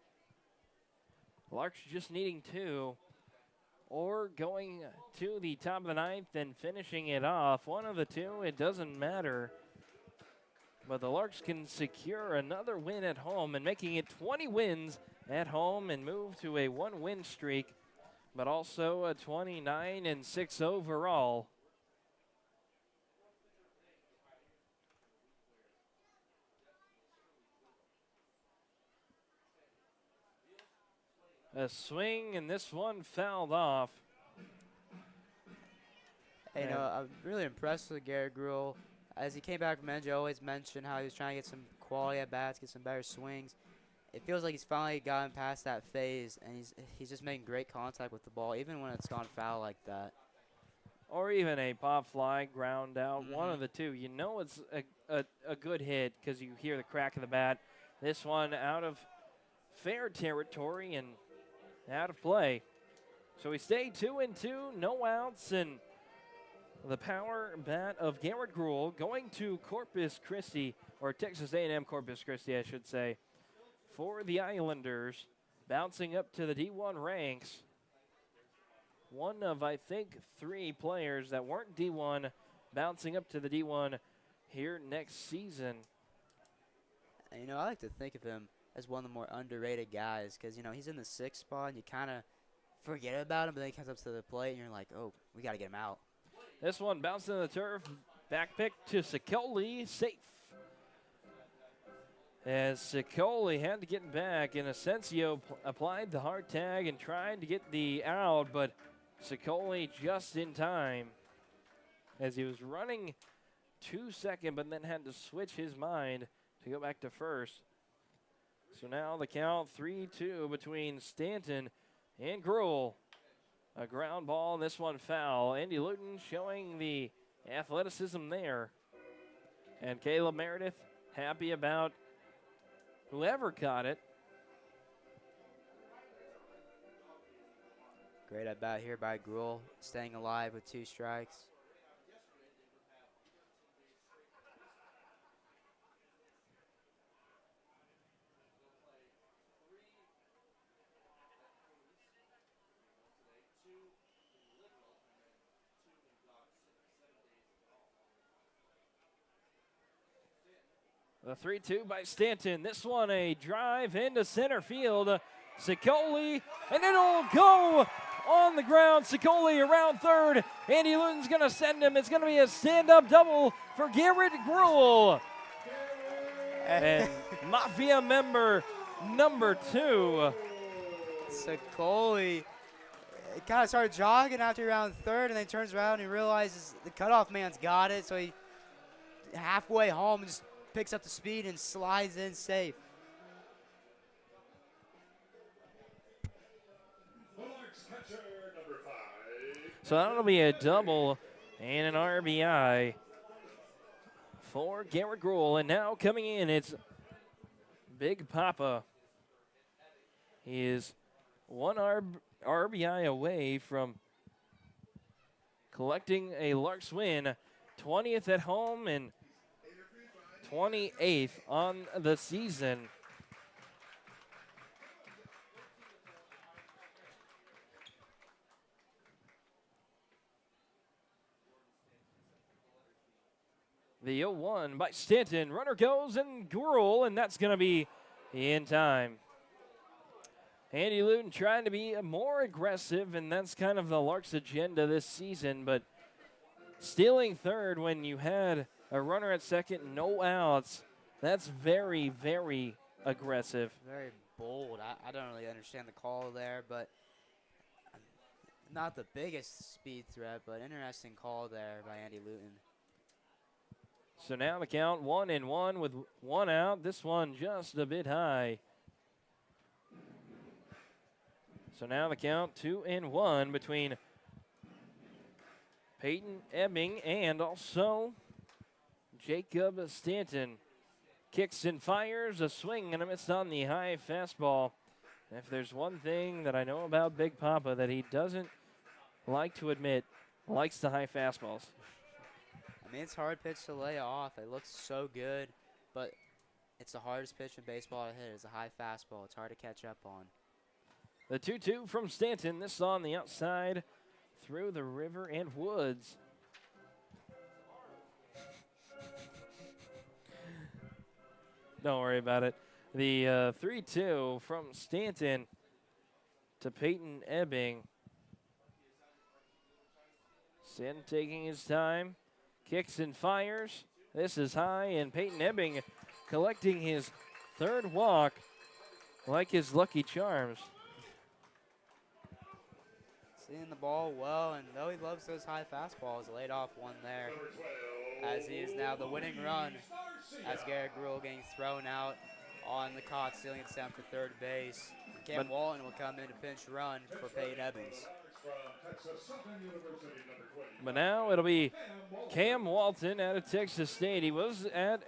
Larks just needing two, or going to the top of the ninth and finishing it off. One of the two, it doesn't matter. But the Larks can secure another win at home and making it 20 wins at home and move to a 1-win streak, but also a 29-6 overall. A swing, and this one fouled off. Hey, I'm really impressed with Garrett Gruhl. As he came back from injury, I always mentioned how he was trying to get some quality at bats, get some better swings. It feels like he's finally gotten past that phase, and he's just making great contact with the ball, even when it's gone foul like that. Or even a pop fly, ground out, one of the two. You know it's a good hit because you hear the crack of the bat. This one out of fair territory and out of play. So we stay 2-2, no outs, and the power bat of Garrett Gruhl going to Corpus Christi, or Texas A&M Corpus Christi, I should say, for the Islanders, bouncing up to the D1 ranks. One of, I think, 3 players that weren't D1 bouncing up to the D1 here next season. And, I like to think of him as one of the more underrated guys because, he's in the 6th spot and you kind of forget about him, but then he comes up to the plate and you're like, oh, we got to get him out. This one bounced into the turf. Back pick to Sicoli, safe. As Sicoli had to get back, and Asensio applied the hard tag and tried to get the out, but Sicoli just in time as he was running to second, but then had to switch his mind to go back to first. So now the count 3-2 between Stanton and Gruhl. A ground ball, and this one foul. Andy Luton showing the athleticism there. And Caleb Meredith happy about whoever caught it. Great at bat here by Gruhl, staying alive with 2 strikes. The 3-2 by Stanton. This one a drive into center field. Sicoli, and it'll go on the ground. Sicoli around third. Andy Luton's going to send him. It's going to be a stand-up double for Garrett Gruel. And Mafia member number 2. Sicoli kind of started jogging after around third, and then turns around and realizes the cutoff man's got it, so he halfway home just picks up the speed and slides in safe. The Larks catcher number 5. So that'll be a double and an RBI for Garrett Gruel. And now coming in, it's Big Papa. He is one RBI away from collecting a Larks win, 20th at home and 28th on the season. The 0-1 by Stanton. Runner goes and Gruel, and that's going to be in time. Andy Luton trying to be more aggressive, and that's kind of the Larks' agenda this season, but stealing third when you had a runner at second, no outs, that's very, very aggressive. Very bold. I don't really understand the call there, but not the biggest speed threat, but interesting call there by Andy Luton. So now the count 1-1 with one out. This one just a bit high. So now the count 2-1 between Peyton Ebbing and also Jacob Stanton. Kicks and fires, a swing and a miss on the high fastball. And if there's one thing that I know about Big Papa that he doesn't like to admit, likes the high fastballs. I mean, it's a hard pitch to lay off. It looks so good, but it's the hardest pitch in baseball to hit. It's a high fastball. It's hard to catch up on. The 2-2 from Stanton. This on the outside through the river and woods. Don't worry about it. The 3-2 from Stanton to Peyton Ebbing. Stanton taking his time. Kicks and fires. This is high, and Peyton Ebbing collecting his third walk like his Lucky Charms. Seeing the ball well, and though he loves those high fastballs, laid off one there, as he is now the winning run, as Garrett Gruel getting thrown out on the caught, stealing it down for third base. Cam Walton will come in to pinch run for Peyton Ebbings. But now it'll be Cam Walton out of Texas State. He was at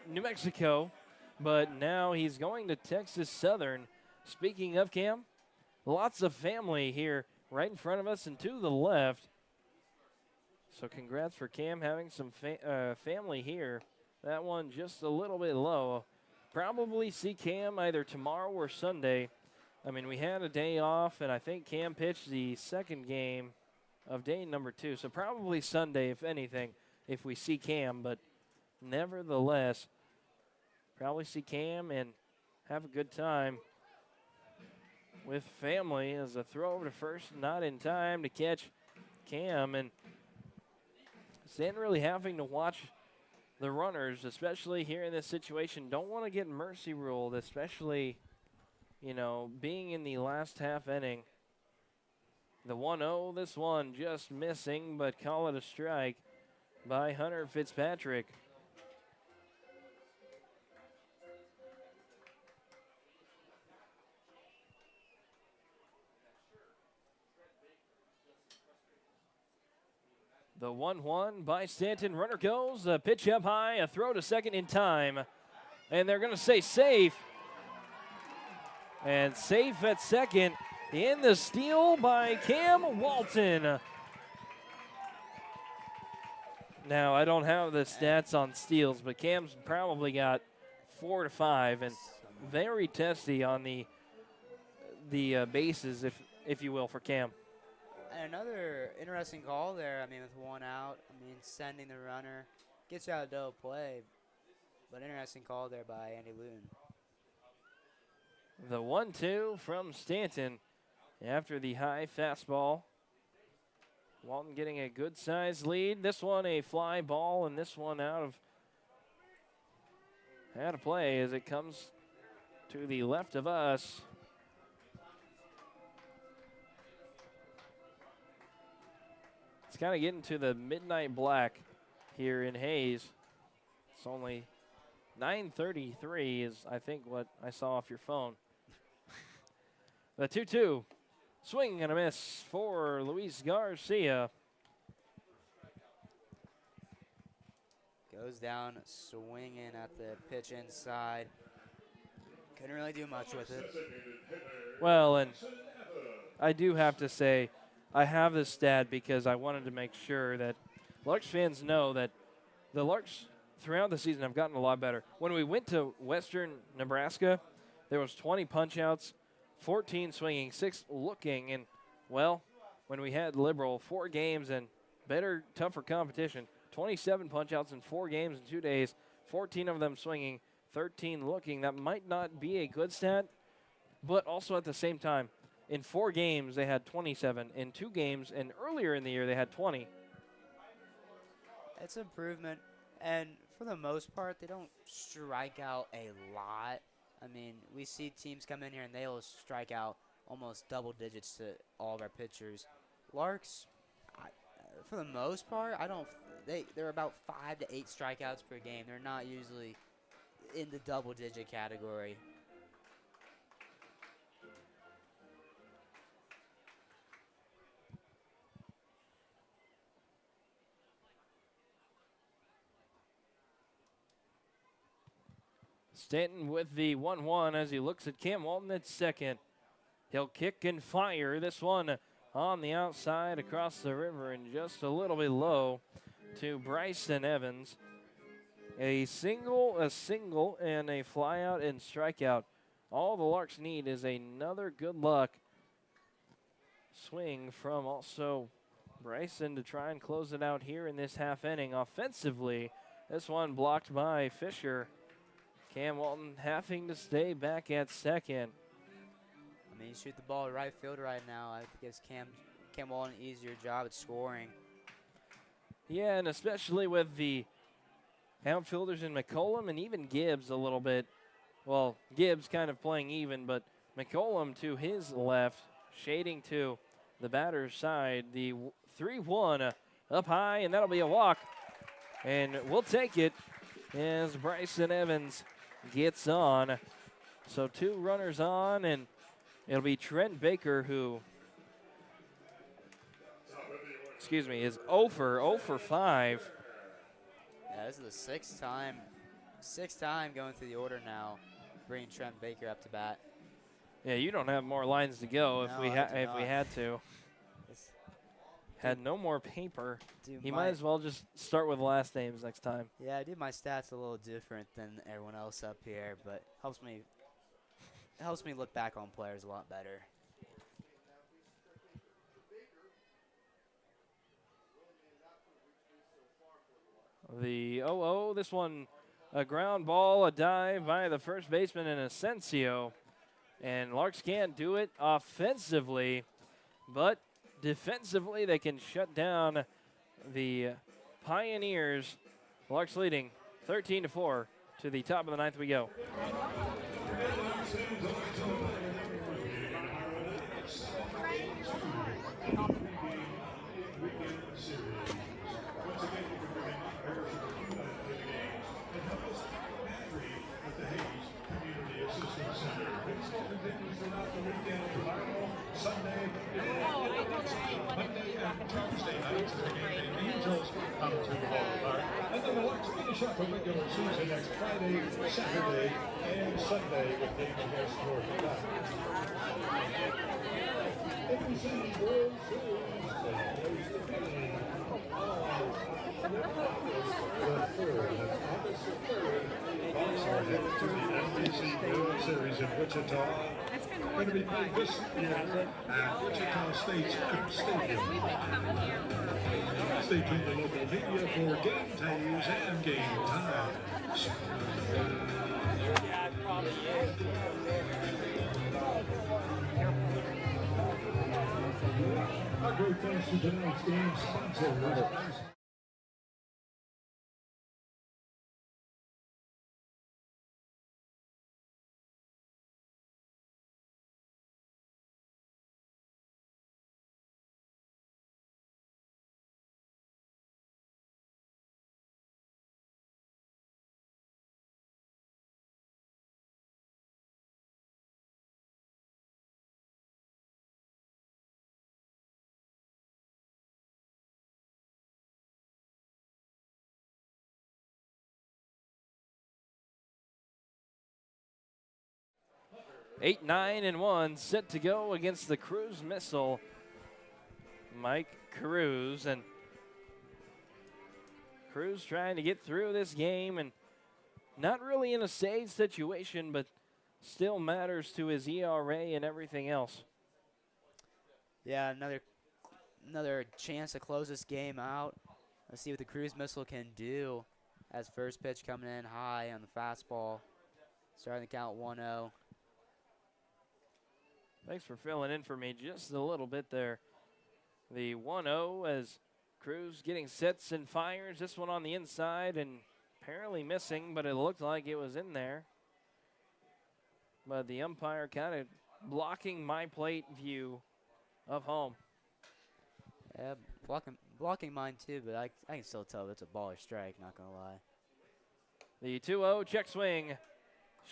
New Mexico, but now he's going to Texas Southern. Speaking of Cam, lots of family here right in front of us and to the left. So congrats for Cam having some family here. That one just a little bit low. Probably see Cam either tomorrow or Sunday. I mean, we had a day off, and I think Cam pitched the second game of day number 2. So probably Sunday, if anything, if we see Cam. But nevertheless, probably see Cam and have a good time with family. As a throw over to first, not in time to catch Cam. And Stanton really having to watch the runners, especially here in this situation. Don't want to get mercy ruled, especially, you know, being in the last half inning. The 1-0, this one just missing, but call it a strike by Hunter Fitzpatrick. The 1-1 by Stanton. Runner goes, a pitch up high, a throw to second in time. And they're going to say safe. And safe at second in the steal by Cam Walton. Now, I don't have the stats on steals, but Cam's probably got 4 to 5 and very testy on the bases, if you will, for Cam. And another interesting call there. I mean, with one out, I mean, sending the runner gets you out of double play, but interesting call there by Andy Luton. The 1-2 from Stanton after the high fastball. Walton getting a good sized lead. This one a fly ball, and this one out of play as it comes to the left of us. It's kind of getting to the midnight black here in Hayes. It's only 9:33 is, I think, what I saw off your phone. The 2-2. Swing and a miss for Luis Garcia. Goes down swinging at the pitch inside. Couldn't really do much with it. Well, and I do have to say, I have this stat because I wanted to make sure that Larks fans know that the Larks throughout the season have gotten a lot better. When we went to Western Nebraska, there was 20 punch-outs, 14 swinging, 6 looking, and, well, when we had Liberal, 4 games and better, tougher competition, 27 punch-outs in 4 games in 2 days, 14 of them swinging, 13 looking. That might not be a good stat, but also at the same time, in 4 games they had 27. In 2 games, and earlier in the year they had 20. It's improvement, and for the most part, they don't strike out a lot. I mean, we see teams come in here and they'll strike out almost double digits to all of our pitchers. Larks, for the most part, they're about 5 to 8 strikeouts per game. They're not usually in the double-digit category. Stanton with the 1-1 as he looks at Cam Walton at second. He'll kick and fire this one on the outside across the river and just a little bit low to Bryson Evans. A single, and a fly out and strikeout. All the Larks need is another good luck swing from also Bryson to try and close it out here in this half inning. Offensively, this one blocked by Fisher. Cam Walton having to stay back at second. I mean, you shoot the ball to right field right now. I think it gives Cam Walton an easier job at scoring. Yeah, and especially with the outfielders in McCollum and even Gibbs a little bit. Well, Gibbs kind of playing even, but McCollum to his left, shading to the batter's side. The 3-1 up high, and that'll be a walk. And we'll take it as Bryson Evans gets on. So 2 runners on, and it'll be Trent Baker who, is 0 for 5. Yeah, this is the sixth time going through the order now, bringing Trent Baker up to bat. Yeah, you don't have more lines to go if we had to. Had no more paper. He might as well just start with last names next time. Yeah, I do my stats a little different than everyone else up here, but helps me look back on players a lot better. The 0-0, this one a ground ball, a dive by the first baseman in Asensio. And Larks can't do it offensively, but defensively they can shut down the Pioneers. Larks leading 13-4 to the top of the 9th we go. And then the Larks finish up the regular season next Friday, Saturday, and Sunday with games against North Carolina. NBC World Series plays the game on the 3rd. That's August the 3rd. Larks are headed to the NBC World Series in Wichita. Going to be played this year at Wichita State's Stadium. Stay tuned to local media for game days and game times. Our great thanks to tonight's game sponsors. Eight, 9, and 1 set to go against the Cruise Missile. Mike Cruz, and Cruz trying to get through this game and not really in a save situation, but still matters to his ERA and everything else. Yeah, another chance to close this game out. Let's see what the Cruise Missile can do. As first pitch coming in high on the fastball. Starting the count 1-0. Thanks for filling in for me just a little bit there. The 1-0 as Cruz getting sets and fires. This one on the inside and apparently missing, but it looked like it was in there. But the umpire kind of blocking my plate view of home. Yeah, blocking mine too, but I can still tell if it's a ball or strike, not going to lie. The 2-0 check swing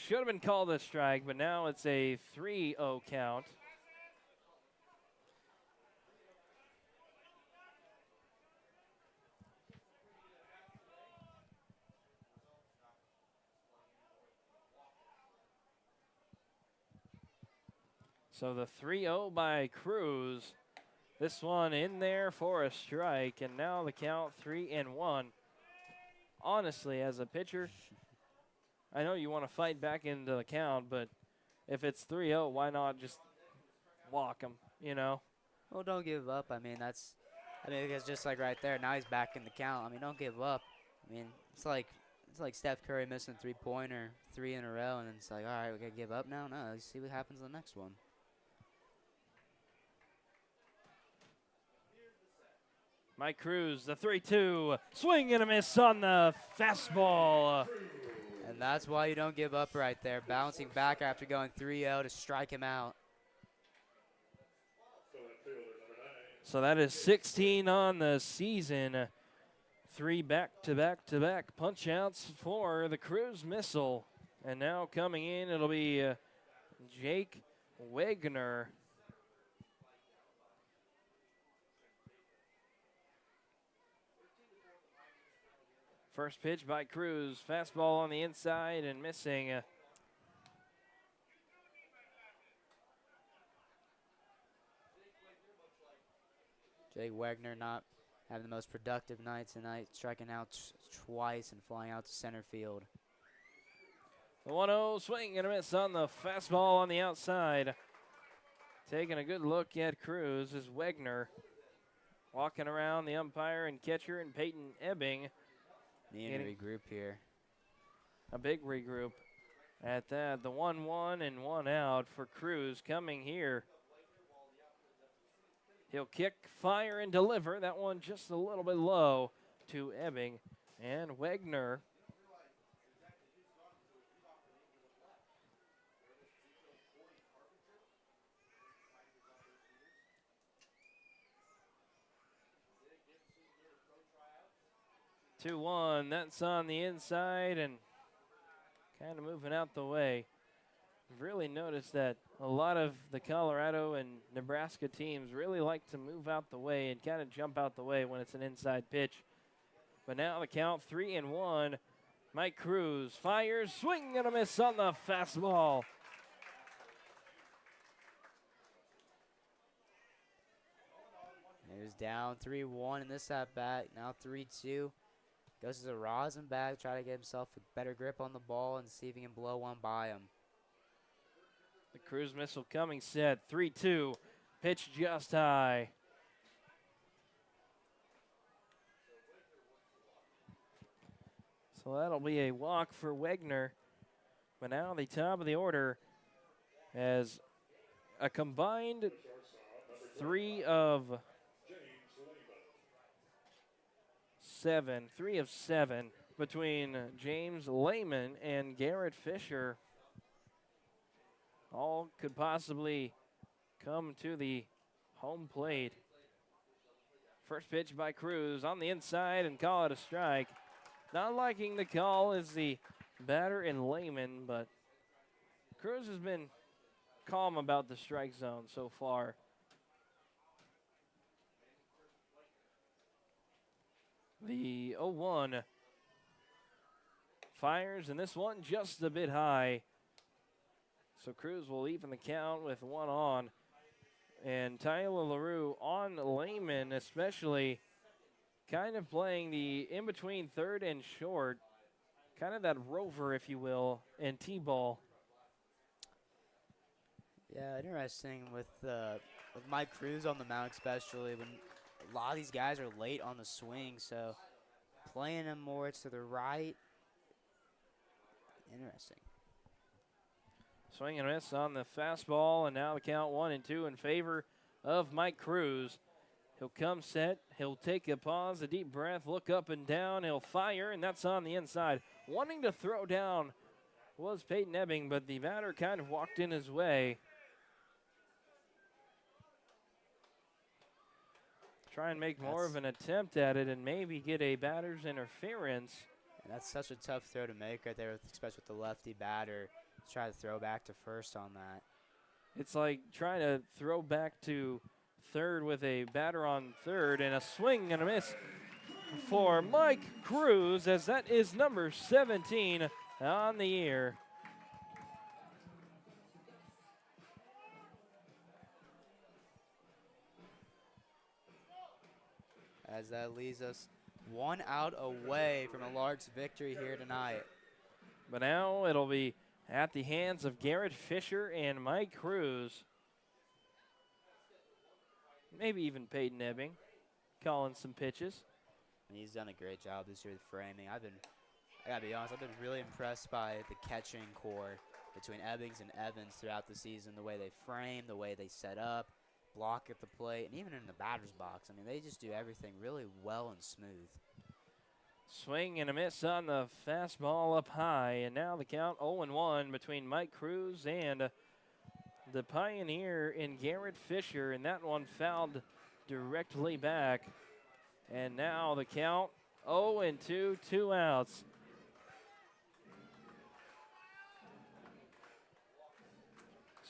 should have been called a strike, but now it's a 3-0 count. So the 3-0 by Cruz. This one in there for a strike, and now the count 3-1. Honestly, as a pitcher, I know you want to fight back into the count, but if it's 3-0, why not just walk him, you know? Well, don't give up. I mean, because just like right there, now he's back in the count. I mean, don't give up. I mean, it's like Steph Curry missing a three-pointer 3 in a row, and it's like, all right, we got to give up now? No, let's see what happens in the next one. Mike Cruz, the 3-2, swing and a miss on the fastball. And that's why you don't give up right there. Bouncing back after going 3-0 to strike him out. So that is 16 on the season. 3 back-to-back-to-back punch-outs for the Cruz Missile. And now coming in, it'll be Jake Wegner. First pitch by Cruz, fastball on the inside and missing. Jake Wegner not having the most productive night tonight, striking out twice and flying out to center field. The 1-0 swing and a miss on the fastball on the outside. Taking a good look at Cruz is Wegner. Walking around the umpire and catcher and Peyton Ebbing. Need to regroup here. A big regroup at that. The 1-1 and 1 out for Cruz coming here. He'll kick, fire, and deliver. That one just a little bit low to Ebbing. And Wegner. Two-one, that's on the inside and kind of moving out the way. I've really noticed that a lot of the Colorado and Nebraska teams really like to move out the way and kind of jump out the way when it's an inside pitch. But now the count 3-1. Mike Cruz fires, swing and a miss on the fastball. He was down 3-1 in this at-bat, now 3-2. Goes to the rosin bag, try to get himself a better grip on the ball and see if he can blow one by him. The Cruz Missile coming set, 3-2, pitch just high. So that'll be a walk for Wegner. But now the top of the order as a combined 3 of 7. 3 of 7 between James Lehman and Garrett Fisher. All could possibly come to the home plate. First pitch by Cruz on the inside and call it a strike. Not liking the call is the batter in Lehman, but Cruz has been calm about the strike zone so far. The 0-1 fires, and this one just a bit high. So Cruz will even the count with 1 on. And Tyler LaRue on Lehman, especially kind of playing the in-between third and short, kind of that rover, if you will, and T-ball. Yeah, interesting with Mike Cruz on the mound, especially when a lot of these guys are late on the swing, so playing him more to the right. Interesting. Swing and miss on the fastball, and now the count 1-2 in favor of Mike Cruz. He'll come set, he'll take a pause, a deep breath, look up and down, he'll fire, and that's on the inside. Wanting to throw down was Peyton Ebbing, but the batter kind of walked in his way. Try and make more of an attempt at it and maybe get a batter's interference. And that's such a tough throw to make right there, especially with the lefty batter. Try to throw back to first on that. It's like trying to throw back to third with a batter on third, and a swing and a miss for Mike Cruz, as that is number 17 on the year. As that leaves us 1 out away from a Larks victory here tonight. But now it'll be at the hands of Garrett Fisher and Mike Cruz. Maybe even Peyton Ebbing calling some pitches. And he's done a great job this year with framing. I gotta be honest, I've been really impressed by the catching core between Ebbings and Evans throughout the season, the way they frame, the way they set up, block at the plate, and even in the batter's box. I mean, they just do everything really well and smooth. Swing and a miss on the fastball up high, and now the count 0-1 between Mike Cruz and the Pioneer in Garrett Fisher, and that one fouled directly back. And now the count 0-2, 2 outs.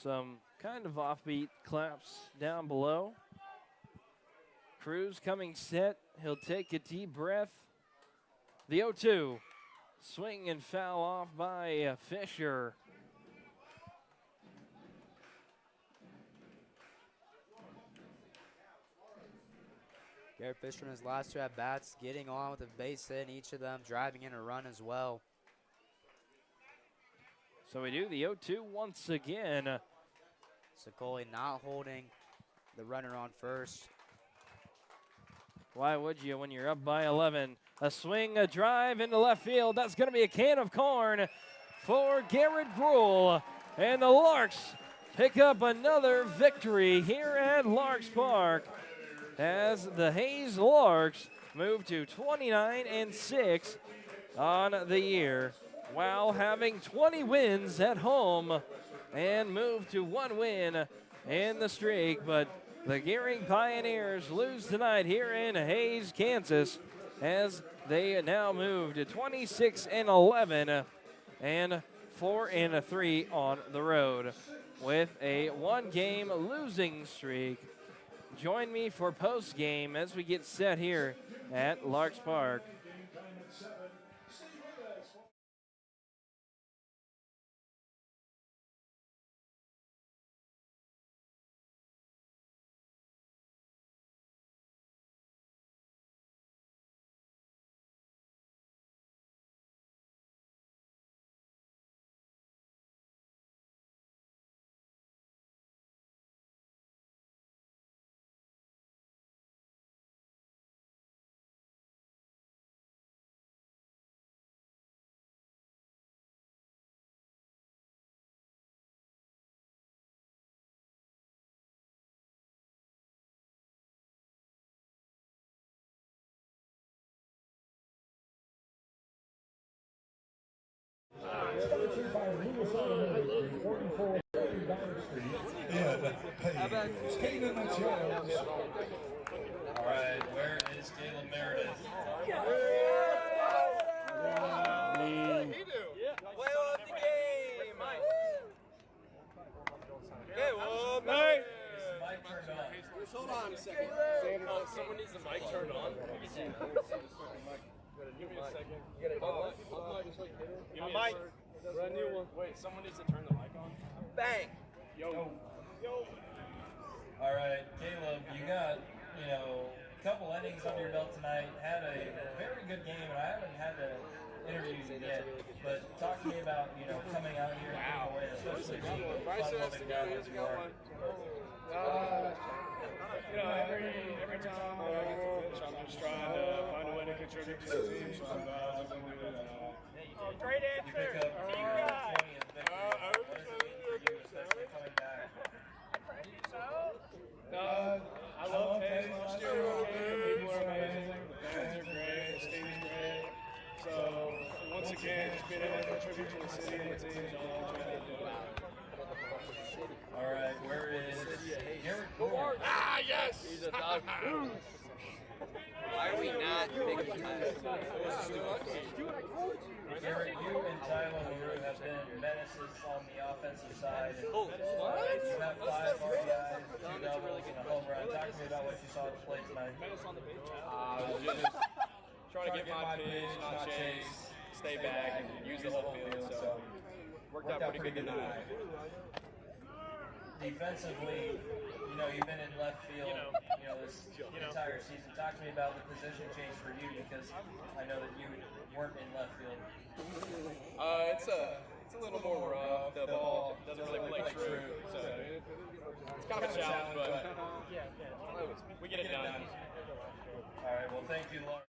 Some kind of offbeat claps down below. Cruz coming set. He'll take a deep breath. The 0-2. Swing and foul off by Fisher. Garrett Fisher in his last 2 at-bats, getting on with a base hit in each of them, driving in a run as well. So we do the 0-2 once again. Sicoli not holding the runner on first. Why would you when you're up by 11? A swing, a drive into left field. That's going to be a can of corn for Garrett Gruhl. And the Larks pick up another victory here at Larks Park as the Hayes Larks move to 29-6 on the year, while having 20 wins at home and move to 1 win in the streak. But the Gearing Pioneers lose tonight here in Hayes, Kansas, as they now move to 26-11 and 4-3 on the road with a 1-game losing streak. Join me for post-game as we get set here at Larks Park. sponsored by Minnesota Military, 44 Dime Street in Hayden Jones. All right, where is Caleb Meredith? Play on the game. Okay, well, Mike. Is the mic turned on? Hold on a second. Someone needs the mic turned on. Give me a second. You got a mic. Brand new one. Wait, someone needs to turn the mic on. Bang. Yo. All right, Caleb, you got, a couple innings under your belt tonight, had a very good game, and I haven't had to interview you yet, but talk to me about, coming out here and getting away, especially being a fun-loving guy as you are. Every time I get to pitch, I'm just trying to find a way to contribute to the team. So I'm looking to do that. Great You pick up your 20th victory. What does it mean for you, especially coming back? I love Hayes last year. People are amazing. The fans are great. The team's great. So once again, just being able to contribute to the city and the team is all I'm trying to do. All right, where is Garrett Gore? Ah, yes! He's a dog. Why are we not picking Garrett, you and Tyler LaRue have been menaces on the offensive side. Oh, what? You have 5 RBIs, 2 doubles, and a home run. Talk to me about what you saw at the plate tonight. Just trying to get my pitch, not chase, stay back, and use the whole field. So worked out pretty good tonight. Defensively, you've been in left field, this entire season. Talk to me about the position change for you, because I know that you weren't in left field. It's a little more rough. The ball doesn't really play true, so it's kind of a challenge, but we get it done. All right, well, thank you, Larks.